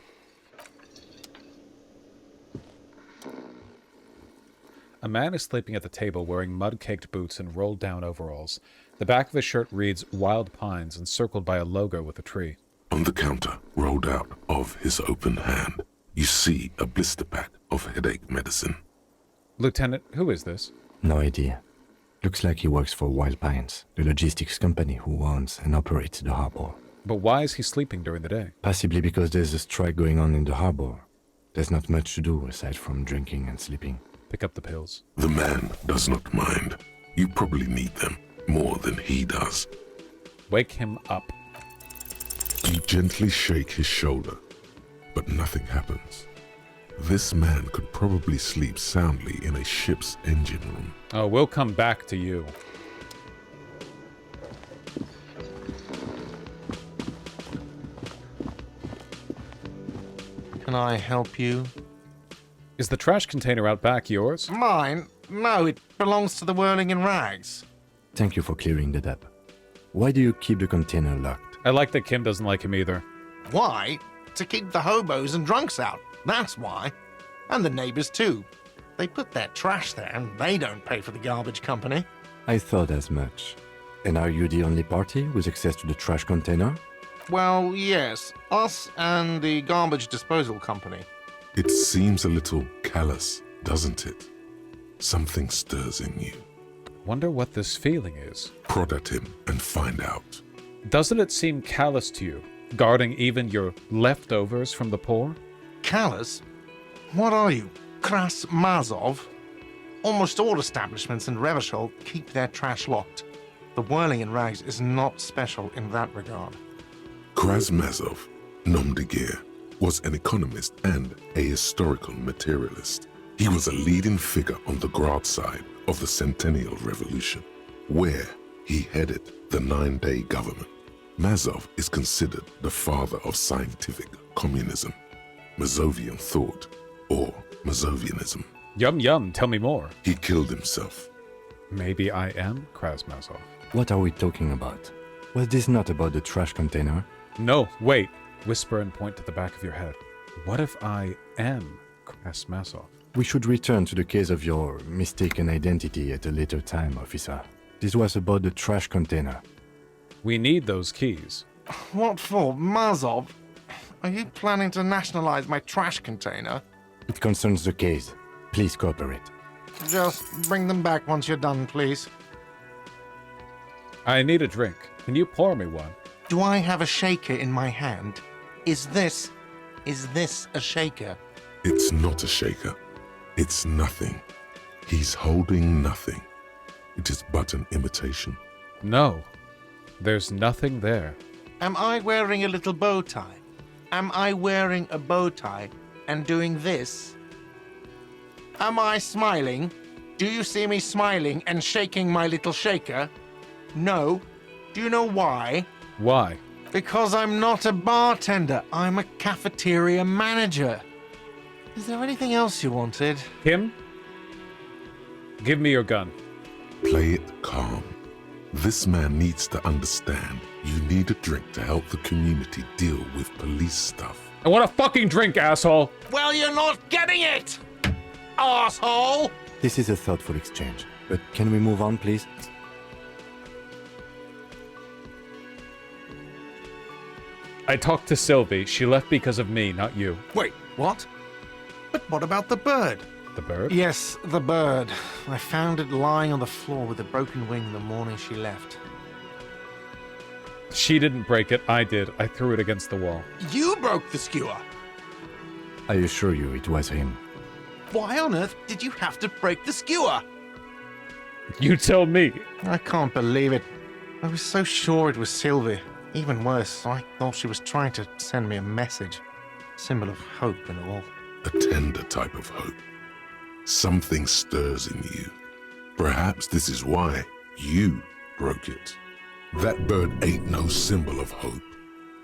A man is sleeping at the table wearing mud-caked boots and rolled-down overalls. The back of his shirt reads Wild Pines, encircled by a logo with a tree. On the counter, rolled out of his open hand, you see a blister pack of headache medicine. Lieutenant, who is this? No idea. Looks like he works for Wild Pines, the logistics company who owns and operates the harbor. But why is he sleeping during the day? Possibly because there's a strike going on in the harbor. There's not much to do aside from drinking and sleeping. Pick up the pills. The man does not mind. You probably need them more than he does. Wake him up. You gently shake his shoulder, but nothing happens. This man could probably sleep soundly in a ship's engine room. Oh, we'll come back to you. Can I help you? Is the trash container out back yours? Mine? No, it belongs to the Whirling in Rags. Thank you for clearing that up. Why do you keep the container locked? I like that Kim doesn't like him either. Why? To keep the hobos and drunks out. That's why. And the neighbors too. They put their trash there and they don't pay for the garbage company. I thought as much. And are you the only party with access to the trash container? Well, yes. Us and the garbage disposal company. It seems a little callous, doesn't it? Something stirs in you. Wonder what this feeling is. Prod at him and find out. Doesn't it seem callous to you, guarding even your leftovers from the poor? Callous? What are you, Kras Mazov? Almost all establishments in Revachol keep their trash locked. The whirling in rags is not special in that regard. Krasmazov, nom de guerre, was an economist and a historical materialist. He was a leading figure on the Grad side of the Centennial Revolution, where he headed the 9-day government. Mazov is considered the father of scientific communism, Mazovian thought, or Mazovianism. Yum yum, tell me more. He killed himself. Maybe I am Krasmazov. What are we talking about? Was this not about the trash container? No, wait. Whisper and point to the back of your head. What if I am Krasmazov? We should return to the case of your mistaken identity at a later time, officer. This was about the trash container. We need those keys. What for, Mazov? Are you planning to nationalize my trash container? It concerns the case. Please cooperate. Just bring them back once you're done, please. I need a drink. Can you pour me one? Do I have a shaker in my hand? Is this a shaker? It's not a shaker. It's nothing. He's holding nothing. It is but an imitation. No. There's nothing there. Am I wearing a little bow tie? Am I wearing a bow tie and doing this? Am I smiling? Do you see me smiling and shaking my little shaker? No. Do you know why? Why? Because I'm not a bartender. I'm a cafeteria manager. Is there anything else you wanted? Kim? Give me your gun. Play it calm. This man needs to understand you need a drink to help the community deal with police stuff. I want a fucking drink, asshole! Well, you're not getting it! Asshole! This is a thoughtful exchange, but can we move on, please? I talked to Sylvie. She left because of me, not you. Wait, what? But what about the bird? The bird? Yes, the bird. I found it lying on the floor with a broken wing the morning she left. She didn't break it, I did. I threw it against the wall. You broke the skewer! I assure you it was him. Why on earth did you have to break the skewer? You tell me. I can't believe it. I was so sure it was Sylvie. Even worse, I thought she was trying to send me a message. Symbol of hope and all. A tender type of hope. Something stirs in you. Perhaps this is why you broke it. That bird ain't no symbol of hope.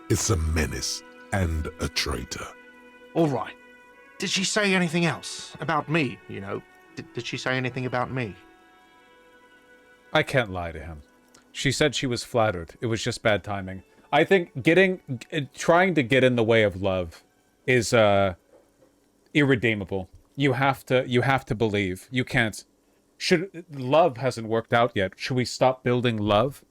It's a menace and a traitor. All right. Did she say anything else? About me, you know? Did she say anything about me? I can't lie to him. She said she was flattered. It was just bad timing. I think trying to get in the way of love is irredeemable. You have to believe. You can't. Love hasn't worked out yet. Should we stop building love?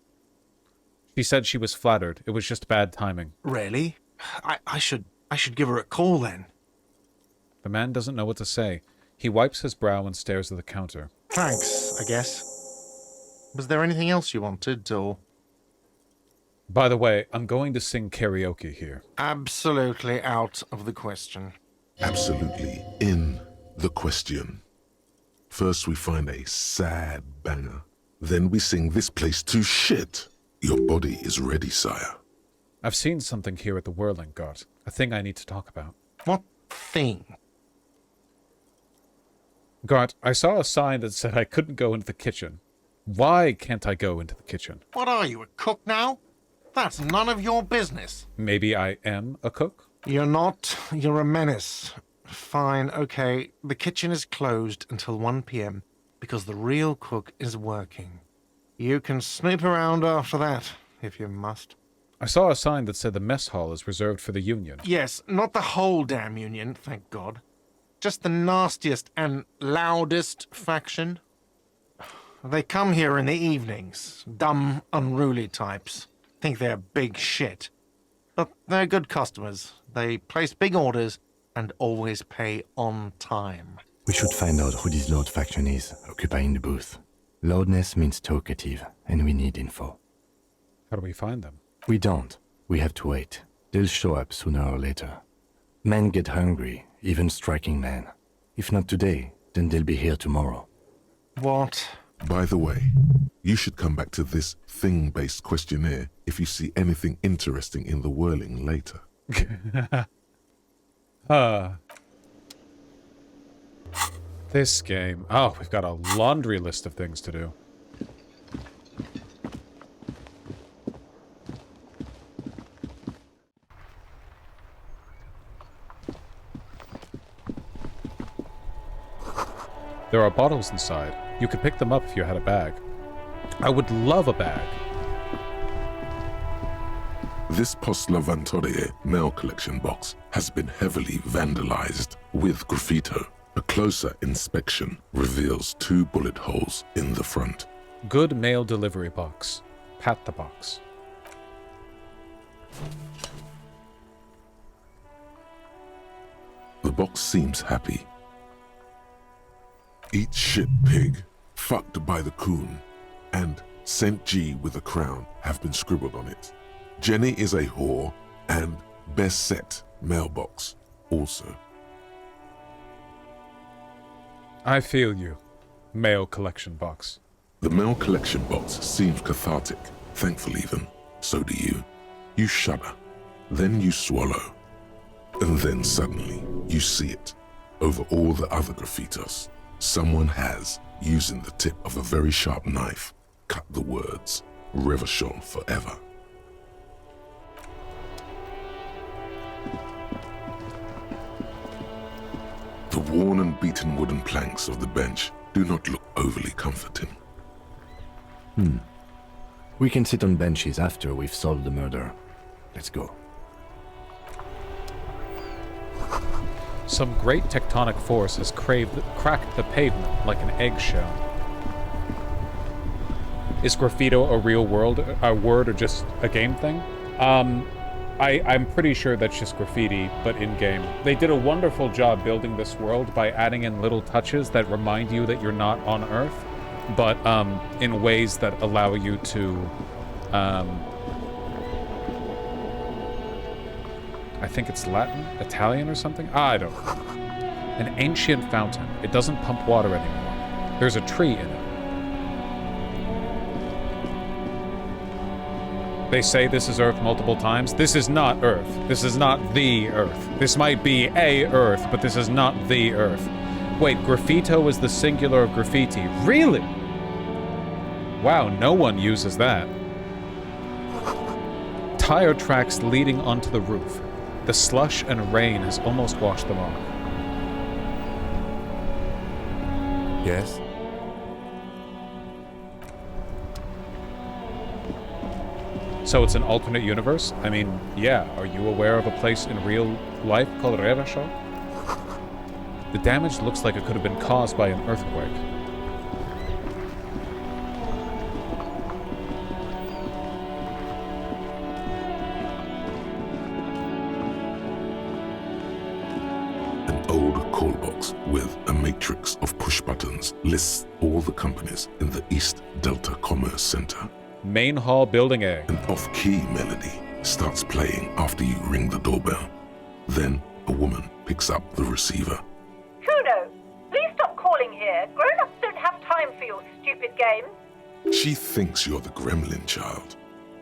She said she was flattered. It was just bad timing. Really? I should give her a call then. The man doesn't know what to say. He wipes his brow and stares at the counter. Thanks, I guess. Was there anything else you wanted, or...? By the way, I'm going to sing karaoke here. Absolutely out of the question. Absolutely in the question. First we find a sad banger. Then we sing this place to shit. Your body is ready, sire. I've seen something here at the Whirling Guard. A thing I need to talk about. What thing? Guard, I saw a sign that said I couldn't go into the kitchen. Why can't I go into the kitchen? What are you, a cook now? That's none of your business. Maybe I am a cook? You're not. You're a menace. Fine, okay. The kitchen is closed until 1 p.m. because the real cook is working. You can snoop around after that, if you must. I saw a sign that said the mess hall is reserved for the Union. Yes, not the whole damn Union, thank God. Just the nastiest and loudest faction. They come here in the evenings. Dumb, unruly types. Think they're big shit. But they're good customers. They place big orders and always pay on time. We should find out who this Lord faction is, occupying the booth. Loudness means talkative, and we need info. How do we find them? We don't. We have to wait. They'll show up sooner or later. Men get hungry, even striking men. If not today, then they'll be here tomorrow. What? By the way, you should come back to this thing-based questionnaire if you see anything interesting in the whirling later. This game. Oh, we've got a laundry list of things to do. There are bottles inside. You could pick them up if you had a bag. I would love a bag. This Post Lavantorie mail collection box has been heavily vandalized with graffito. A closer inspection reveals 2 bullet holes in the front. Good mail delivery box. Pat the box. The box seems happy. Eat shit, pig, fucked by the coon, and St. G with a crown have been scribbled on it. Jenny is a whore, and best set mailbox also. I feel you. Mail collection box. The mail collection box seems cathartic, thankful even. So do you. You shudder. Then you swallow. And then suddenly, you see it. Over all the other graffitos. Someone has, using the tip of a very sharp knife, cut the words, Revachol forever. The worn and beaten wooden planks of the bench do not look overly comforting. We can sit on benches after we've solved the murder. Let's go. Some great tectonic force has cracked the pavement like an eggshell. Is graffito a real word or just a game thing? I'm pretty sure that's just graffiti, but in-game. They did a wonderful job building this world by adding in little touches that remind you that you're not on Earth, but in ways that allow you to... I think it's Latin? Italian or something? I don't know. An ancient fountain. It doesn't pump water anymore. There's a tree in it. They say this is Earth multiple times. This is not Earth. This is not the Earth. This might be a Earth, but this is not the Earth. Wait, graffito is the singular of graffiti. Really? Wow, no one uses that. Tire tracks leading onto the roof. The slush and rain has almost washed them off. Yes? So it's an alternate universe? I mean, yeah. Are you aware of a place in real life called Revachol? The damage looks like it could have been caused by an earthquake. Call box with a matrix of push buttons lists all the companies in the East Delta Commerce Center. Main hall, building A. An off-key melody starts playing after you ring the doorbell. Then a woman picks up the receiver. Kuno, please stop calling here. Grown-ups don't have time for your stupid games. She thinks you're the gremlin child.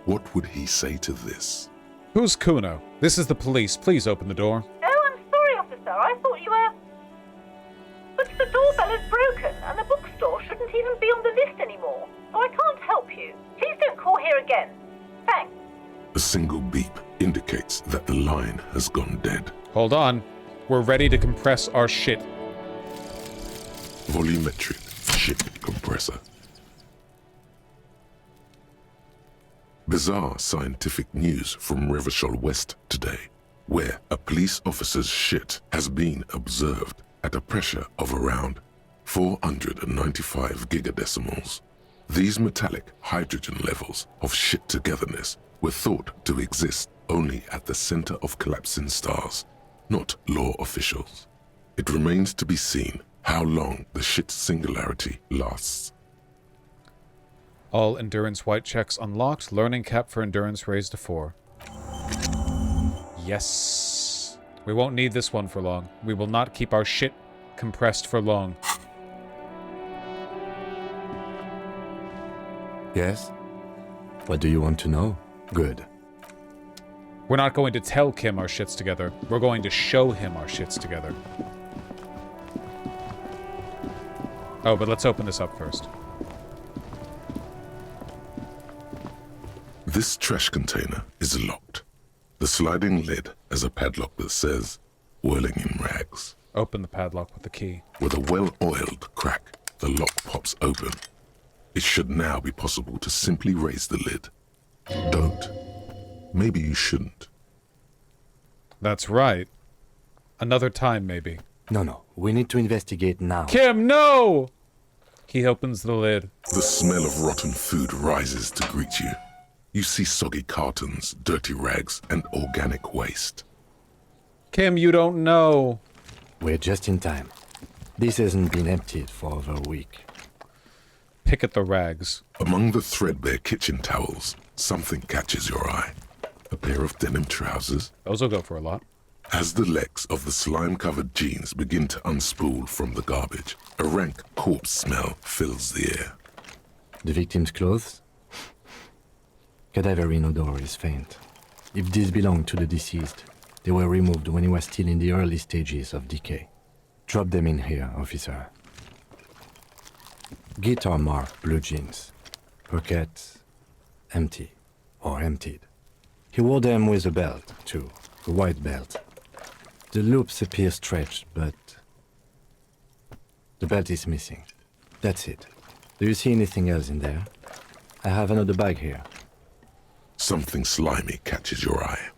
What would he say to this? Who's Kuno? This is the police. Please open the door. Oh, I'm sorry, officer. I thought you were... But the doorbell is broken, and the bookstore shouldn't even be on the list anymore, so I can't help you. Please don't call here again. Thanks. A single beep indicates that the line has gone dead. Hold on. We're ready to compress our shit. Volumetric shit compressor. Bizarre scientific news from Revachol West today, where a police officer's shit has been observed at a pressure of around 495 gigadecimals. These metallic hydrogen levels of shit togetherness were thought to exist only at the center of collapsing stars, not law officials. It remains to be seen how long the shit singularity lasts. All endurance white checks unlocked. Learning cap for endurance raised to 4. Yes. We won't need this one for long. We will not keep our shit compressed for long. Yes? What do you want to know? Good. We're not going to tell Kim our shit's together. We're going to show him our shit's together. Oh, but let's open this up first. This trash container is locked. The sliding lid has a padlock that says, whirling in rags. Open the padlock with the key. With a well-oiled crack, the lock pops open. It should now be possible to simply raise the lid. Don't. Maybe you shouldn't. That's right. Another time, maybe. No. We need to investigate now. Kim, no! He opens the lid. The smell of rotten food rises to greet you. You see soggy cartons, dirty rags, and organic waste. Kim, you don't know. We're just in time. This hasn't been emptied for over a week. Pick at the rags. Among the threadbare kitchen towels, something catches your eye. A pair of denim trousers. Those will go for a lot. As the legs of the slime-covered jeans begin to unspool from the garbage, a rank corpse smell fills the air. The victim's clothes? Cadaverine odor is faint. If these belong to the deceased, they were removed when he was still in the early stages of decay. Drop them in here, officer. Guitar marked blue jeans. Pockets empty or emptied. He wore them with a belt, too. A white belt. The loops appear stretched, but the belt is missing. That's it. Do you see anything else in there? I have another bag here. Something slimy catches your eye.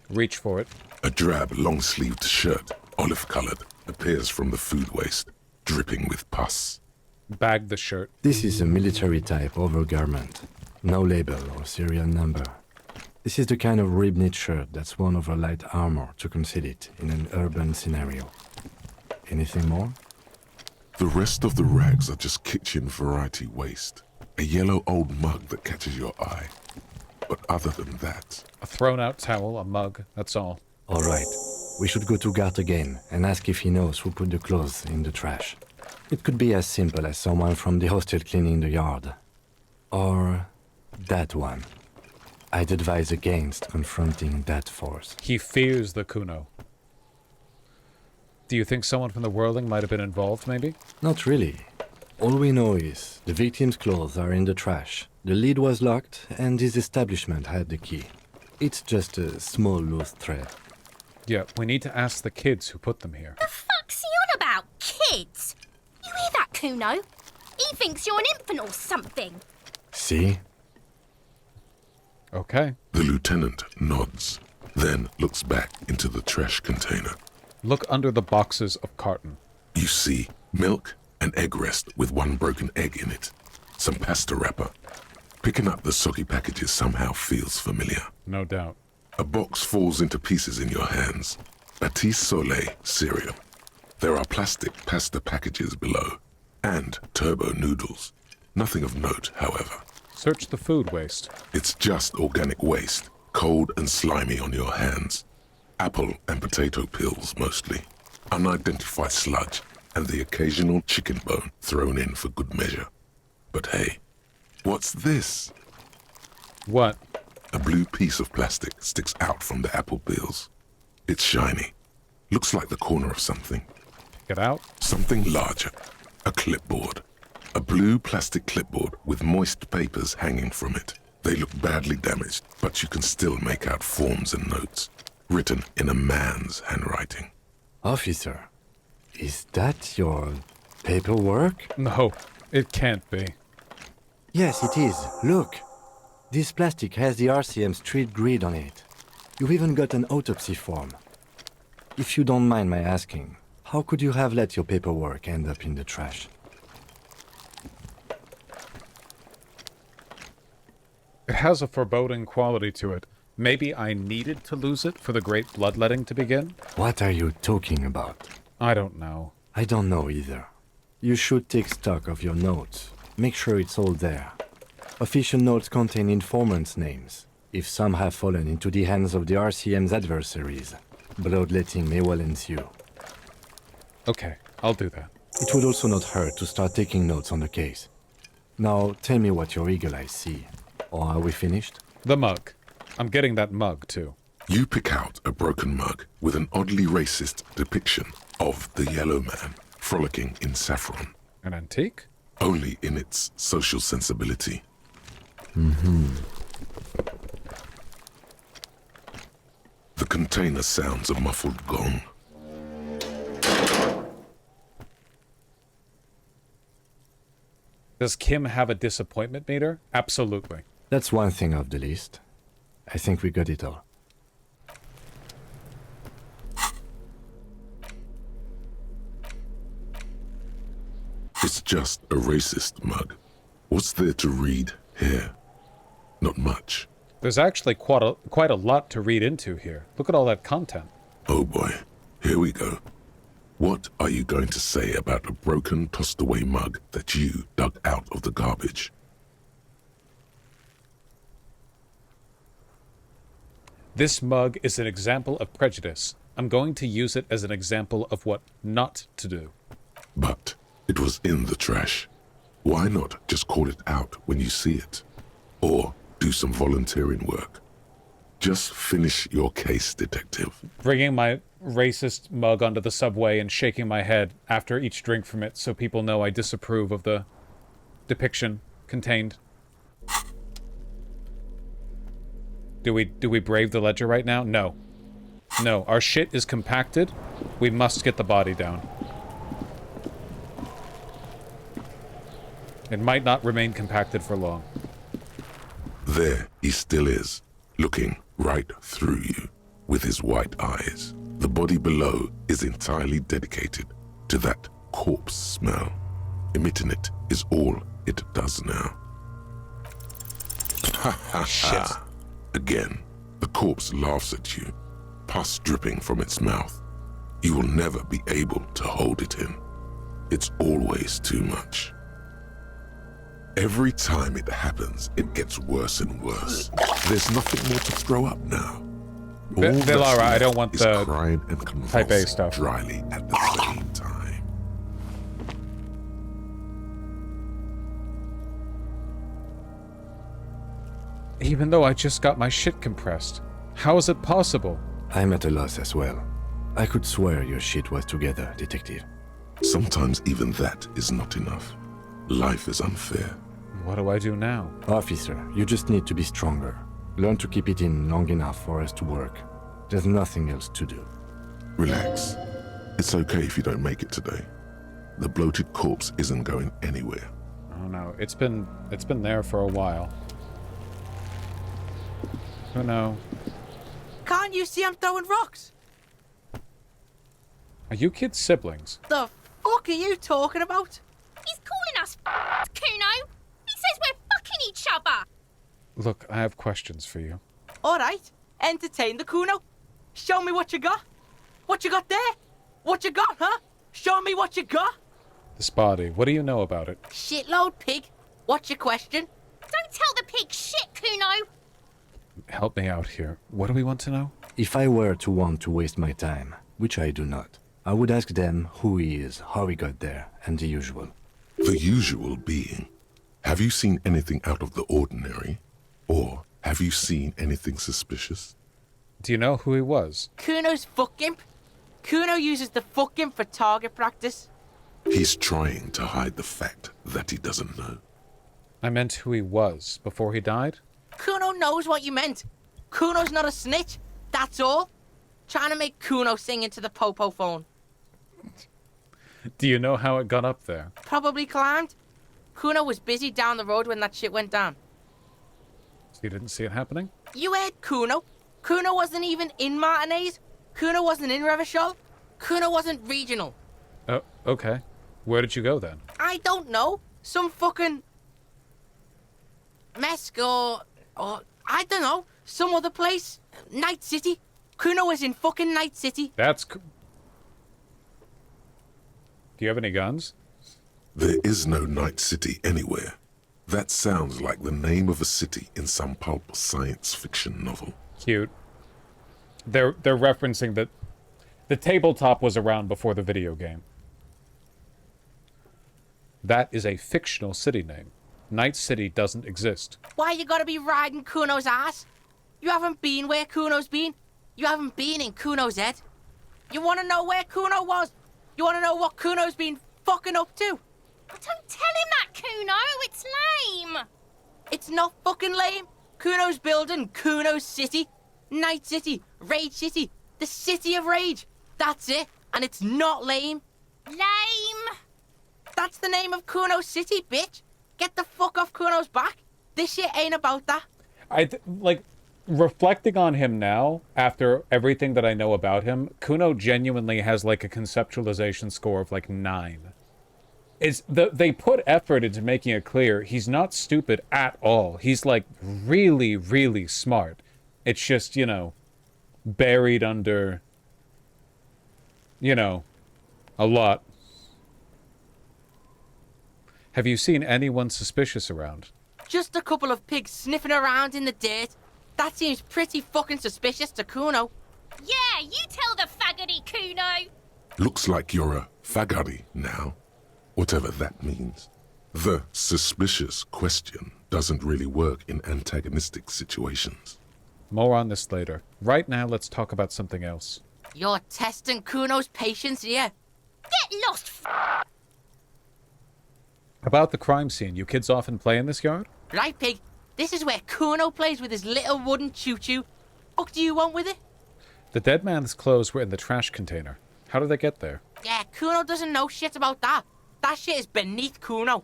Reach for it. A drab, long-sleeved shirt, olive-colored, appears from the food waste, dripping with pus. Bag the shirt. This is a military-type overgarment. No label or serial number. This is the kind of rib-knit shirt that's worn over light armor to conceal it in an urban scenario. Anything more? The rest of the rags are just kitchen variety waste. A yellow old mug that catches your eye. But other than that... A thrown-out towel, a mug, that's all. All right. We should go to Gart again and ask if he knows who put the clothes in the trash. It could be as simple as someone from the hostel cleaning the yard. Or that one. I'd advise against confronting that force. He fears the Kuno. Do you think someone from the Whirling might have been involved, maybe? Not really. All we know is the victim's clothes are in the trash. The lid was locked, and his establishment had the key. It's just a small loose thread. Yeah, we need to ask the kids who put them here. The fuck's he on about? Kids? You hear that, Kuno? He thinks you're an infant or something. See? Okay. The lieutenant nods, then looks back into the trash container. Look under the boxes of carton. You see milk, an egg rest with one broken egg in it, some pasta wrapper. Picking up the soggy packages somehow feels familiar. No doubt. A box falls into pieces in your hands. Batiste Soleil cereal. There are plastic pasta packages below, and turbo noodles. Nothing of note, however. Search the food waste. It's just organic waste, cold and slimy on your hands. Apple and potato peels, mostly. Unidentified sludge, and the occasional chicken bone thrown in for good measure. But hey, what's this? What? A blue piece of plastic sticks out from the apple peels. It's shiny. Looks like the corner of something. Pick it out. Something larger. A clipboard. A blue plastic clipboard with moist papers hanging from it. They look badly damaged, but you can still make out forms and notes, written in a man's handwriting. Officer, is that your paperwork? No, it can't be. Yes, it is. Look. This plastic has the RCM street grid on it. You've even got an autopsy form. If you don't mind my asking, how could you have let your paperwork end up in the trash? It has a foreboding quality to it. Maybe I needed to lose it for the great bloodletting to begin? What are you talking about? I don't know. I don't know either. You should take stock of your notes. Make sure it's all there. Official notes contain informants' names. If some have fallen into the hands of the RCM's adversaries, bloodletting may well ensue. Okay, I'll do that. It would also not hurt to start taking notes on the case. Now, tell me what your eagle eyes see. Or are we finished? The mug. I'm getting that mug, too. You pick out a broken mug with an oddly racist depiction of the Yellow Man frolicking in saffron. An antique? Only in its social sensibility. The container sounds a muffled gong. Does Kim have a disappointment meter? Absolutely. That's one thing off the list. I think we got it all. It's just a racist mug. What's there to read here? Not much. There's actually quite a lot to read into here. Look at all that content. Oh boy, here we go. What are you going to say about a broken, tossed-away mug that you dug out of the garbage? This mug is an example of prejudice. I'm going to use it as an example of what not to do. But it was in the trash. Why not just call it out when you see it? Or do some volunteering work. Just finish your case, detective. Bringing my racist mug onto the subway and shaking my head after each drink from it so people know I disapprove of the depiction contained. Do we brave the ledger right now? No. No, our shit is compacted. We must get the body down. It might not remain compacted for long. There he still is, looking right through you with his white eyes. The body below is entirely dedicated to that corpse smell. Emitting it is all it does now. Ha ha Shit. ha. Again, the corpse laughs at you, pus dripping from its mouth. You will never be able to hold it in. It's always too much. Every time it happens, it gets worse and worse. There's nothing more to throw up now. Villara, I don't want the crying and Type A stuff. Dryly at the same time. Even though I just got my shit compressed. How is it possible? I'm at a loss as well. I could swear your shit was together, detective. Sometimes even that is not enough. Life is unfair. What do I do now? Officer, you just need to be stronger. Learn to keep it in long enough for us to work. There's nothing else to do. Relax. It's okay if you don't make it today. The bloated corpse isn't going anywhere. Oh no, it's been there for a while. Oh no. Can't you see I'm throwing rocks? Are you kids siblings? The fuck are you talking about? He's calling us Kuno. He says we're fucking each other. Look, I have questions for you. Alright, entertain the Kuno. Show me what you got. What you got there? What you got, huh? Show me what you got. This body, what do you know about it? Shitload pig. What's your question? Don't tell the pig shit, Kuno. Help me out here. What do we want to know? If I were to want to waste my time, which I do not, I would ask them who he is, how he got there, and the usual. The usual being, have you seen anything out of the ordinary? Or have you seen anything suspicious? Do you know who he was? Kuno's fuck imp. Kuno uses the fuck imp for target practice. He's trying to hide the fact that he doesn't know. I meant who he was before he died? Kuno knows what you meant. Kuno's not a snitch, that's all. Trying to make Kuno sing into the popo phone. Do you know how it got up there? Probably climbed. Kuno was busy down the road when that shit went down. So you didn't see it happening? You heard Kuno. Kuno wasn't even in Martinez. Kuno wasn't in Revachol. Kuno wasn't regional. Oh, okay. Where did you go then? I don't know. Some fucking... Mesk or I don't know. Some other place. Night City. Kuno was in fucking Night City. That's... Do you have any guns? There is no Night City anywhere. That sounds like the name of a city in some pulp science fiction novel. Cute. They're referencing that the tabletop was around before the video game. That is a fictional city name. Night City doesn't exist. Why you gotta be riding Kuno's ass? You haven't been where Kuno's been. You haven't been in Kuno's head. You wanna know where Kuno was? You wanna know what Kuno's been fucking up to? Don't tell him that, Kuno. It's lame. It's not fucking lame. Kuno's building Kuno's City. Night City. Rage City. The City of Rage. That's it. And it's not lame. Lame. That's the name of Kuno's City, bitch. Get the fuck off Kuno's back. This shit ain't about that. Like, reflecting on him now, after everything that I know about him, Kuno genuinely has, like, a conceptualization score of, like, 9. They put effort into making it clear he's not stupid at all. He's, like, really, really smart. It's just, you know, buried under, you know, a lot. Have you seen anyone suspicious around? Just a couple of pigs sniffing around in the dirt. That seems pretty fucking suspicious to Kuno. Yeah, you tell the faggoty, Kuno. Looks like you're a faggoty now, whatever that means. The suspicious question doesn't really work in antagonistic situations. More on this later. Right now, let's talk about something else. You're testing Kuno's patience here. Get lost, About the crime scene, you kids often play in this yard? Right, pig. This is where Kuno plays with his little wooden choo-choo. What do you want with it? The dead man's clothes were in the trash container. How did they get there? Yeah, Kuno doesn't know shit about that. That shit is beneath Kuno.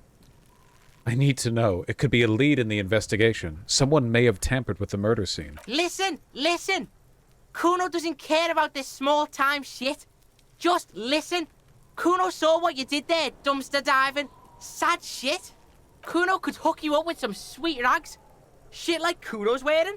I need to know. It could be a lead in the investigation. Someone may have tampered with the murder scene. Listen. Kuno doesn't care about this small-time shit. Just listen. Kuno saw what you did there, dumpster diving. Sad shit. Kuno could hook you up with some sweet rags. Shit like Kuno's wearing.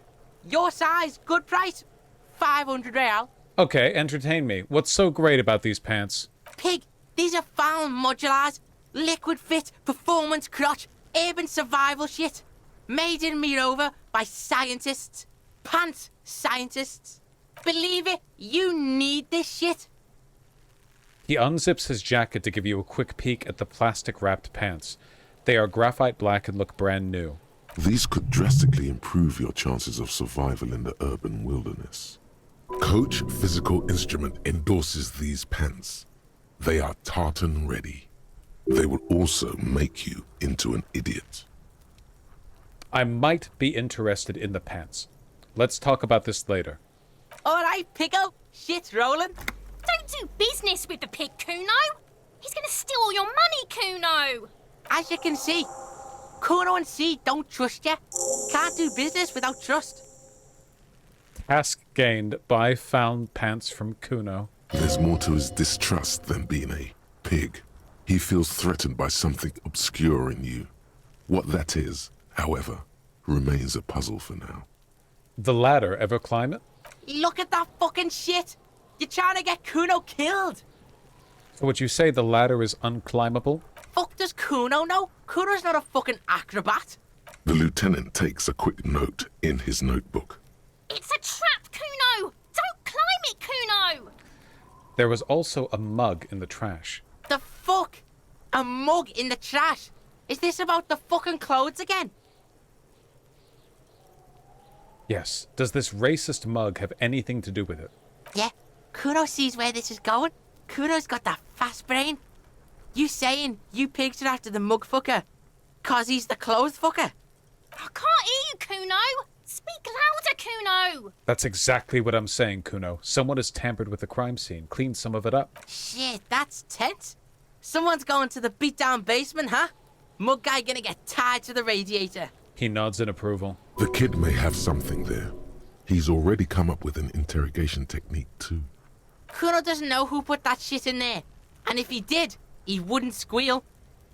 Your size, good price. 500 real. Okay, entertain me. What's so great about these pants? Pig, these are found modulars. Liquid fit, performance crotch, urban survival shit. Made in Mirova by scientists. Pants scientists. Believe it, you need this shit. He unzips his jacket to give you a quick peek at the plastic-wrapped pants. They are graphite black and look brand new. These could drastically improve your chances of survival in the urban wilderness. Coach Physical Instrument endorses these pants. They are tartan ready. They will also make you into an idiot. I might be interested in the pants. Let's talk about this later. All right, Pico. Shit's rolling. Don't do business with the pig, Kuno. He's gonna steal all your money, Kuno. As you can see, Kuno and C don't trust you. Can't do business without trust. Task gained. Buy found pants from Kuno. There's more to his distrust than being a pig. He feels threatened by something obscure in you. What that is, however, remains a puzzle for now. The ladder, ever climb it? Look at that fucking shit. You're trying to get Kuno killed. So would you say the ladder is unclimbable? Fuck does Kuno know? Kuno's not a fucking acrobat. The lieutenant takes a quick note in his notebook. It's a trap, Kuno. Don't climb it, Kuno. There was also a mug in the trash. The fuck? A mug in the trash? Is this about the fucking clothes again? Yes. Does this racist mug have anything to do with it? Yeah, Kuno sees where this is going. Kuno's got that fast brain. You saying you pigs are after the mug fucker? 'Cause he's the clothes fucker? I can't hear you, Kuno. Speak louder, Kuno. That's exactly what I'm saying, Kuno. Someone has tampered with the crime scene, cleaned some of it up. Shit, that's tense. Someone's going to the beat-down basement, huh? Mug guy gonna get tied to the radiator. He nods in approval. The kid may have something there. He's already come up with an interrogation technique, too. Kuno doesn't know who put that shit in there. And if he did, he wouldn't squeal.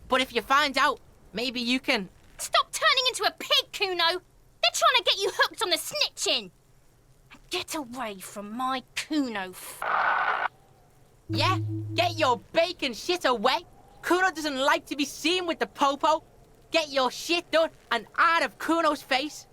But if you find out, maybe you can... Stop turning into a pig, Kuno. They're trying to get you hooked on the snitching. Get away from my Kuno. Yeah? Get your bacon shit away. Kuno doesn't like to be seen with the popo. get your shit done and out of Kuno's face.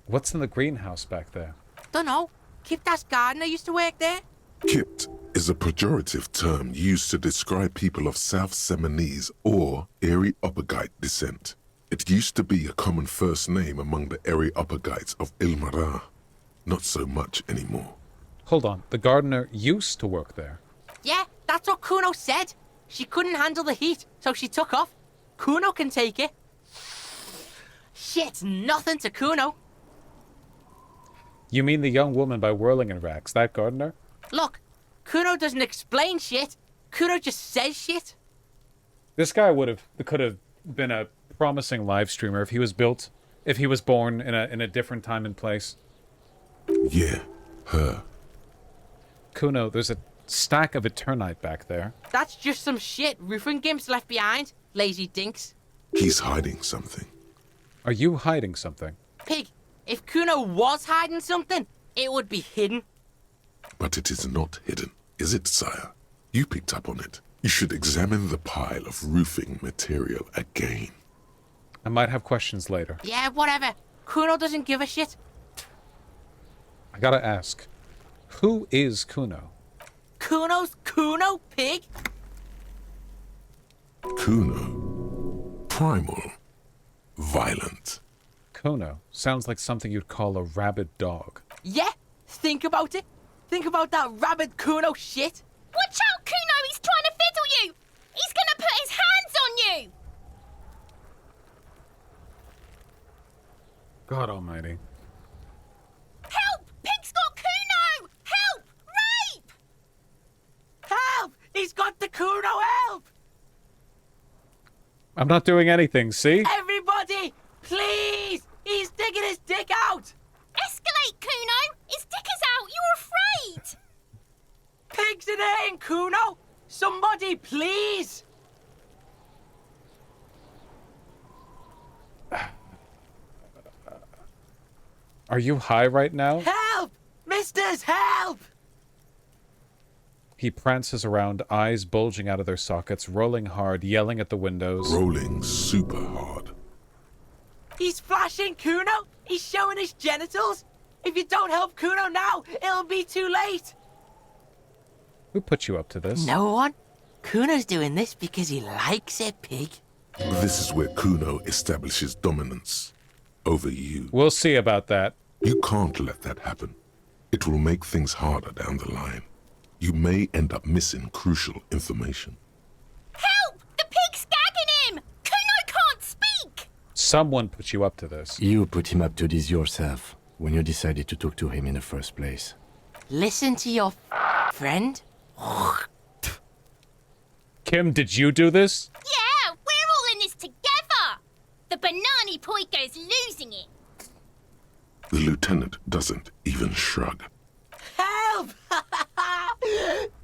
What's in the greenhouse back there? Dunno. Kiptas gardener used to work there. Kipt is a pejorative term used to describe people of South Seminese or Areopagite descent. It used to be a common first name among the Areopagites of Ilmara. Not so much anymore. Hold on, the gardener used to work there. Yeah, that's what Kuno said. She couldn't handle the heat, so she took off. Kuno can take it. Shit's nothing to Kuno. You mean the young woman by whirling in rags, that gardener? Look, Kuno doesn't explain shit. Kuno just says shit. This guy could have been a promising live streamer if he was born in a different time and place. Yeah, her. Kuno, there's a stack of Eternite back there. That's just some shit roofing gimps left behind, lazy dinks. He's hiding something. Are you hiding something? Pig, if Kuno was hiding something, it would be hidden. But it is not hidden, is it, sire? You picked up on it. You should examine the pile of roofing material again. I might have questions later. Yeah, whatever. Kuno doesn't give a shit. I gotta ask, who is Kuno? Kuno's Kuno, pig? Kuno. Primal. Violent. Kuno sounds like something you'd call a rabid dog. Yeah, think about it. Think about that rabid Kuno shit. Watch out, Kuno! He's trying to fiddle you! He's gonna put his hands on you! God almighty. Help! Pig's got Kuno! Help! Rape! Help! He's got the Kuno, help! I'm not doing anything, see? Everybody, please! He's digging his dick out! Escalate, Kuno! His dick is out! You're afraid! Pigs in here, Kuno! Somebody, please! Are you high right now? Help! Misters, help! He prances around, eyes bulging out of their sockets, rolling hard, yelling at the windows. Rolling super hard. He's flashing Kuno! He's showing his genitals! If you don't help Kuno now, it'll be too late! Who put you up to this? No one. Kuno's doing this because he likes it, pig. This is where Kuno establishes dominance over you. We'll see about that. You can't let that happen. It will make things harder down the line. You may end up missing crucial information. Help! The pig's gagging him! Kuno can't speak! Someone put you up to this. You put him up to this yourself when you decided to talk to him in the first place. Listen to your friend. Kim, did you do this? Yeah, we're all in this together! The Banani Poika is losing it. The lieutenant doesn't even shrug. Help!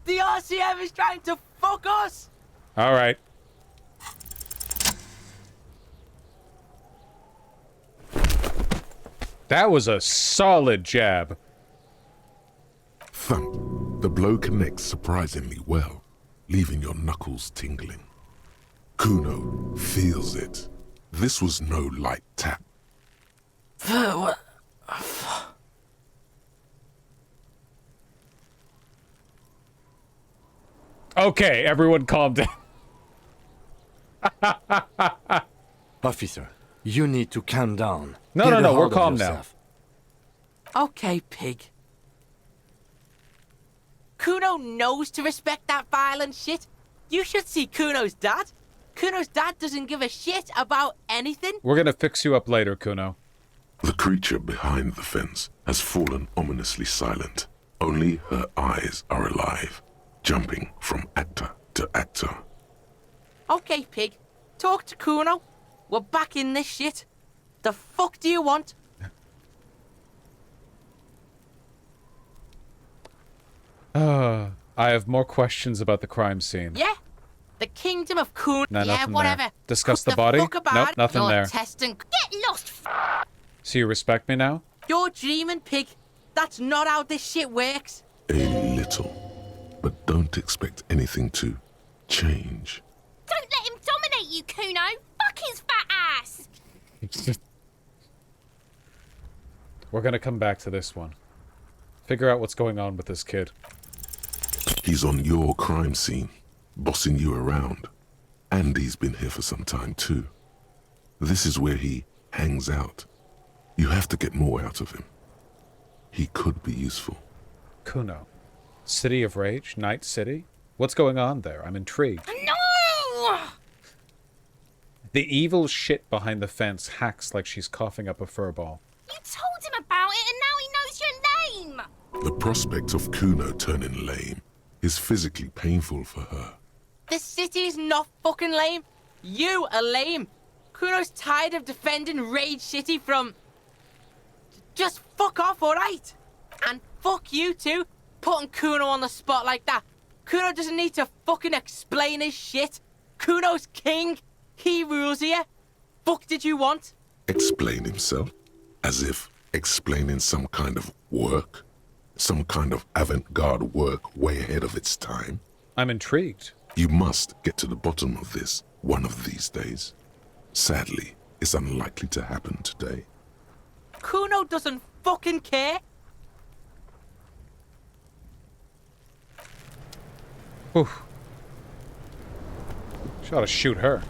The RCM is trying to fuck us! All right. That was a solid jab. Thump. The blow connects surprisingly well, leaving your knuckles tingling. Kuno feels it. This was no light tap. What? Okay, everyone calm down. Officer, you need to calm down. No, we're calm now. Okay, pig. Kuno knows to respect that violent shit. You should see Kuno's dad. Kuno's dad doesn't give a shit about anything. We're gonna fix you up later, Kuno. The creature behind the fence has fallen ominously silent. Only her eyes are alive, jumping from actor to actor. Okay, pig. Talk to Kuno. We're back in this shit. The fuck do you want? I have more questions about the crime scene. Yeah? The kingdom of Kuno. No, yeah, nothing whatever. there. Discuss What the body? fuck about Nope, it? nothing You're there. Testing. Get lost! So you respect me now? You're dreaming, pig. That's not how this shit works. A little. But don't expect anything to change. Don't let him dominate you, Kuno! Fuck Fuck his fat ass! We're gonna come back to this one. Figure out what's going on with this kid. He's on your crime scene, bossing you around. And he's been here for some time too. This is where he hangs out. You have to get more out of him. He could be useful. Kuno. City of Rage? Night City? What's going on there? I'm intrigued. No! The evil shit behind the fence hacks like she's coughing up a furball. You told him about it and now he knows your name! The prospect of Kuno turning lame is physically painful for her. The city is not fucking lame. You are lame. Kuno's tired of defending Rage City from... Just fuck off, alright? And fuck you too, putting Kuno on the spot like that. Kuno doesn't need to fucking explain his shit. Kuno's king. He rules here. Fuck did you want? Explain himself? As if explaining some kind of work? Some kind of avant-garde work way ahead of its time? I'm intrigued. You must get to the bottom of this one of these days. Sadly, it's unlikely to happen today. Kuno doesn't fucking care. Oof. She ought to shoot her.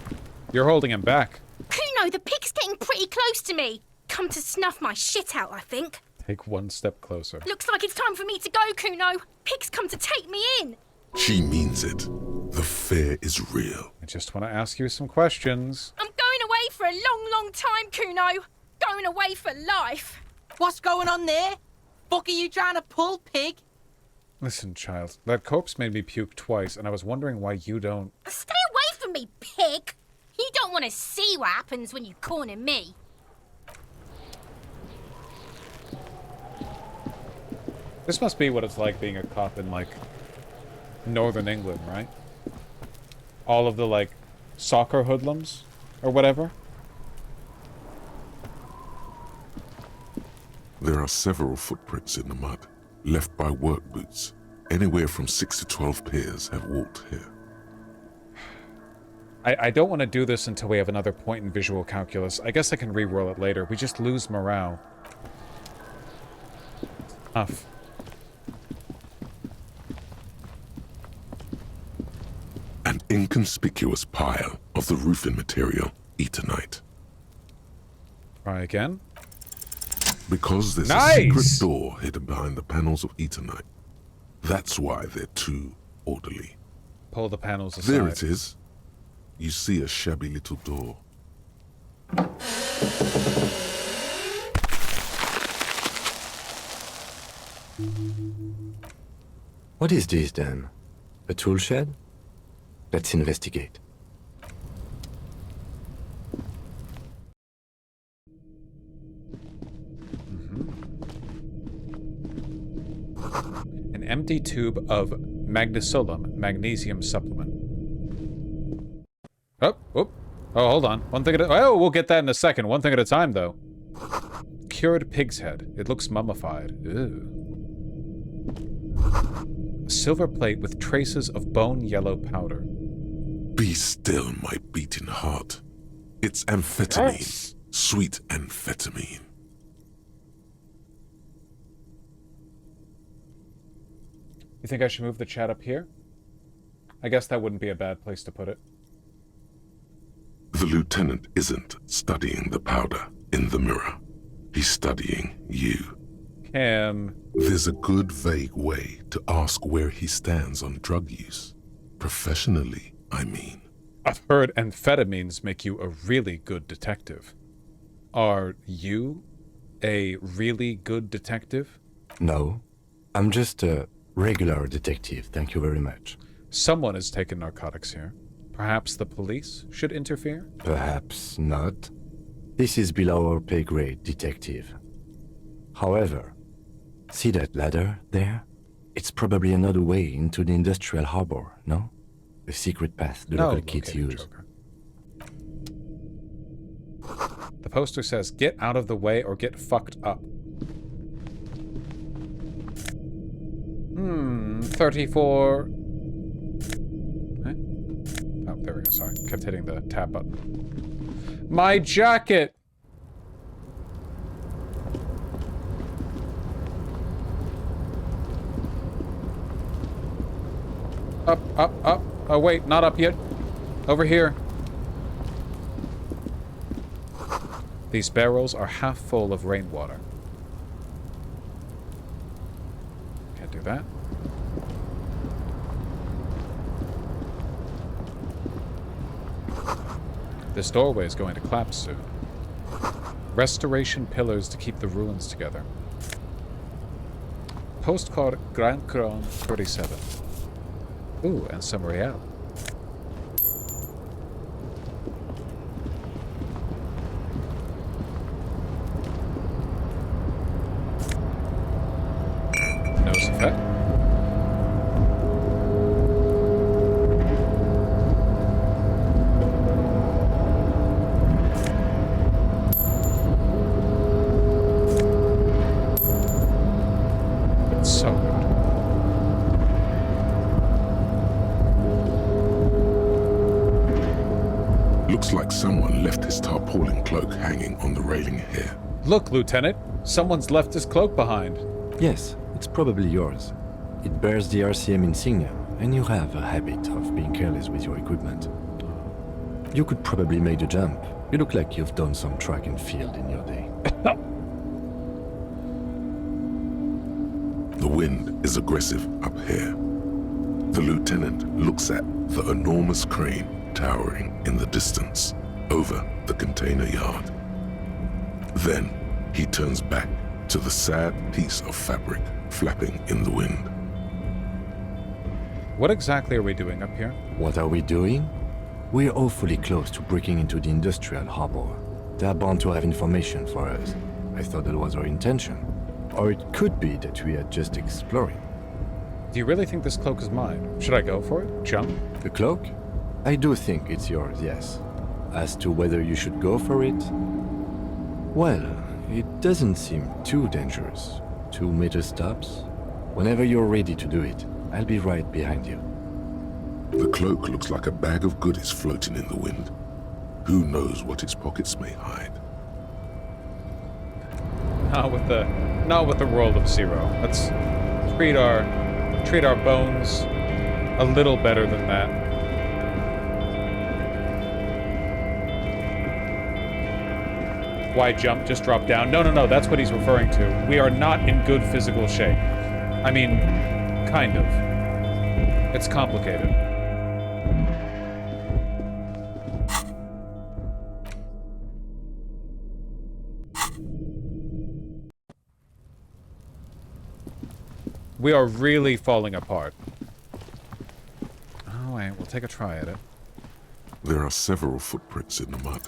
You're holding him back. Kuno, the pig's getting pretty close to me. Come to snuff my shit out, I think. Take one step closer. Looks like it's time for me to go, Kuno. Pig's come to take me in. She means it. The fear is real. I just want to ask you some questions. I'm going away for a long, long time, Kuno. Going away for life. What's going on there? Fuck are you trying to pull, pig? Listen, child. That corpse made me puke twice, and I was wondering why you don't... Stay away from me, pig. You don't want to see what happens when you corner me. This must be what it's like being a cop in, like, Northern England, right? All of the, like, soccer hoodlums, or whatever. There are several footprints in the mud, left by work boots. Anywhere from 6 to 12 pairs have walked here. I don't want to do this until we have another point in visual calculus. I guess I can re-roll it later. We just lose morale. Enough. An inconspicuous pile of the roofing material, Eternite. Try again. Because there's Nice! a secret door hidden behind the panels of Eternite. That's why they're too orderly. Pull the panels aside. There it is. You see a shabby little door. What is this then? A tool shed? Let's investigate. An empty tube of magnesolum magnesium supplement. Oh, hold on. One thing at a... Oh, we'll get that in a second. One thing at a time, though. Cured pig's head. It looks mummified. Ew. A silver plate with traces of bone yellow powder. Be still, my beating heart. It's amphetamine. Yes. Sweet amphetamine. You think I should move the chat up here? I guess that wouldn't be a bad place to put it. The lieutenant isn't studying the powder in the mirror. He's studying you. There's a good vague way to ask where he stands on drug use. Professionally, I mean. I've heard amphetamines make you a really good detective. Are you a really good detective? No, I'm just a regular detective, thank you very much. Someone has taken narcotics here. Perhaps the police should interfere? Perhaps not. This is below our pay grade, detective. However, see that ladder there? It's probably another way into the industrial harbor, no? The secret path the local kids use. The poster says, get out of the way or get fucked up. 34... Oh, there we go, sorry. Kept hitting the tab button. My jacket! Up, up, up. Oh, wait, not up yet. Over here. These barrels are half full of rainwater. Can't do that. This doorway is going to collapse soon. Restoration pillars to keep the ruins together. Postcard Grand Crown 37. Ooh, and some real. No effect. It's so good. Looks like someone left his tarpaulin cloak hanging on the railing here. Look, Lieutenant. Someone's left his cloak behind. Yes, it's probably yours. It bears the RCM insignia, and you have a habit of being careless with your equipment. You could probably make the jump. You look like you've done some track and field in your day. The wind is aggressive up here. The lieutenant looks at the enormous crane towering in the distance over the container yard. Then he turns back to the sad piece of fabric flapping in the wind. What exactly are we doing up here? What are we doing? We're awfully close to breaking into the industrial harbor. They're bound to have information for us. I thought that was our intention. Or it could be that we are just exploring. Do you really think this cloak is mine? Should I go for it? Jump? The cloak? I do think it's yours, yes. As to whether you should go for it? Well, it doesn't seem too dangerous. 2 meter stops. Whenever you're ready to do it, I'll be right behind you. The cloak looks like a bag of goodies floating in the wind. Who knows what its pockets may hide? Not with the world of Zero. Let's treat our bones a little better than that. Why jump? Just drop down. No, that's what he's referring to. We are not in good physical shape. I mean, kind of. It's complicated. We are really falling apart. Oh, wait, we'll take a try at it. There are several footprints in the mud.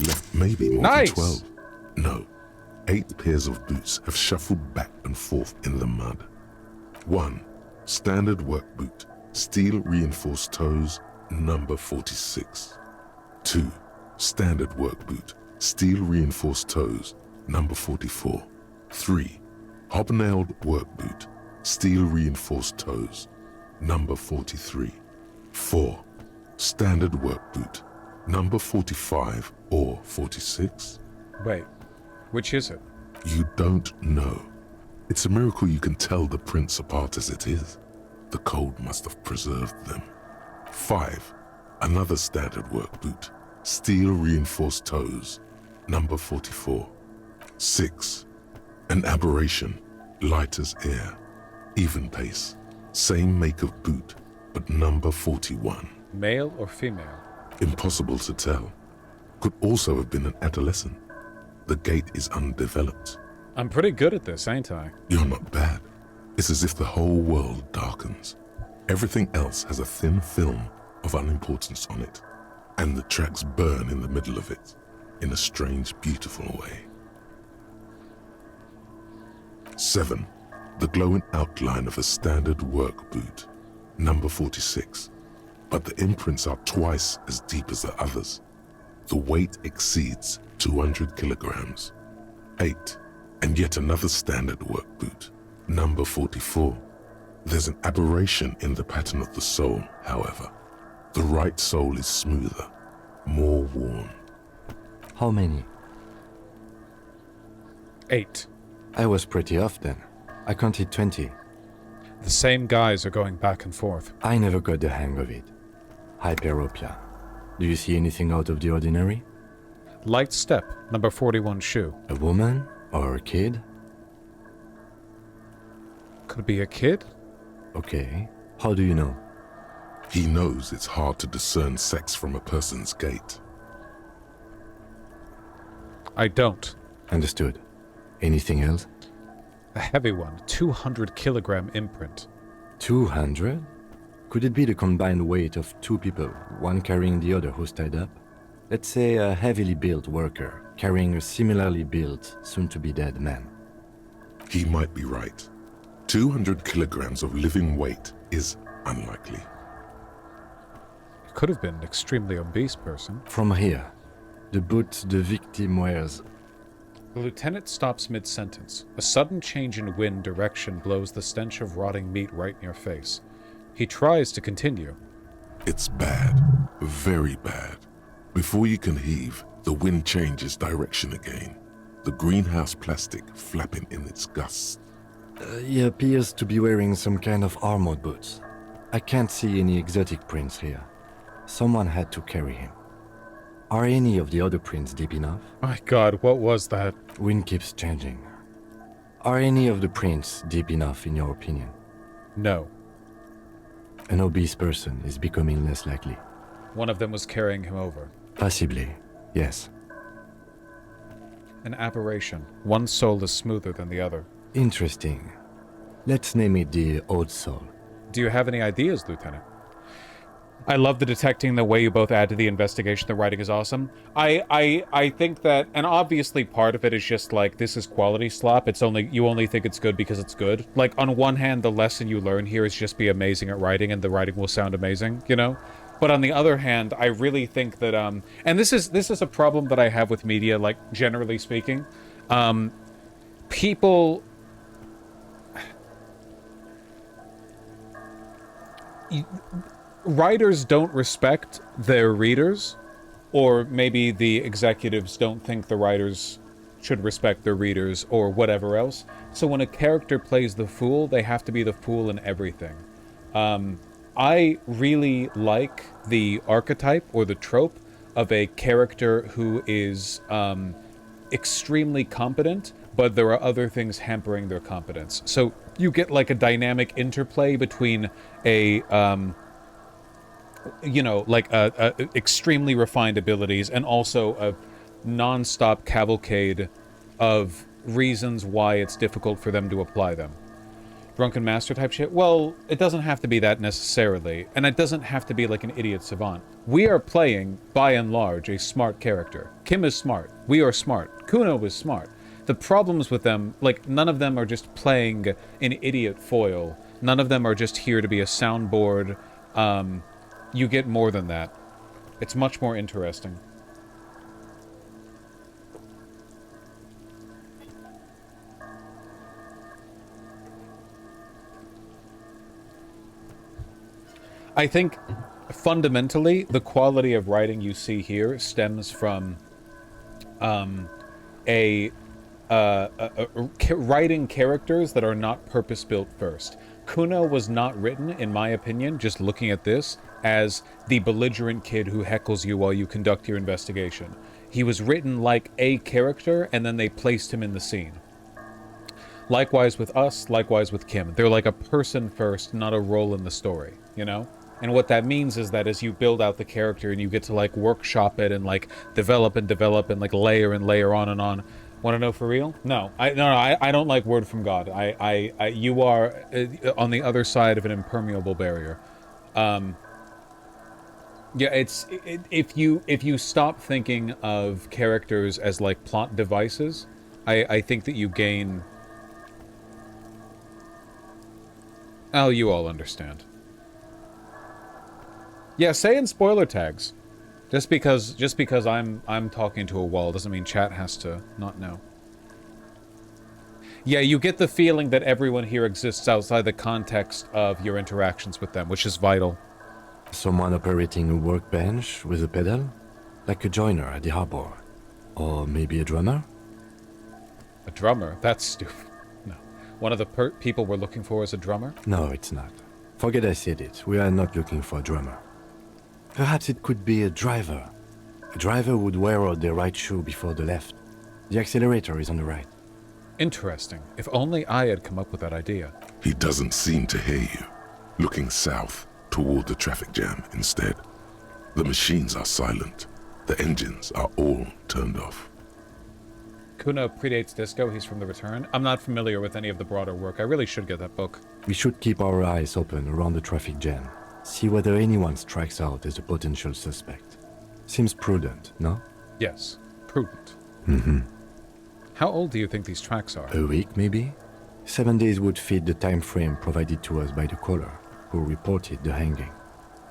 Left maybe more Nice. than 12. No. 8 pairs of boots have shuffled back and forth in the mud. 1. Standard work boot. Steel reinforced toes. Number 46. 2. Standard work boot. Steel reinforced toes. Number 44. 3. Hobnailed work boot. Steel reinforced toes. Number 43. 4. Standard work boot. Number 45 or 46? Wait, which is it? You don't know. It's a miracle you can tell the prints apart as it is. The cold must have preserved them. 5. Another standard work boot. Steel reinforced toes. Number 44. 6. An aberration. Light as air. Even pace. Same make of boot, but number 41. Male or female? Impossible to tell. Could also have been an adolescent. The gait is undeveloped. I'm pretty good at this, ain't I? You're not bad. It's as if the whole world darkens. Everything else has a thin film of unimportance on it, and the tracks burn in the middle of it, in a strange, beautiful way. 7. The glowing outline of a standard work boot, number 46, but the imprints are twice as deep as the others. The weight exceeds 200 kilograms. 8. And yet another standard work boot, number 44. There's an aberration in the pattern of the sole, however. The right sole is smoother, more worn. How many? 8. I was pretty off then. I counted 20. The same guys are going back and forth. I never got the hang of it. Hyperopia. Do you see anything out of the ordinary? Light step, number 41 shoe. A woman? Or a kid? Could be a kid? Okay. How do you know? He knows it's hard to discern sex from a person's gait. I don't. Understood. Anything else? A heavy one, 200-kilogram imprint. 200? Could it be the combined weight of two people, one carrying the other who's tied up? Let's say a heavily built worker carrying a similarly built, soon-to-be-dead man. He might be right. 200 kilograms of living weight is unlikely. It could have been an extremely obese person. From here, the boot the victim wears. The lieutenant stops mid-sentence. A sudden change in wind direction blows the stench of rotting meat right in your face. He tries to continue. It's bad. Very bad. Before you can heave, the wind changes direction again. The greenhouse plastic flapping in its gusts. He appears to be wearing some kind of armored boots. I can't see any exotic prints here. Someone had to carry him. Are any of the other prints deep enough? My God, what was that? Wind keeps changing. Are any of the prints deep enough in your opinion? No. An obese person is becoming less likely. One of them was carrying him over. Possibly, yes. An aberration. One soul is smoother than the other. Interesting. Let's name it the Old Soul. Do you have any ideas, Lieutenant? I love the detecting, the way you both add to the investigation. The writing is awesome. I think that, and obviously part of it is just like, this is quality slop. It's only, you only think it's good because it's good. Like, on one hand, the lesson you learn here is just be amazing at writing, and the writing will sound amazing, you know? But on the other hand, I really think that, and this is a problem that I have with media, like, generally speaking. People... Writers don't respect their readers, or maybe the executives don't think the writers should respect their readers, or whatever else. So when a character plays the fool, they have to be the fool in everything. I really like the archetype, or the trope, of a character who is extremely competent, but there are other things hampering their competence. So you get like a dynamic interplay between a... you know, like extremely refined abilities, and also a non-stop cavalcade of reasons why it's difficult for them to apply them. Drunken master type shit? Well, it doesn't have to be that necessarily, and it doesn't have to be like an idiot savant. We are playing, by and large, a smart character. Kim is smart. We are smart. Kuno is smart. The problems with them, like, none of them are just playing an idiot foil. None of them are just here to be a soundboard. You get more than that. It's much more interesting. I think, fundamentally, the quality of writing you see here stems from writing characters that are not purpose-built first. Kuno was not written, in my opinion, just looking at this, as the belligerent kid who heckles you while you conduct your investigation. He was written like a character, and then they placed him in the scene. Likewise with us, likewise with Kim. They're like a person first, not a role in the story, you know? And what that means is that as you build out the character and you get to like workshop it and like develop and like layer and layer on and on. Want to know for real? No, I don't like word from God. You are on the other side of an impermeable barrier. Yeah, if you stop thinking of characters as like plot devices, I think that you gain. Oh, you all understand. Yeah, say in spoiler tags. Just because I'm talking to a wall doesn't mean chat has to not know. Yeah, you get the feeling that everyone here exists outside the context of your interactions with them, which is vital. Someone operating a workbench with a pedal? Like a joiner at the harbor. Or maybe a drummer? A drummer? That's stupid. No. One of the people we're looking for is a drummer? No, it's not. Forget I said it. We are not looking for a drummer. Perhaps it could be a driver. A driver would wear out their right shoe before the left. The accelerator is on the right. Interesting. If only I had come up with that idea. He doesn't seem to hear you. Looking south toward the traffic jam instead. The machines are silent. The engines are all turned off. Kuno predates Disco. He's from The Return. I'm not familiar with any of the broader work. I really should get that book. We should keep our eyes open around the traffic jam. See whether anyone strikes out as a potential suspect. Seems prudent, no? Yes, prudent. Mm-hmm. How old do you think these tracks are? A week, maybe? 7 days would fit the time frame provided to us by the caller, who reported the hanging.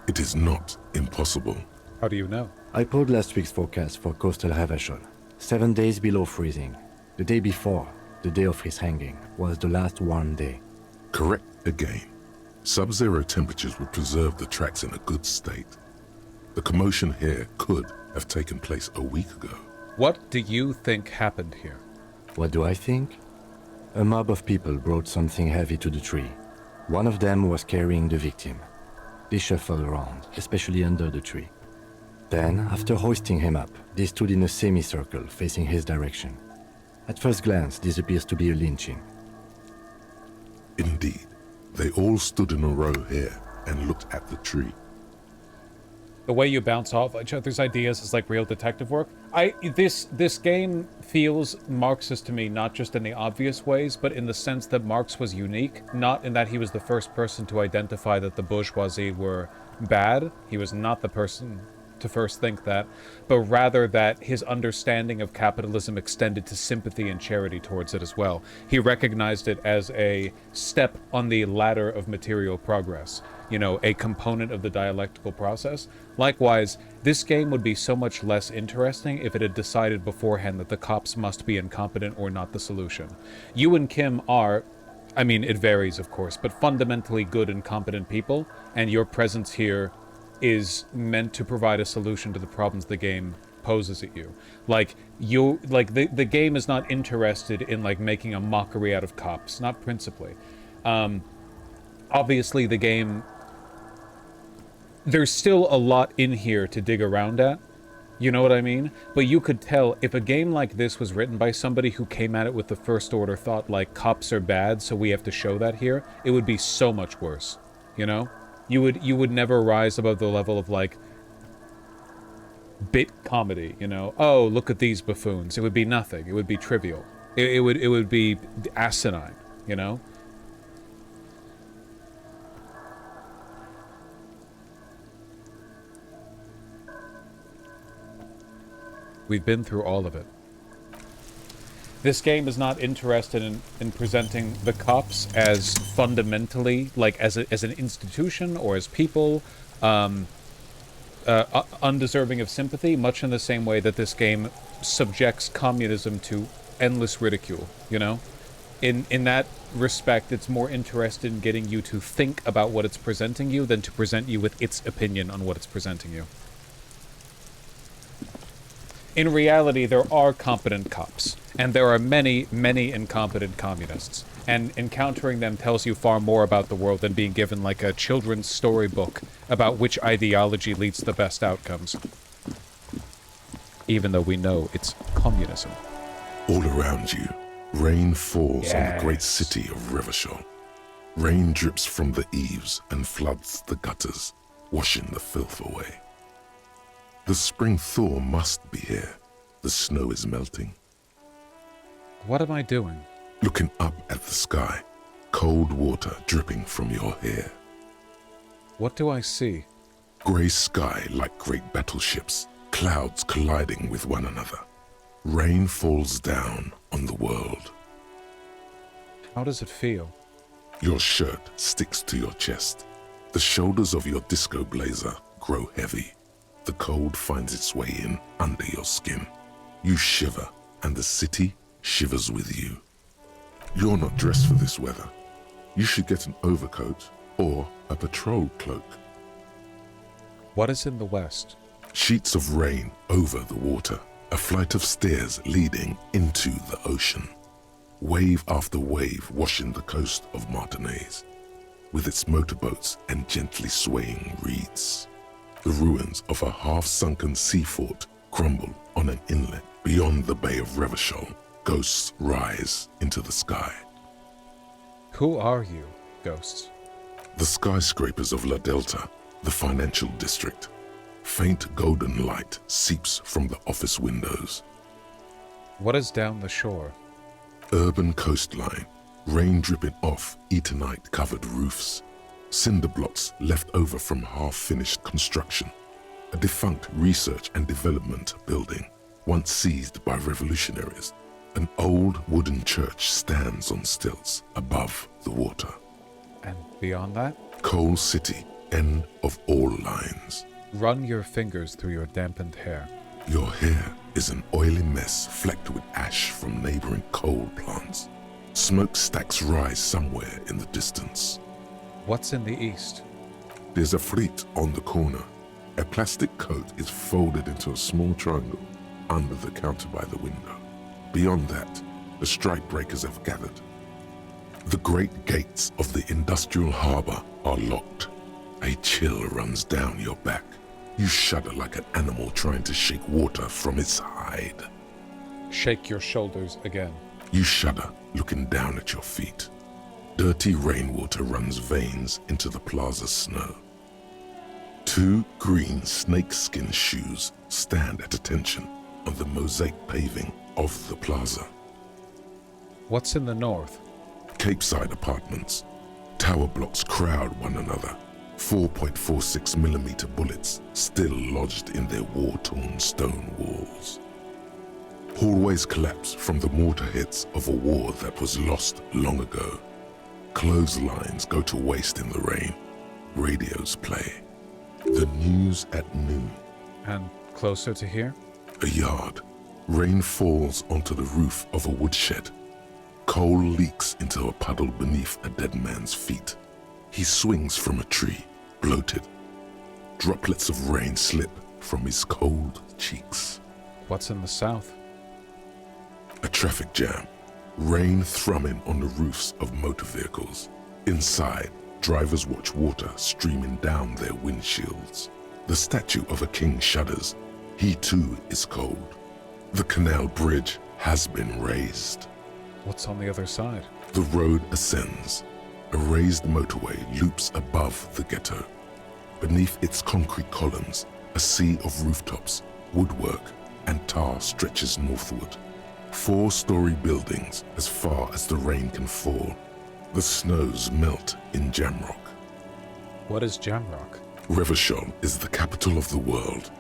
It is not impossible. How do you know? I pulled last week's forecast for coastal Havashol. 7 days below freezing. The day before, the day of his hanging, was the last warm day. Correct again. Sub-zero temperatures would preserve the tracks in a good state. The commotion here could have taken place a week ago. What do you think happened here? What do I think? A mob of people brought something heavy to the tree. One of them was carrying the victim. They shuffled around, especially under the tree. Then, after hoisting him up, they stood in a semicircle facing his direction. At first glance, this appears to be a lynching. Indeed. They all stood in a row here and looked at the tree. The way you bounce off each other's ideas is like real detective work. This game feels Marxist to me, not just in the obvious ways, but in the sense that Marx was unique, not in that he was the first person to identify that the bourgeoisie were bad. He was not the person to first think that, but rather that his understanding of capitalism extended to sympathy and charity towards it as well. He recognized it as a step on the ladder of material progress, you know, a component of the dialectical process. Likewise, this game would be so much less interesting if it had decided beforehand that the cops must be incompetent or not the solution. You and Kim are, I mean, it varies of course, but fundamentally good and competent people, and your presence here is meant to provide a solution to the problems the game poses at you. The game is not interested in like making a mockery out of cops, not principally. Obviously the game, there's still a lot in here to dig around at, you know what I mean? But you could tell if a game like this was written by somebody who came at it with the first order thought like cops are bad, so we have to show that here, it would be so much worse, you know? You would never rise above the level of like bit comedy, you know. Oh, look at these buffoons. It would be nothing. It would be trivial. It would be asinine, you know. We've been through all of it. This game is not interested in presenting the cops as fundamentally, like as an institution or as people, undeserving of sympathy, much in the same way that this game subjects communism to endless ridicule, you know? In that respect, it's more interested in getting you to think about what it's presenting you than to present you with its opinion on what it's presenting you. In reality, there are competent cops, and there are many, many incompetent communists, and encountering them tells you far more about the world than being given like a children's storybook about which ideology leads to the best outcomes. Even though we know it's communism. All around you, rain falls on the great city of Revachol. Rain drips from the eaves and floods the gutters, washing the filth away. The spring thaw must be here. The snow is melting. What am I doing? Looking up at the sky, cold water dripping from your hair. What do I see? Grey sky like great battleships, clouds colliding with one another. Rain falls down on the world. How does it feel? Your shirt sticks to your chest. The shoulders of your disco blazer grow heavy. The cold finds its way in under your skin. You shiver, and the city shivers with you. You're not dressed for this weather. You should get an overcoat or a patrol cloak. What is in the west? Sheets of rain over the water. a flight of stairs leading into the ocean. Wave after wave washing the coast of Martinez, with its motorboats and gently swaying reeds. The ruins of a half-sunken sea fort crumble on an inlet beyond the Bay of Revachol. Ghosts rise into the sky. Who are you, ghosts? The skyscrapers of La Delta, the financial district. Faint golden light seeps from the office windows. What is down the shore? Urban coastline, rain dripping off Eternite-covered roofs. Cinder blocks left over from half-finished construction. A defunct research and development building, once seized by revolutionaries. An old wooden church stands on stilts above the water. And beyond that? Coal City, end of all lines. Run your fingers through your dampened hair. Your hair is an oily mess flecked with ash from neighboring coal plants. Smokestacks rise somewhere in the distance. What's in the east? There's a fleet on the corner. A plastic coat is folded into a small triangle under the counter by the window. Beyond that, the strikebreakers have gathered. The great gates of the industrial harbor are locked. A chill runs down your back. You shudder like an animal trying to shake water from its hide. Shake your shoulders again. You shudder, looking down at your feet. Dirty rainwater runs veins into the plaza's snow. 2 green snakeskin shoes stand at attention on the mosaic paving of the plaza. What's in the north? Capeside apartments. Tower blocks crowd one another. 4.46mm bullets still lodged in their war-torn stone walls. Hallways collapse from the mortar hits of a war that was lost long ago. Clotheslines go to waste in the rain. Radios play. The news at noon. And closer to here? A yard. Rain falls onto the roof of a woodshed. Coal leaks into a puddle beneath a dead man's feet. He swings from a tree, bloated. Droplets of rain slip from his cold cheeks. What's in the south? A traffic jam. Rain thrumming on the roofs of motor vehicles. Inside, drivers watch water streaming down their windshields. The statue of a king shudders. He too is cold. The canal bridge has been raised. What's on the other side? The road ascends. A raised motorway loops above the ghetto. Beneath its concrete columns, a sea of rooftops, woodwork, and tar stretches northward. 4-story buildings as far as the rain can fall. The snows melt in Jamrock. What is Jamrock? Revachol is the capital of the world.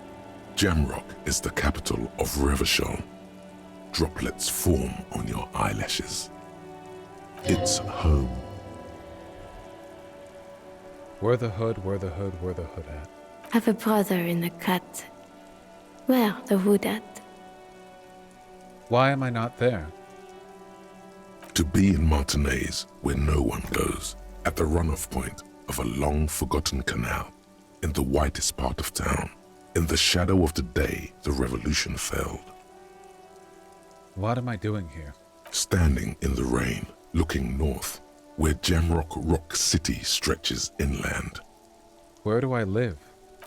Jamrock is the capital of Revachol. Droplets form on your eyelashes. It's home. Where the hood at? Have a brother in the cut. Where the hood at? Why am I not there? To be in Martinez, where no one goes, at the runoff point of a long-forgotten canal, in the whitest part of town, in the shadow of the day the revolution failed. What am I doing here? Standing in the rain, looking north, where Jamrock Rock City stretches inland. Where do I live?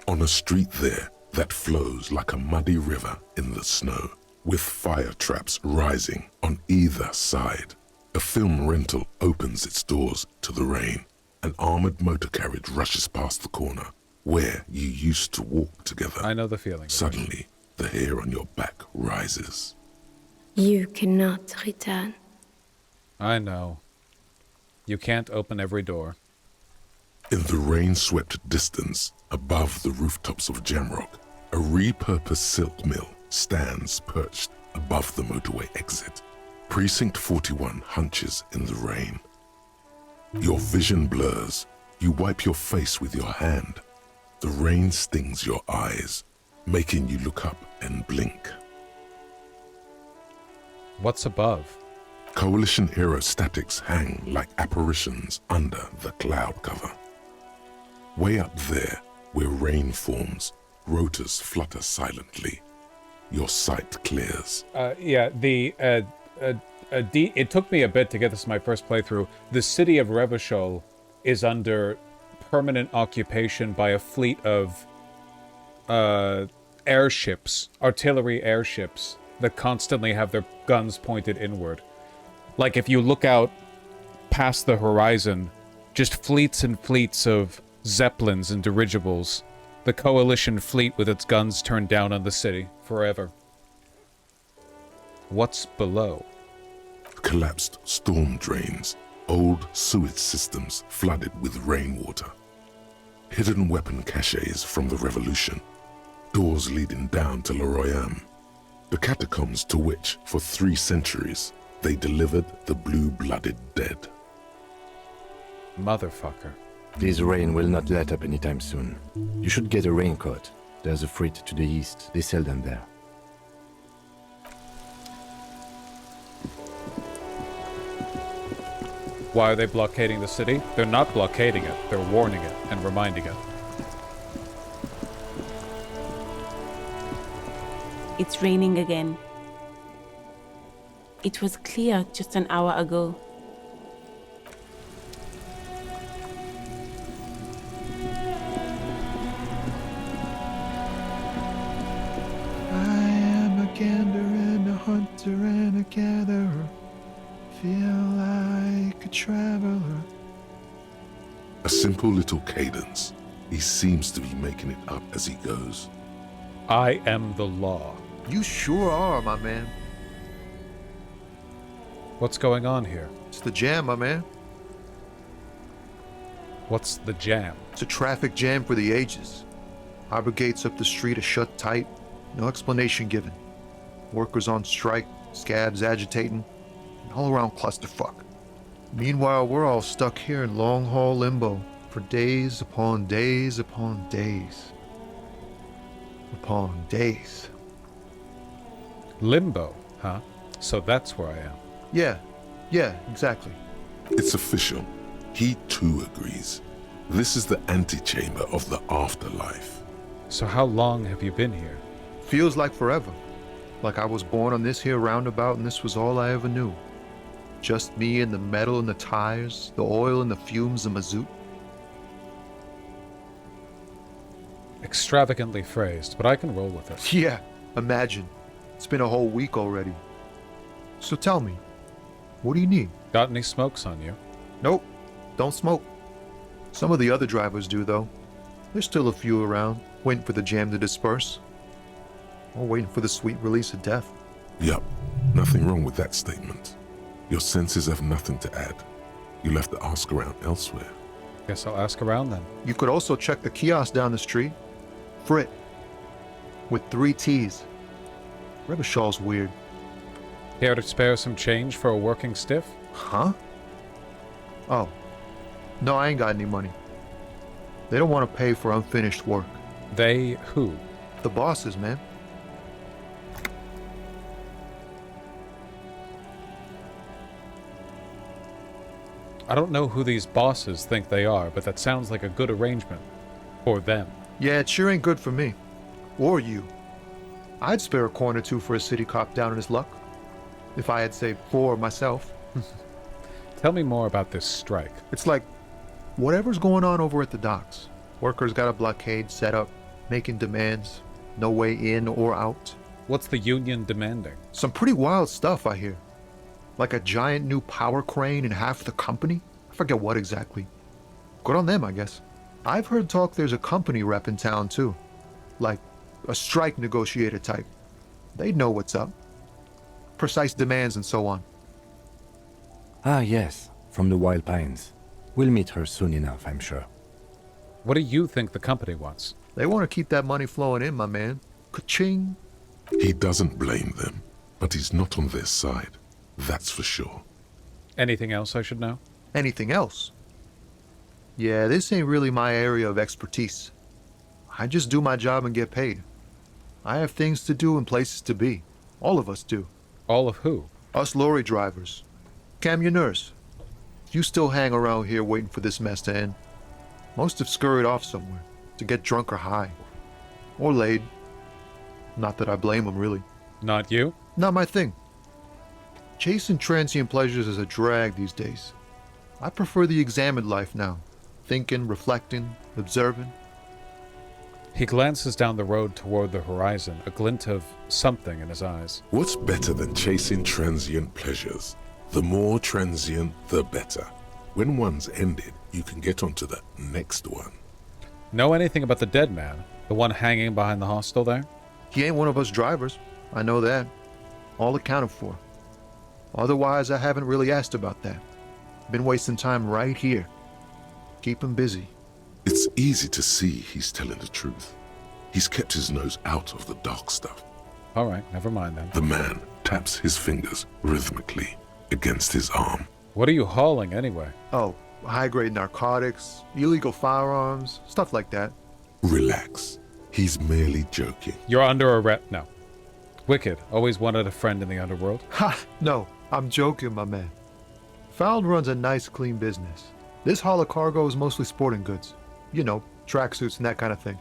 On a street there that flows like a muddy river in the snow, with fire traps rising on either side. A film rental opens its doors to the rain. An armored motor carriage rushes past the corner, where you used to walk together. I know the feeling. Suddenly, the hair on your back rises. You cannot return. I know. You can't open every door. In the rain-swept distance, above the rooftops of Jamrock, a repurposed silk mill stands perched above the motorway exit. Precinct 41 hunches in the rain. Your vision blurs. You wipe your face with your hand. The rain stings your eyes, making you look up and blink. What's above? Coalition aerostatics hang like apparitions under the cloud cover. Way up there, where rain forms, rotors flutter silently. your sight clears. Yeah, it took me a bit to get this in my first playthrough. The city of Revachol is under permanent occupation by a fleet of airships, artillery airships, that constantly have their guns pointed inward. Like, if you look out past the horizon, just fleets and fleets of zeppelins and dirigibles. The coalition fleet with its guns turned down on the city forever. What's below? Collapsed storm drains, old sewage systems flooded with rainwater. Hidden weapon caches from the revolution. Doors leading down to Leroyam. The catacombs to which, for 3 centuries, they delivered the blue-blooded dead. Motherfucker. This rain will not let up anytime soon. You should get a raincoat. There's a freight to the east. They sell them there. Why are they blockading the city? They're not blockading it. They're warning it and reminding it. It's raining again. It was clear just an hour ago. I am a gander and a hunter and a gatherer. Feel like a traveler. A simple little cadence. He seems to be making it up as he goes. I am the law. You sure are, my man. What's going on here? It's the jam, my man. What's the jam? It's a traffic jam for the ages. Harbor gates up the street are shut tight. No explanation given. Workers on strike, scabs agitating, an all-around clusterfuck. Meanwhile, we're all stuck here in long-haul limbo for days upon days upon days. Upon days. Limbo, huh? So that's where I am. Yeah, exactly. It's official. He too agrees. This is the antechamber of the afterlife. So how long have you been here? Feels like forever. Like I was born on this here roundabout and this was all I ever knew. Just me and the metal and the tires, the oil and the fumes of mazout. Extravagantly phrased, but I can roll with it. Yeah, imagine. It's been a whole week already. So tell me, what do you need? Got any smokes on you? Nope, don't smoke. Some of the other drivers do, though. There's still a few around, waiting for the jam to disperse. Or waiting for the sweet release of death. Yup, nothing wrong with that statement. Your senses have nothing to add. You'll have to ask around elsewhere. Guess I'll ask around then. You could also check the kiosk down the street. Frit. With 3 T's. Revachol's weird. Here to spare some change for a working stiff? Huh? Oh. No, I ain't got any money. They don't want to pay for unfinished work. They who? The bosses, man. I don't know who these bosses think they are, but that sounds like a good arrangement. For them. Yeah, it sure ain't good for me. Or you. I'd spare a coin or two for a city cop down in his luck. If I had saved 4 myself. Tell me more about this strike. It's like, whatever's going on over at the docks. Workers got a blockade set up, making demands. No way in or out. What's the union demanding? Some pretty wild stuff, I hear. Like a giant new power crane in half the company? I forget what exactly. Good on them, I guess. I've heard talk there's a company rep in town, too. Like, a strike negotiator type. They'd know what's up. Precise demands and so on. Ah, yes, from the Wild Pines. We'll meet her soon enough, I'm sure. What do you think the company wants? They want to keep that money flowing in, my man. Ka-ching! He doesn't blame them, but he's not on their side. That's for sure. Anything else I should know? Anything else? Yeah, this ain't really my area of expertise. I just do my job and get paid. I have things to do and places to be. All of us do. All of who? Us lorry drivers. Camionneurs. You still hang around here waiting for this mess to end. Most have scurried off somewhere to get drunk or high. Or laid. Not that I blame him, really. Not you? Not my thing. Chasing transient pleasures is a drag these days. I prefer the examined life now. Thinking, reflecting, observing. He glances down the road toward the horizon, a glint of something in his eyes. What's better than chasing transient pleasures? The more transient, the better. When one's ended, you can get onto the next one. Know anything about the dead man? The one hanging behind the hostel there? He ain't one of us drivers. I know that. All accounted for. Otherwise, I haven't really asked about that. Been wasting time right here. Keep him busy. It's easy to see he's telling the truth. He's kept his nose out of the dark stuff. All right, never mind then. The man taps his fingers rhythmically against his arm. What are you hauling anyway? Oh, high-grade narcotics, illegal firearms, stuff like that. Relax. He's merely joking. You're under arrest. No. Wicked. Always wanted a friend in the underworld. Ha! No, I'm joking, my man. Found runs a nice, clean business. This haul of cargo is mostly sporting goods. You know, tracksuits and that kind of thing.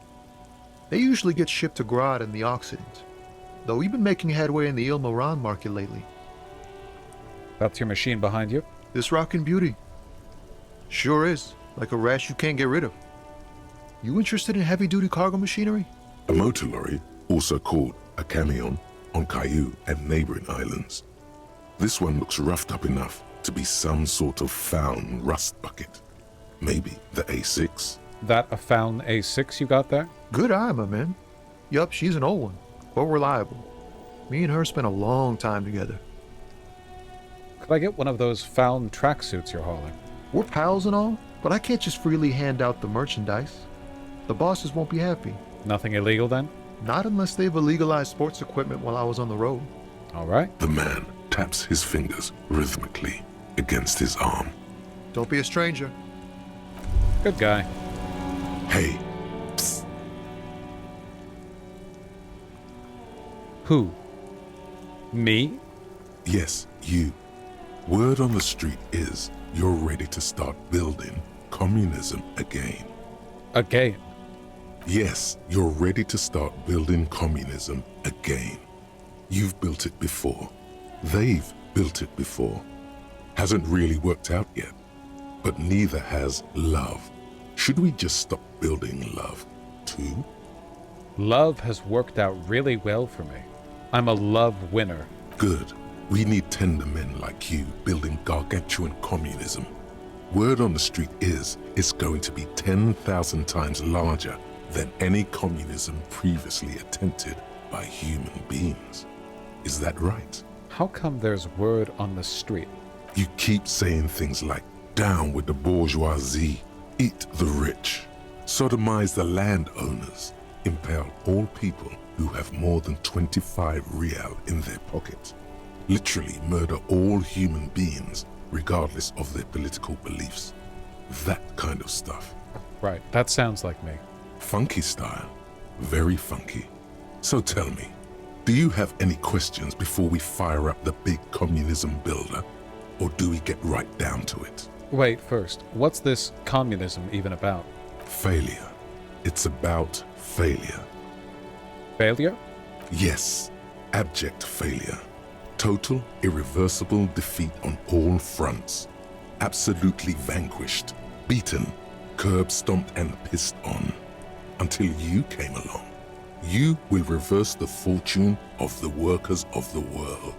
They usually get shipped to Grad and the Occident. Though we've been making headway in the Il-Moran market lately. That's your machine behind you? This rockin' beauty. Sure is. Like a rash you can't get rid of. You interested in heavy-duty cargo machinery? A motor lorry, also called a camion, on Caillou and neighboring islands. This one looks roughed up enough to be some sort of found rust bucket. Maybe the A6? That a found A6 you got there? Good eye, my man. Yup, she's an old one, but reliable. Me and her spent a long time together. Could I get one of those found tracksuits you're hauling? We're pals and all, but I can't just freely hand out the merchandise. The bosses won't be happy. Nothing illegal then? Not unless they've illegalized sports equipment while I was on the road. All right. The man taps his fingers rhythmically against his arm. Don't be a stranger. Good guy. Hey, psst. Who? Me? Yes, you. Word on the street is you're ready to start building communism again. Again? Yes, you're ready to start building communism again. You've built it before. They've built it before. Hasn't really worked out yet. But neither has love. Should we just stop building love, too? Love has worked out really well for me. I'm a love winner. Good. We need tender men like you building gargantuan communism. Word on the street is it's going to be 10,000 times larger than any communism previously attempted by human beings. Is that right? How come there's word on the street? You keep saying things like, down with the bourgeoisie, eat the rich, sodomize the landowners, impale all people who have more than 25 real in their pocket, literally murder all human beings regardless of their political beliefs. That kind of stuff. Right, that sounds like me. Funky style. Very funky. So tell me, do you have any questions before we fire up the big communism builder? Or do we get right down to it? Wait, first, what's this communism even about? Failure. It's about failure. Failure? Yes, abject failure. Total, irreversible defeat on all fronts. Absolutely vanquished, beaten, curb-stomped and pissed on. Until you came along. You will reverse the fortune of the workers of the world.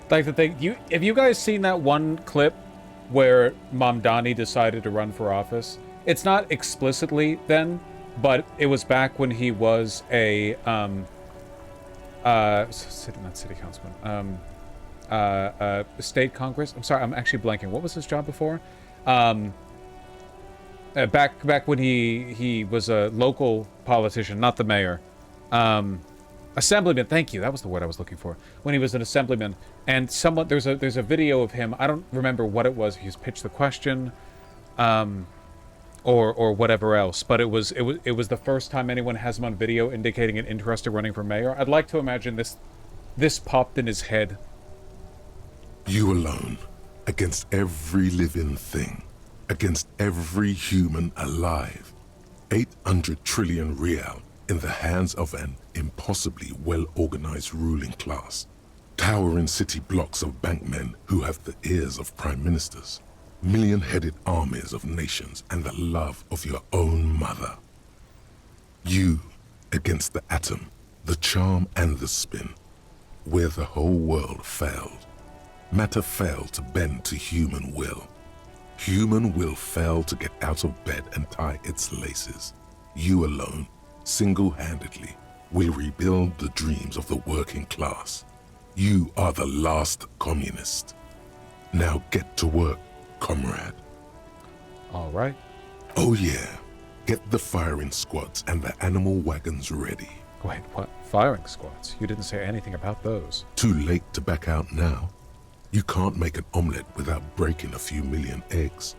Like the thing, have you guys seen that one clip where Mamdani decided to run for office? It's not explicitly then, but it was back when he was a city councilman, state congress. I'm sorry, I'm actually blanking. What was his job before? Back when he was a local politician, not the mayor. Assemblyman, thank you. That was the word I was looking for. When he was an assemblyman, and someone there's a video of him. I don't remember what it was. He's pitched the question, or whatever else. But it was the first time anyone has him on video indicating an interest in running for mayor. I'd like to imagine this popped in his head. You alone, against every living thing, against every human alive. 800 trillion real in the hands of an impossibly well-organized ruling class. Towering city blocks of bankmen who have the ears of prime ministers. Million-headed armies of nations and the love of your own mother. You against the atom, the charm and the spin, where the whole world failed. Matter failed to bend to human will. Human will failed to get out of bed and tie its laces. You alone, single-handedly, will rebuild the dreams of the working class. You are the last communist. Now get to work, comrade. All right. Oh yeah, get the firing squads and the animal wagons ready. Wait, what? Firing squads? You didn't say anything about those. Too late to back out now. You can't make an omelette without breaking a few million eggs.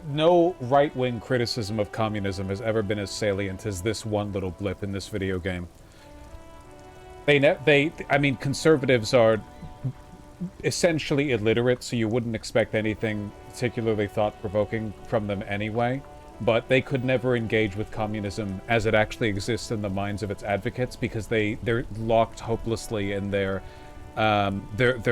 No right-wing criticism of communism has ever been as salient as this one little blip in this video game. I mean, conservatives are essentially illiterate, so you wouldn't expect anything particularly thought-provoking from them anyway. But they could never engage with communism as it actually exists in the minds of its advocates because they're locked hopelessly in their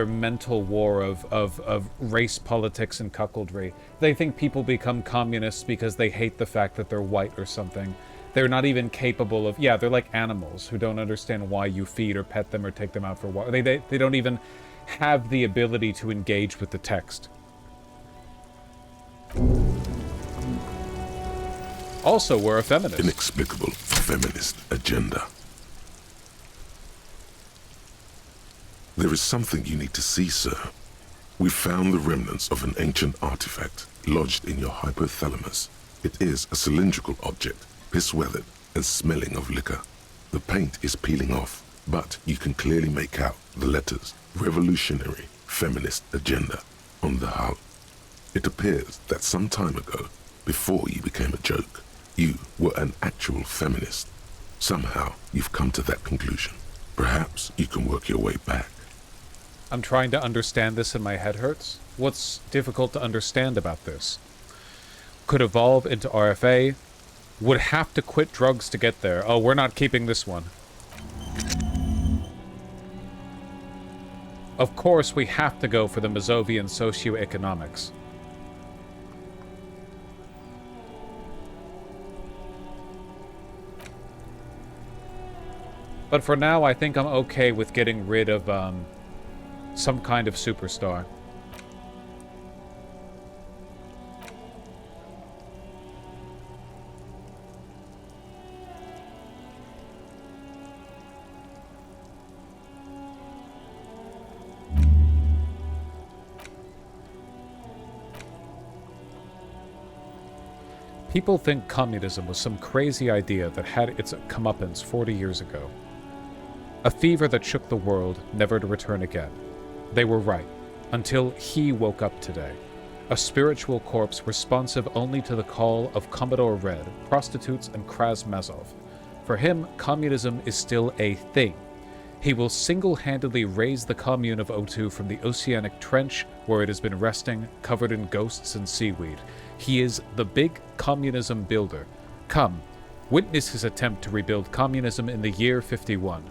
mental war of race politics and cuckoldry. They think people become communists because they hate the fact that they're white or something. They're not even capable of... Yeah, they're like animals who don't understand why you feed or pet them or take them out for a walk. They don't even have the ability to engage with the text. Also, we're a feminist. Inexplicable feminist agenda. There is something you need to see, sir. We found the remnants of an ancient artifact lodged in your hypothalamus. It is a cylindrical object, piss-weathered and smelling of liquor. The paint is peeling off, but you can clearly make out the letters Revolutionary Feminist Agenda on the hull. It appears that some time ago, before you became a joke, you were an actual feminist. Somehow, you've come to that conclusion. Perhaps you can work your way back. I'm trying to understand this and my head hurts. What's difficult to understand about this? Could evolve into RFA. Would have to quit drugs to get there. Oh, we're not keeping this one. Of course, we have to go for the Mazovian socioeconomics. But for now, I think I'm okay with getting rid of, some kind of superstar. People think communism was some crazy idea that had its comeuppance 40 years ago. A fever that shook the world, never to return again. They were right, until he woke up today. A spiritual corpse responsive only to the call of Commodore Red, prostitutes, and Krasmazov. For him, communism is still a thing. He will single-handedly raise the commune of O2 from the oceanic trench where it has been resting, covered in ghosts and seaweed. He is the big communism builder. Come, witness his attempt to rebuild communism in the year 51.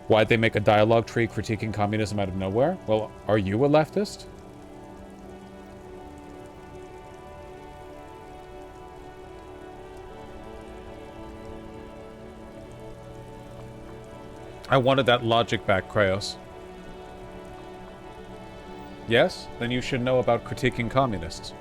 Why'd they make a dialogue tree critiquing communism out of nowhere? Well, are you a leftist? I wanted that logic back, Kraos. Yes? Then you should know about critiquing communists.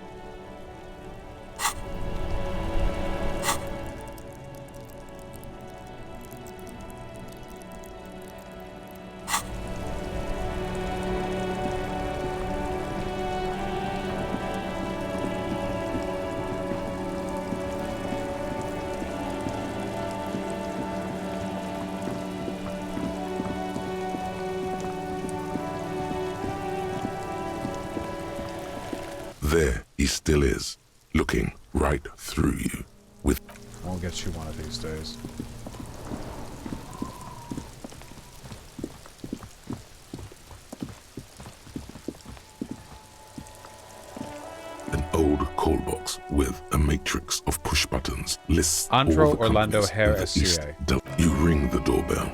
There he still is, looking right through you with... I'll get you one of these days. an old coal box with a matrix of push buttons lists Andro all the Orlando companies Hare in the East SCA. You ring the doorbell,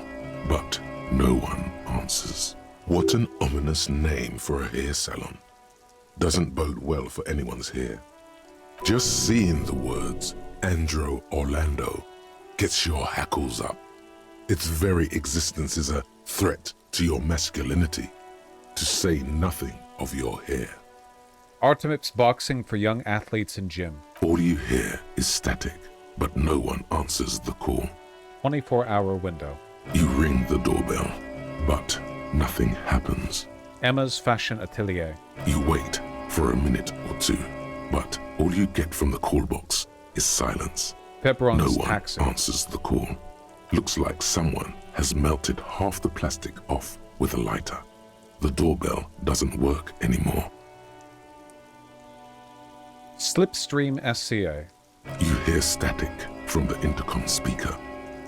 but no one answers. What an ominous name for a hair salon. Doesn't bode well for anyone's hair. Just seeing the words Andro Orlando gets your hackles up. Its very existence is a threat to your masculinity, to say nothing of your hair. Artemip's boxing for young athletes in gym. All you hear is static, but no one answers the call. 24-hour window. You ring the doorbell, but nothing happens. Emma's fashion atelier. You wait for a minute or two, but all you get from the call box is silence. Pepperon's No one taxi. answers the call. Looks like someone has melted half the plastic off with a lighter. The doorbell doesn't work anymore. Slipstream SCA. You hear static from the intercom speaker.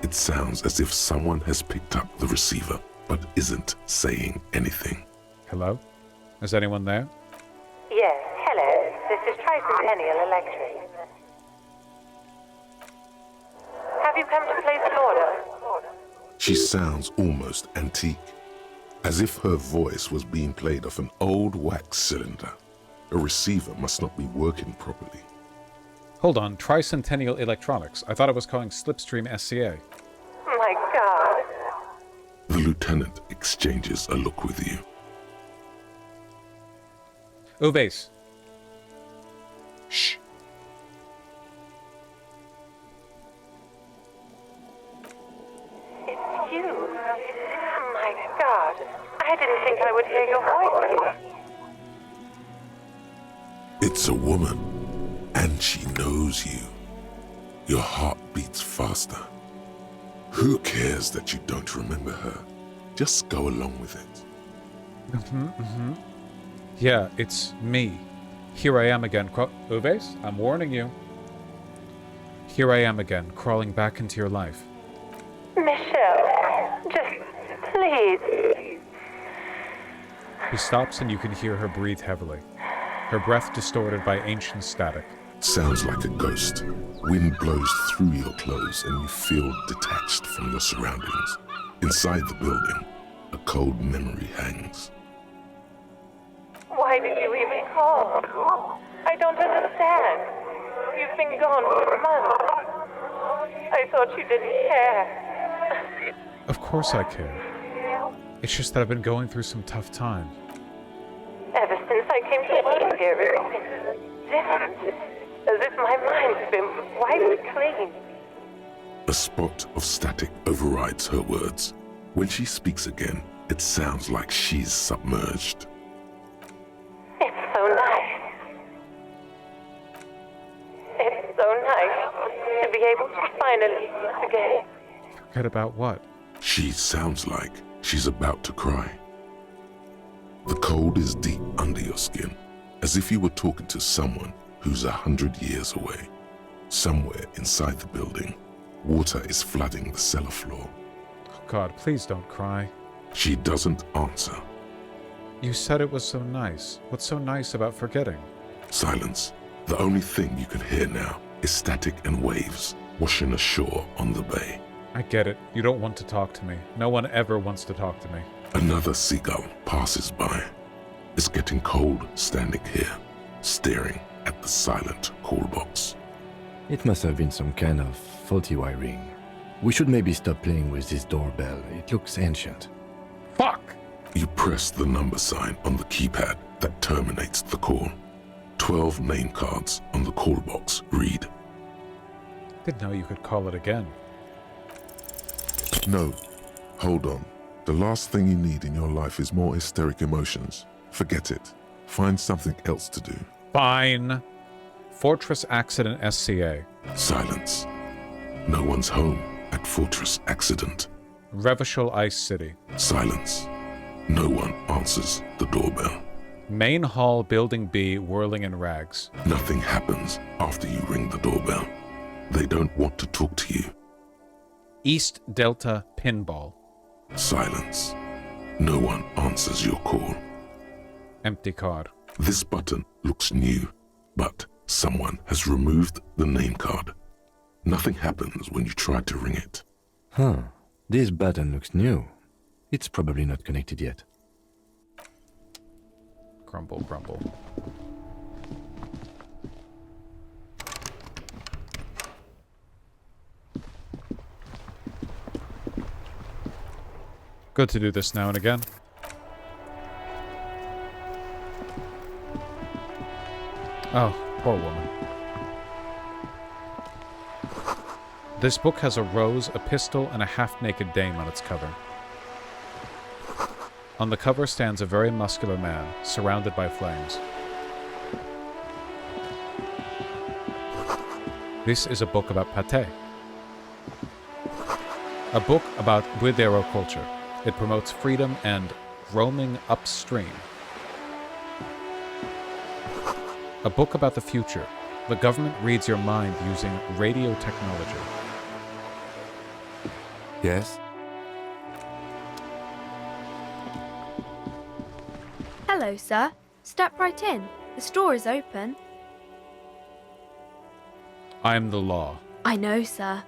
It sounds as if someone has picked up the receiver, but isn't saying anything. Hello? Is anyone there? Yes, hello. This is Tricentennial Electric. Have you come to place an order? She sounds almost antique, as if her voice was being played off an old wax cylinder. A receiver must not be working properly. Hold on, Tricentennial Electronics. I thought it was calling Slipstream SCA. My God. The lieutenant exchanges a look with you. Uves. Shh. It's you. My God. I didn't think I would hear your voice. It's a woman, and she knows you. Your heart beats faster. Who cares that you don't remember her? Just go along with it. Yeah, it's me. Here I am again. Uves, I'm warning you. Here I am again, crawling back into your life. Michelle, just please. He stops and you can hear her breathe heavily. Her breath distorted by ancient static. Sounds like a ghost. Wind blows through your clothes and you feel detached from your surroundings. Inside the building, a cold memory hangs. Why did you even call? I don't understand. You've been gone for months. I thought you didn't care. Of course I care. It's just that I've been going through some tough times. Ever since I came to work here, it's been different. As if my mind's been wiped clean. A spot of static overrides her words. When she speaks again, it sounds like she's submerged. It's so nice. It's so nice to be able to finally forget. Forget about what? She sounds like she's about to cry. The cold is deep under your skin, as if you were talking to someone who's 100 years away. Somewhere inside the building, water is flooding the cellar floor. Oh God, please don't cry. She doesn't answer. You said it was so nice. What's so nice about forgetting? Silence. The only thing you can hear now is static and waves washing ashore on the bay. I get it. You don't want to talk to me. No one ever wants to talk to me. Another seagull passes by. It's getting cold standing here, staring at the silent call box. It must have been some kind of faulty wiring. We should maybe stop playing with this doorbell. It looks ancient. Fuck! You press the number sign on the keypad that terminates the call. 12 name cards on the call box read. Didn't know you could call it again. No, hold on. The last thing you need in your life is more hysteric emotions. Forget it. Find something else to do. Fine. Fortress Accident SCA. Silence. No one's home at Fortress Accident. Revachol Ice City. Silence. No one answers the doorbell. Main Hall, Building B, whirling in rags. Nothing happens after you ring the doorbell. They don't want to talk to you. East Delta Pinball. Silence. No one answers your call. Empty card. This button looks new, but Someone has removed the name card. Nothing happens when you try to ring it. Huh. This button looks new. It's probably not connected yet. Grumble, grumble. Good to do this now and again. Oh, poor woman. This book has a rose, a pistol, and a half-naked dame on its cover. On the cover stands a very muscular man, surrounded by flames. This is a book about pate. A book about Buidero culture. It promotes freedom and roaming upstream. A book about the future. The government reads your mind using radio technology. Yes? Hello, sir. Step right in. The store is open. I am the law. I know, sir.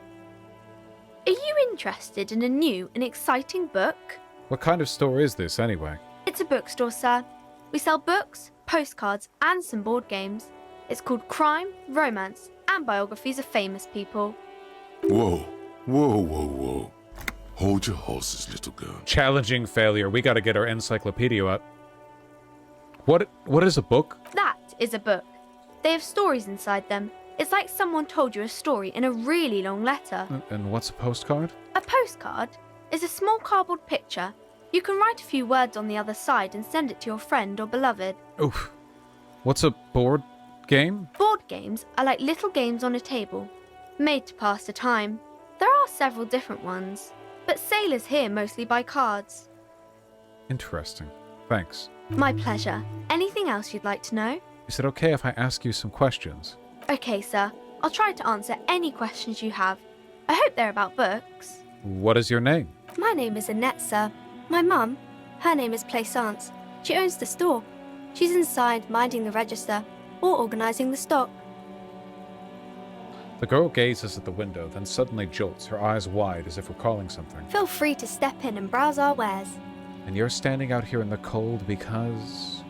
Are you interested in a new and exciting book? What kind of store is this, anyway? It's a bookstore, sir. We sell books, postcards, and some board games. It's called Crime, Romance, and Biographies of Famous People. Whoa, whoa, whoa, whoa. Hold your horses, little girl. Challenging failure. We gotta get our encyclopedia up. What is a book? That is a book. They have stories inside them. It's like someone told you a story in a really long letter. And what's a postcard? A postcard is a small cardboard picture. You can write a few words on the other side and send it to your friend or beloved. Oof. What's a board game? Board games are like little games on a table, made to pass the time. There are several different ones, but sailors here mostly buy cards. Interesting. Thanks. My pleasure. Anything else you'd like to know? Is it okay if I ask you some questions? Okay, sir. I'll try to answer any questions you have. I hope they're about books. What is your name? My name is Annette, sir. My mum, her name is Plaisance. She owns the store. She's inside minding the register or organising the stock. The girl gazes at the window, then suddenly jolts, her eyes wide as if recalling something. Feel free to step in and browse our wares. And you're standing out here in the cold because...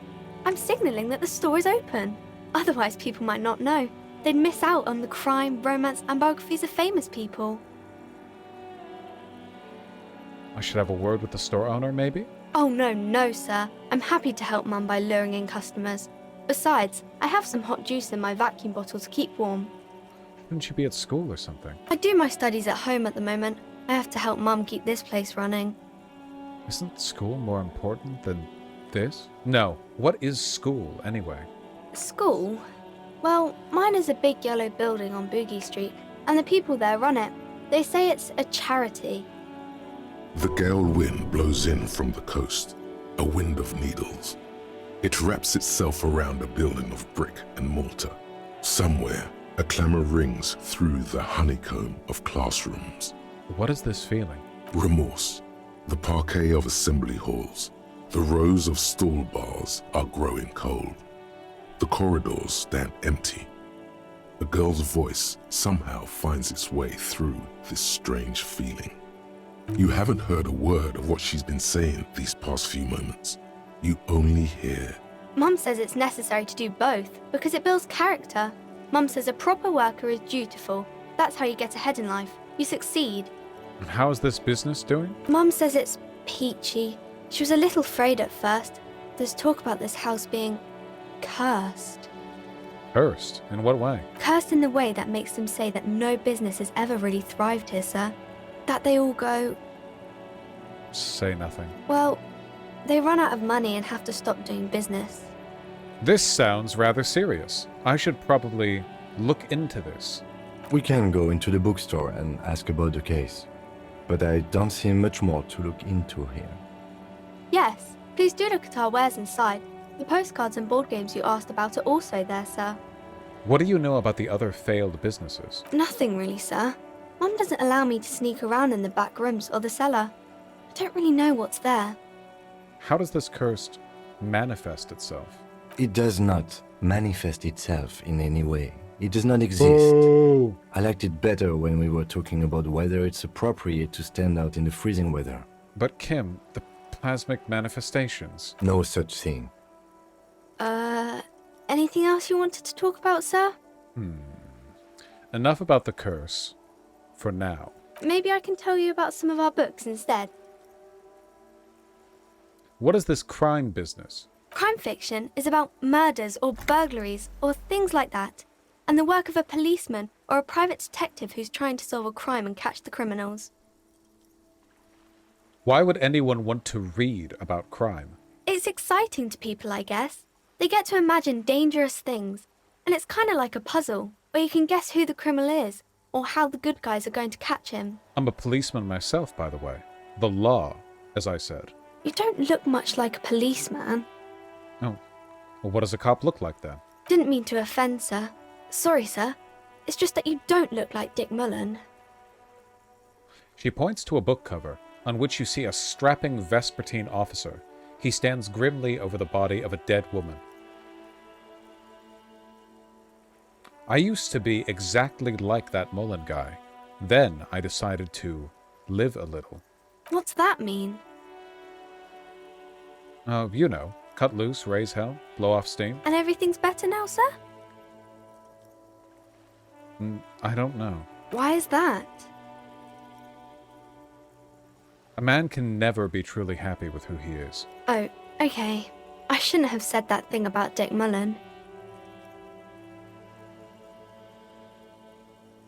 I'm signalling that the store is open. Otherwise, people might not know. They'd miss out on the crime, romance, and biographies of famous people. I should have a word with the store owner, maybe? Oh, no, sir. I'm happy to help Mum by luring in customers. Besides, I have some hot juice in my vacuum bottle to keep warm. Shouldn't you be at school or something? I do my studies at home at the moment. I have to help Mum keep this place running. Isn't school more important than this? No. What is school, anyway? School? Well, mine is a big yellow building on Boogie Street, and the people there run it. They say it's a charity. The gale wind blows in from the coast, a wind of needles. It wraps itself around a building of brick and mortar. Somewhere, a clamor rings through the honeycomb of classrooms. What is this feeling? Remorse. The parquet of assembly halls, the rows of stall bars are growing cold. The corridors stand empty. A girl's voice somehow finds its way through this strange feeling. You haven't heard a word of what she's been saying these past few moments. You only hear... Mum says it's necessary to do both because it builds character. Mum says a proper worker is dutiful. That's how you get ahead in life. You succeed. And how's this business doing? Mum says it's peachy. She was a little afraid at first. There's talk about this house being cursed. Cursed? In what way? Cursed in the way that makes them say that no business has ever really thrived here, sir. That they all go... Say nothing. Well, they run out of money and have to stop doing business. This sounds rather serious. I should probably look into this. We can go into the bookstore and ask about the case, but I don't see much more to look into here. Yes, please do look at our wares inside. The postcards and board games you asked about are also there, sir. What do you know about the other failed businesses? Nothing really, sir. Mum doesn't allow me to sneak around in the back rooms or the cellar. I don't really know what's there. How does this curse manifest itself? It does not. manifest itself in any way. It does not exist. Oh. I liked it better when we were talking about whether it's appropriate to stand out in the freezing weather. But Kim, the plasmic manifestations. No such thing. Anything else you wanted to talk about, sir? Enough about the curse. For now. Maybe I can tell you about some of our books instead. What is this crime business? Crime fiction is about murders or burglaries or things like that, and the work of a policeman or a private detective who's trying to solve a crime and catch the criminals. Why would anyone want to read about crime? It's exciting to people, I guess. They get to imagine dangerous things, and it's kind of like a puzzle, where you can guess who the criminal is, or how the good guys are going to catch him. I'm a policeman myself, by the way. The law, as I said. You don't look much like a policeman. Oh. Well, what does a cop look like then? Didn't mean to offend, sir. Sorry, sir. It's just that you don't look like Dick Mullen. She points to a book cover, on which you see a strapping Vespertine officer. He stands grimly over the body of a dead woman. I used to be exactly like that Mullen guy. Then I decided to live a little. What's that mean? You know, cut loose, raise hell, blow off steam. And everything's better now, sir? I don't know. Why is that? A man can never be truly happy with who he is. Oh, okay. I shouldn't have said that thing about Dick Mullen.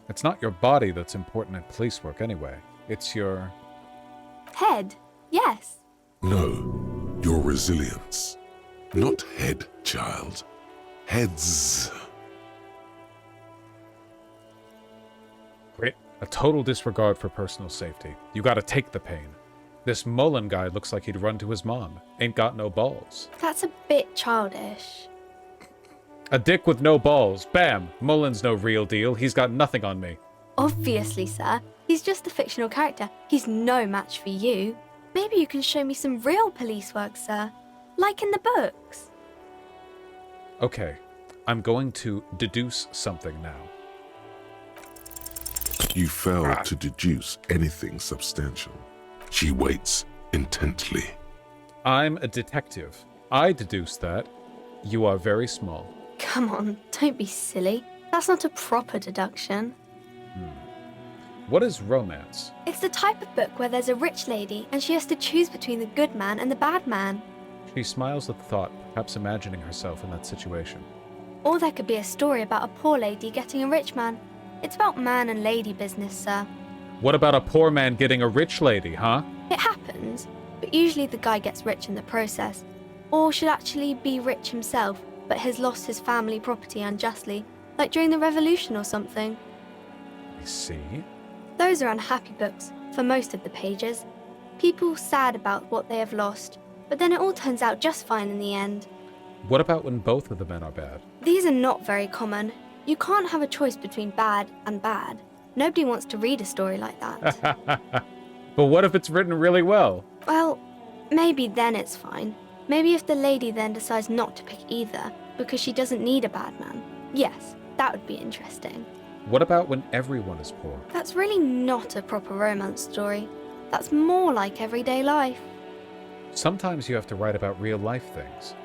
It's not your body that's important in police work anyway. It's your... Head, yes. No, your resilience. Not head, child. Heads. Grit. A total disregard for personal safety. You gotta take the pain. This Mullen guy looks like he'd run to his mom. Ain't got no balls. That's a bit childish. A dick with no balls. Bam! Mullen's no real deal. He's got nothing on me. Obviously, sir. He's just a fictional character. He's no match for you. Maybe you can show me some real police work, sir. Like in the books. Okay. I'm going to deduce something now. You failed to deduce anything substantial. She waits intently. I'm a detective. I deduce that you are very small. Come on, don't be silly. That's not a proper deduction. What is romance? It's the type of book where there's a rich lady and she has to choose between the good man and the bad man. She smiles at the thought, perhaps imagining herself in that situation. Or there could be a story about a poor lady getting a rich man. It's about man and lady business, sir. What about a poor man getting a rich lady, huh? It happens, but usually the guy gets rich in the process. Or should actually be rich himself, but has lost his family property unjustly, like during the revolution or something. I see. Those are unhappy books, for most of the pages. People sad about what they have lost, but then it all turns out just fine in the end. What about when both of the men are bad? These are not very common. You can't have a choice between bad and bad. Nobody wants to read a story like that. But what if it's written really well? Well, maybe then it's fine. Maybe if the lady then decides not to pick either, because she doesn't need a bad man. Yes, that would be interesting. What about when everyone is poor? That's really not a proper romance story. That's more like everyday life. Sometimes you have to write about real life things.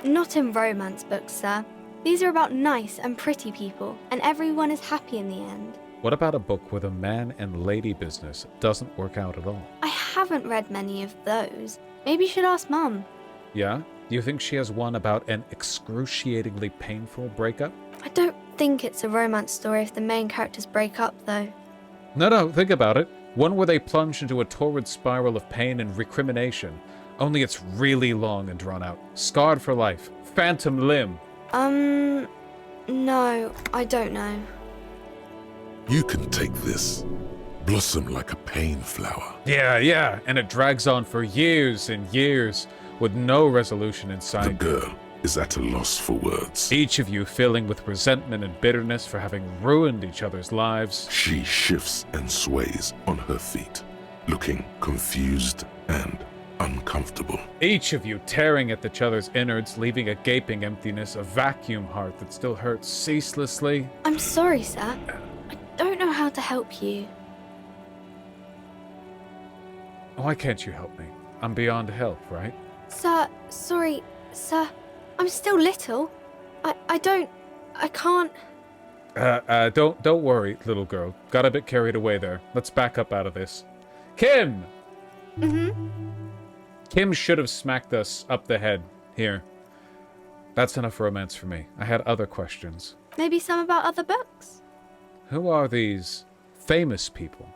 Not in romance books, sir. These are about nice and pretty people, and everyone is happy in the end. What about a book where the man and lady business doesn't work out at all? I haven't read many of those. Maybe you should ask Mum. Yeah? You think she has one about an excruciatingly painful breakup? I don't think it's a romance story if the main characters break up, though. No, think about it. One where they plunge into a torrid spiral of pain and recrimination. Only it's really long and drawn out. Scarred for life. Phantom limb. No, I don't know. You can take this. Blossom like a pain flower. Yeah, and it drags on for years and years with no resolution in sight. The girl is at a loss for words. Each of you filling with resentment and bitterness for having ruined each other's lives. She shifts and sways on her feet, looking confused and uncomfortable. Each of you tearing at each other's innards, leaving a gaping emptiness, a vacuum heart that still hurts ceaselessly. I'm sorry, sir. I don't know how to help you. Why can't you help me? I'm beyond help, right? Sir, sorry, sir. I'm still little. I can't. Don't worry, little girl. Got a bit carried away there. Let's back up out of this. Kim! Mm-hmm. Kim should have smacked us up the head. Here. That's enough romance for me. I had other questions. Maybe some about other books? Who are these famous people?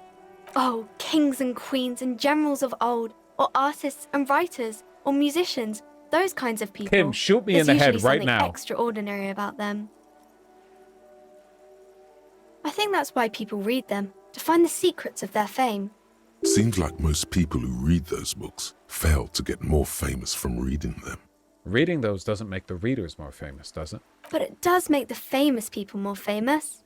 Oh, kings and queens and generals of old, or artists and writers, or musicians, those kinds of people. Kim, shoot me in the head right now. There's extraordinary about them. I think that's why people read them, to find the secrets of their fame. Seems like most people who read those books fail to get more famous from reading them. Reading those doesn't make the readers more famous, does it? But it does make the famous people more famous.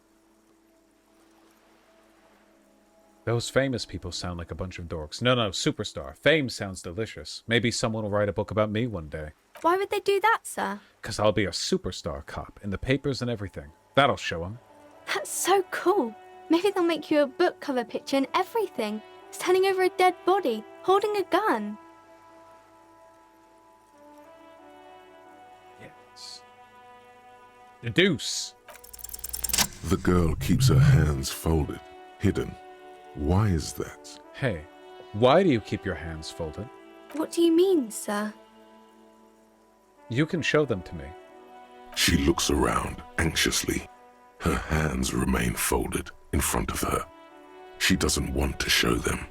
Those famous people sound like a bunch of dorks. No, superstar. Fame sounds delicious. Maybe someone will write a book about me one day. Why would they do that, sir? 'Cause I'll be a superstar cop, in the papers and everything. That'll show them. That's so cool. Maybe they'll make you a book cover picture and everything. Standing over a dead body, holding a gun. Yes. The deuce. The girl keeps her hands folded, hidden. Why is that? Hey, why do you keep your hands folded? What do you mean, sir? You can show them to me. She looks around anxiously. Her hands remain folded in front of her. She doesn't want to show them.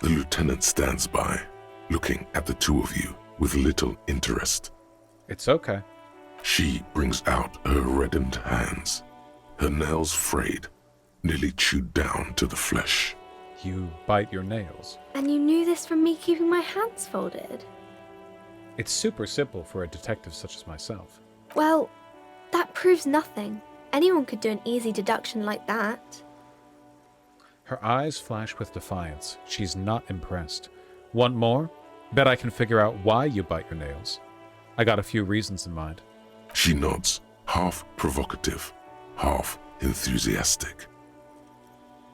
The lieutenant stands by, looking at the two of you with little interest. It's okay. She brings out her reddened hands, her nails frayed, nearly chewed down to the flesh. You bite your nails. And you knew this from me keeping my hands folded? It's super simple for a detective such as myself. Well, that proves nothing. Anyone could do an easy deduction like that. Her eyes flash with defiance. She's not impressed. Want more? Bet I can figure out why you bite your nails. I got a few reasons in mind. She nods, half provocative, half enthusiastic.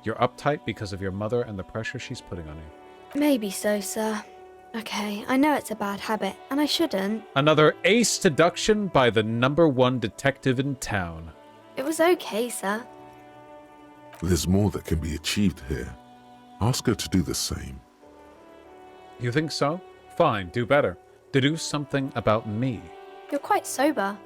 You're uptight because of your mother and the pressure she's putting on you. Maybe so, sir. Okay, I know it's a bad habit, and I shouldn't. Another ace deduction by the #1 detective in town. It was okay, sir. There's more that can be achieved here. Ask her to do the same. You think so? Fine, do better. Deduce something about me. You're quite sober.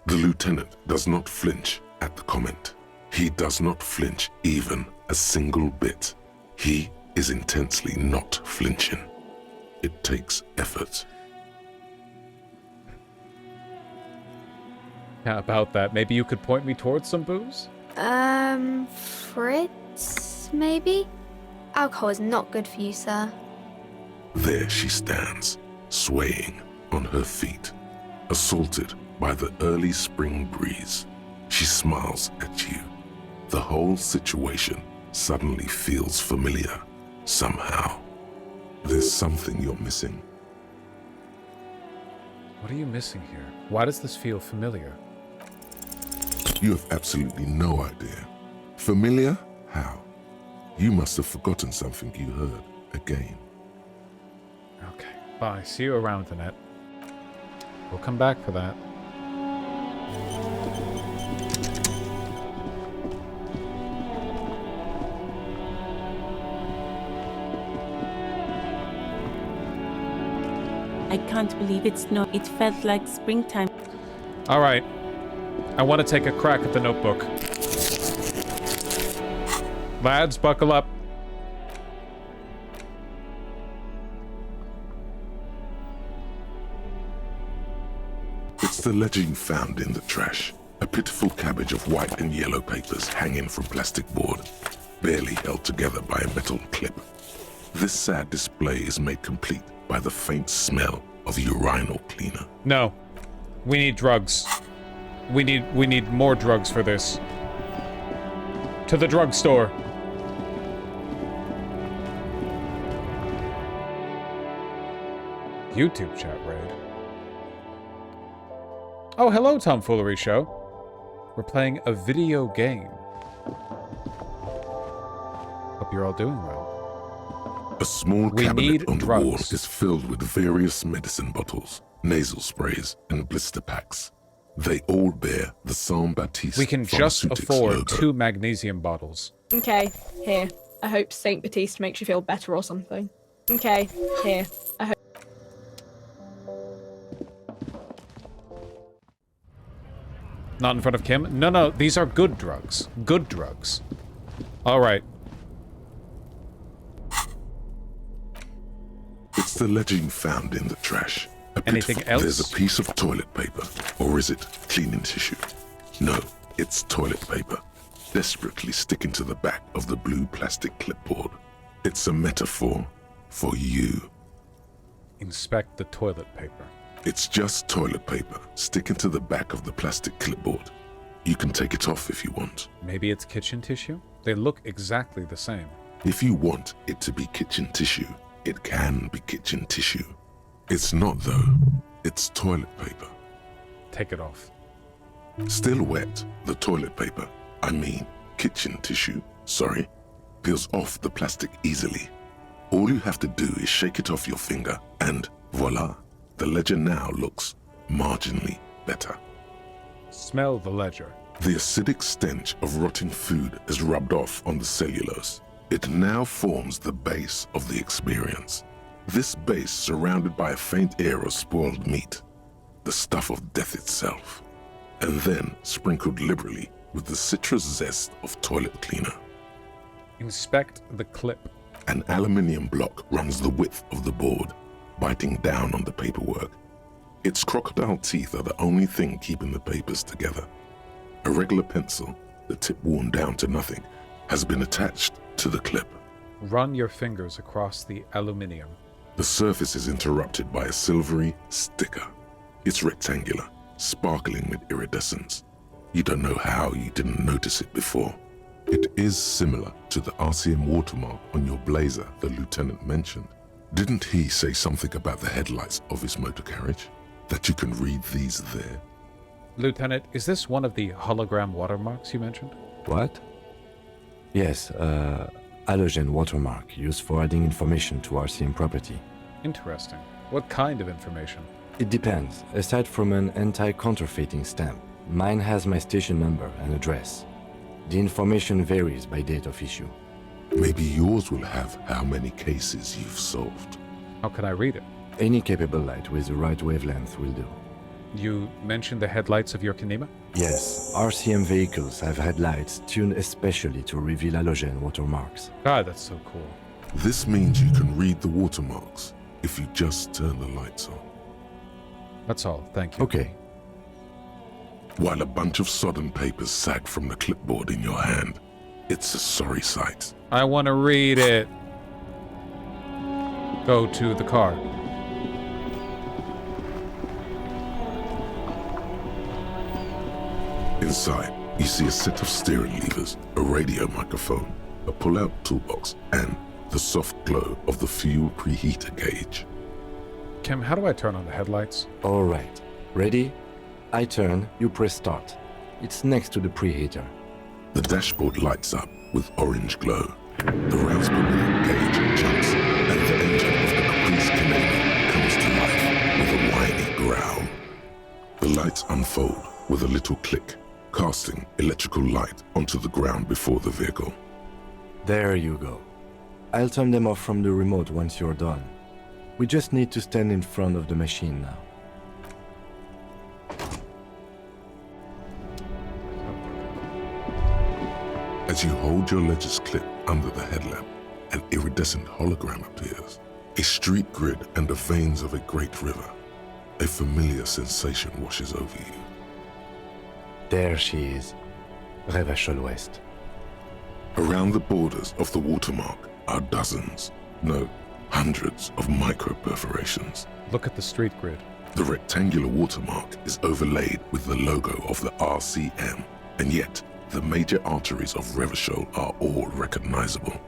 The lieutenant does not flinch at the comment. He does not flinch even a single bit. He is intensely not flinching. It takes effort. Yeah, about that, maybe you could point me towards some booze? Fritz, maybe? Alcohol is not good for you, sir. There she stands, swaying on her feet, assaulted by the early spring breeze. She smiles at you. The whole situation suddenly feels familiar, somehow. There's something you're missing. What are you missing here? Why does this feel familiar? You have absolutely no idea. Familiar? How? You must have forgotten something you heard again. Okay, bye. See you around, Annette. We'll come back for that. I can't believe it's not. It felt like springtime. All right. I want to take a crack at the notebook. Lads, buckle up. It's the ledger you found in the trash. A pitiful cabbage of white and yellow papers hanging from plastic board, barely held together by a metal clip. This sad display is made complete by the faint smell of urinal cleaner. No. We need drugs. We need more drugs for this. To the drugstore. YouTube chat raid. Oh, hello, Tomfoolery Show. We're playing a video game. Hope you're all doing well. A small We cabinet need on the drugs. wall is filled with various medicine bottles, nasal sprays, and blister packs. They all bear the Saint Baptiste We can just Pharmaceutics afford logo. 2 magnesium bottles. Okay, here. I hope Saint Baptiste makes you feel better or something. Okay, here. I hope. Not in front of Kim? No, these are good drugs. Good drugs. Alright. It's the legend found in the trash. Anything else? There's a piece of toilet paper. Or is it cleaning tissue? No, it's toilet paper. Desperately sticking to the back of the blue plastic clipboard. It's a metaphor for you. Inspect the toilet paper. It's just toilet paper sticking to the back of the plastic clipboard. You can take it off if you want. Maybe it's kitchen tissue? They look exactly the same. If you want it to be kitchen tissue, it can be kitchen tissue. It's not though. It's toilet paper. Take it off. Still wet, the toilet paper, I mean kitchen tissue, sorry, peels off the plastic easily. All you have to do is shake it off your finger and voila, the ledger now looks marginally better. Smell the ledger. The acidic stench of rotting food is rubbed off on the cellulose. It now forms the base of the experience. This base surrounded by a faint air of spoiled meat, the stuff of death itself, and then sprinkled liberally with the citrus zest of toilet cleaner. Inspect the clip. An aluminium block runs the width of the board, biting down on the paperwork. Its crocodile teeth are the only thing keeping the papers together. A regular pencil, the tip worn down to nothing, has been attached to the clip. Run your fingers across the aluminium. The surface is interrupted by a silvery sticker. It's rectangular, sparkling with iridescence. You don't know how you didn't notice it before. It is similar to the RCM watermark on your blazer the lieutenant mentioned. Didn't he say something about the headlights of his motor carriage? That you can read these there? Lieutenant, is this one of the hologram watermarks you mentioned? What? Yes, halogen watermark used for adding information to RCM property. Interesting. What kind of information? It depends. Aside from an anti-counterfeiting stamp, mine has my station number and address. The information varies by date of issue. Maybe yours will have how many cases you've solved. How can I read it? Any capable light with the right wavelength will do. You mentioned the headlights of your Kanima? Yes, RCM vehicles have headlights tuned especially to reveal halogen watermarks. God, that's so cool. This means you can read the watermarks if you just turn the lights on. That's all, thank you. Okay. While a bunch of sodden papers sag from the clipboard in your hand, it's a sorry sight. I want to read it. Go to the car. Inside, you see a set of steering levers, a radio microphone, a pull-out toolbox, and the soft glow of the fuel preheater gauge. Kim, how do I turn on the headlights? All right. Ready? I turn, you press start. It's next to the preheater. The dashboard lights up with orange glow. The rounds per minute gauge jumps, and the engine of the Caprice Canadian comes to life with a whiny growl. The lights unfold with a little click, casting electrical light onto the ground before the vehicle. There you go. I'll turn them off from the remote once you're done. We just need to stand in front of the machine now. As you hold your ledger's clip under the headlamp, an iridescent hologram appears. A street grid and the veins of a great river. A familiar sensation washes over you. There she is, Revachol West. Around the borders of the watermark are dozens, no, hundreds of micro-perforations. Look at the street grid. The rectangular watermark is overlaid with the logo of the RCM, and yet the major arteries of Revachol are all recognizable.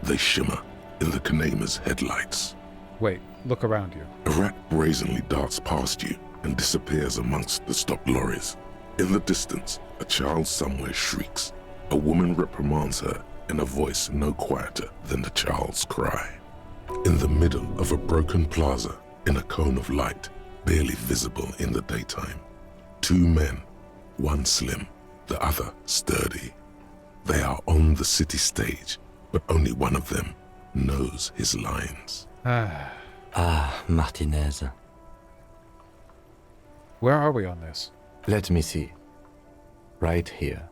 They shimmer in the Kanema's headlights. Wait, look around you. A rat brazenly darts past you and disappears amongst the stopped lorries. In the distance, a child somewhere shrieks. A woman reprimands her in a voice no quieter than the child's cry. In the middle of a broken plaza, in a cone of light, barely visible in the daytime, two men, one slim, the other sturdy. They are on the city stage, but only one of them knows his lines. Martinez. Where are we on this? Let me see. Right here.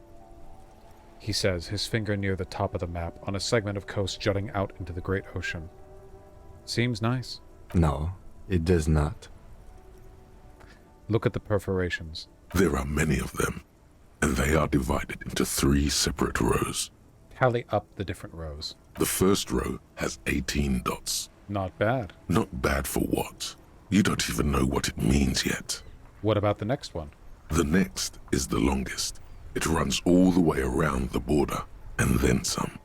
He says, his finger near the top of the map on a segment of coast jutting out into the great ocean. Seems nice. No, it does not. Look at the perforations. There are many of them, and they are divided into 3 separate rows. Tally up the different rows. The first row has 18 dots. Not bad. Not bad for what? You don't even know what it means yet. What about the next one? The next is the longest. It runs all the way around the border, and then some.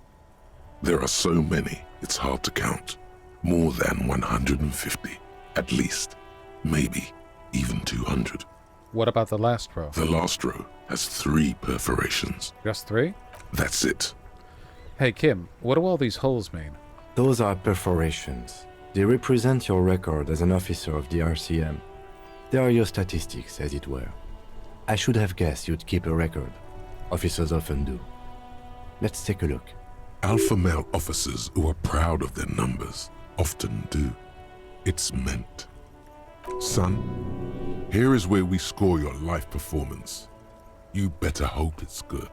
There are so many, it's hard to count. More than 150, at least. Maybe even 200. What about the last row? The last row has 3 perforations. Just 3? That's it. Hey, Kim, what do all these holes mean? Those are perforations. They represent your record as an officer of the RCM. They are your statistics, as it were. I should have guessed you'd keep a record. Officers often do. Let's take a look. Alpha male officers who are proud of their numbers often do. It's meant. Son, here is where we score your life performance. You better hope it's good.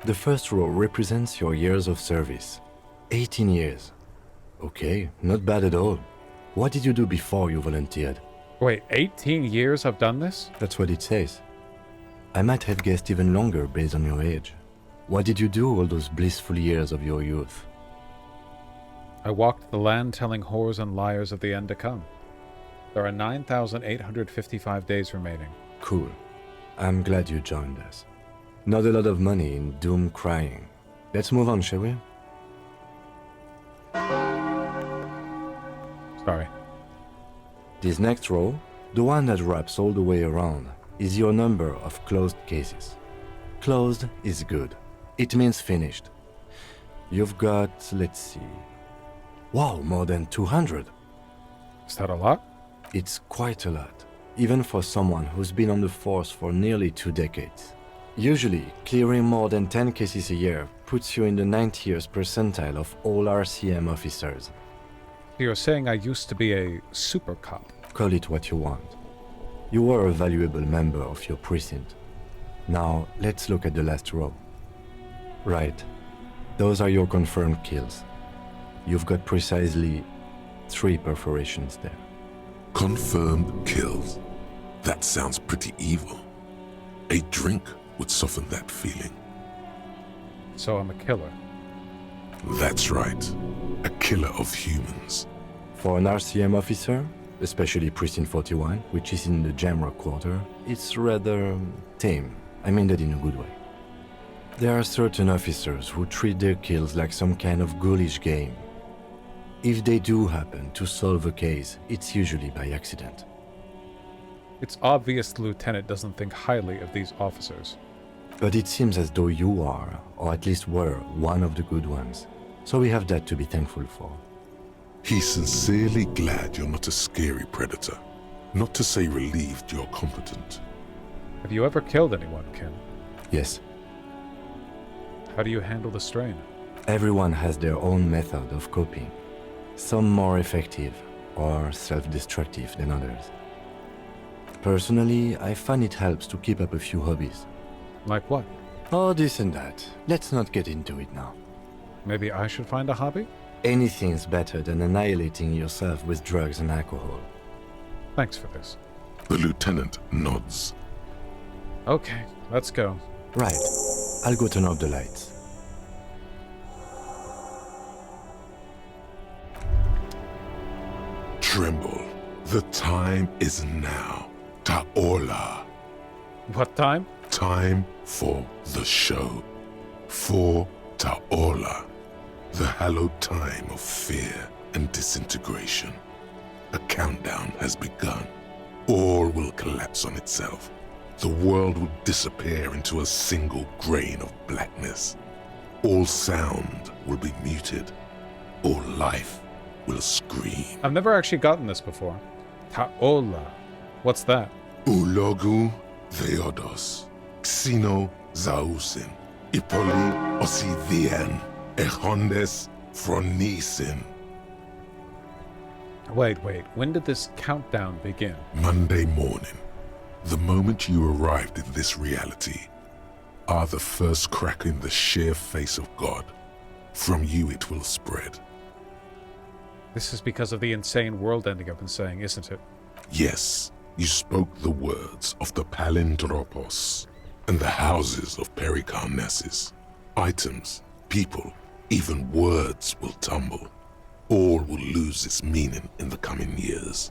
The first row represents your years of service. 18 years. Okay, not bad at all. What did you do before you volunteered? Wait, 18 years I've done this? That's what it says. I might have guessed even longer based on your age. What did you do all those blissful years of your youth? I walked the land telling whores and liars of the end to come. There are 9,855 days remaining. Cool. I'm glad you joined us. Not a lot of money in doom crying. Let's move on, shall we? Sorry. This next row, the one that wraps all the way around, is your number of closed cases. Closed is good. It means finished. You've got, let's see... Wow, more than 200. Is that a lot? It's quite a lot, even for someone who's been on the force for nearly 2 decades. Usually, clearing more than 10 cases a year puts you in the 90th percentile of all RCM officers. You're saying I used to be a super cop. Call it what you want. You were a valuable member of your precinct. Now, let's look at the last row. Right. Those are your confirmed kills. You've got precisely 3 perforations there. Confirmed kills. That sounds pretty evil. A drink would soften that feeling. So I'm a killer. That's right. A killer of humans. For an RCM officer, especially Precinct 41, which is in the Jamrock quarter, it's rather tame. I mean that in a good way. There are certain officers who treat their kills like some kind of ghoulish game. If they do happen to solve a case, it's usually by accident. It's obvious the lieutenant doesn't think highly of these officers. But it seems as though you are, or at least were, one of the good ones. So we have that to be thankful for. He's sincerely glad you're not a scary predator. Not to say relieved you're competent. Have you ever killed anyone, Kim? Yes. How do you handle the strain? Everyone has their own method of coping. Some more effective or self-destructive than others. Personally, I find it helps to keep up a few hobbies. Like what? Oh, this and that. Let's not get into it now. Maybe I should find a hobby? Anything's better than annihilating yourself with drugs and alcohol. Thanks for this. The lieutenant nods. Okay, let's go. Right. I'll go turn off the lights. Tremble. The time is now. Ta'ola. What time? Time for the show. For Ta'ola. The hallowed time of fear and disintegration. A countdown has begun. All will collapse on itself. The world will disappear into a single grain of blackness. All sound will be muted. All life will scream. I've never actually gotten this before. Ta'ola. What's that? Ulogu Theodos. Xeno Zausin. Ipoli Osivien. Echondes Fronisin. Wait. When did this countdown begin? Monday morning. The moment you arrived in this reality are the first crack in the sheer face of God. From you it will spread. This is because of the insane world ending I've been saying, isn't it? Yes, you spoke the words of the Palindropos and the houses of Pericarnassus. Items, people, even words will tumble. All will lose its meaning in the coming years.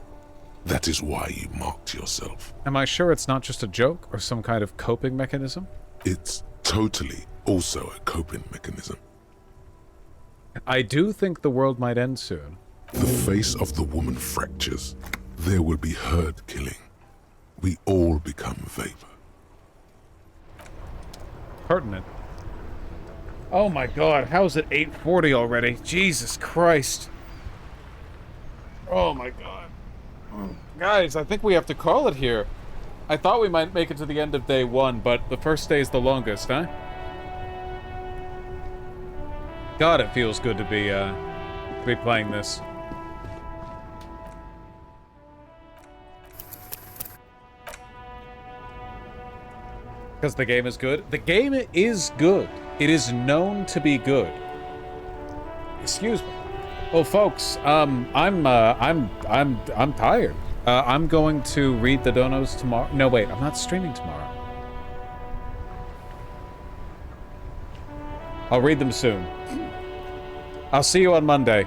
That is why you marked yourself. Am I sure it's not just a joke or some kind of coping mechanism? It's totally also a coping mechanism. I do think the world might end soon. The face of the woman fractures. There will be herd killing. We all become vapor. Pertinent. Oh my god, how is it 8:40 already? Jesus Christ. Oh my god. Guys, I think we have to call it here. I thought we might make it to the end of day 1, but the first day is the longest, huh? God, it feels good to be playing this. Because the game is good? The game is good. It is known to be good. Excuse me. Well, folks, I'm tired. I'm going to read the donos tomorrow. No, wait, I'm not streaming tomorrow. I'll read them soon. I'll see you on Monday.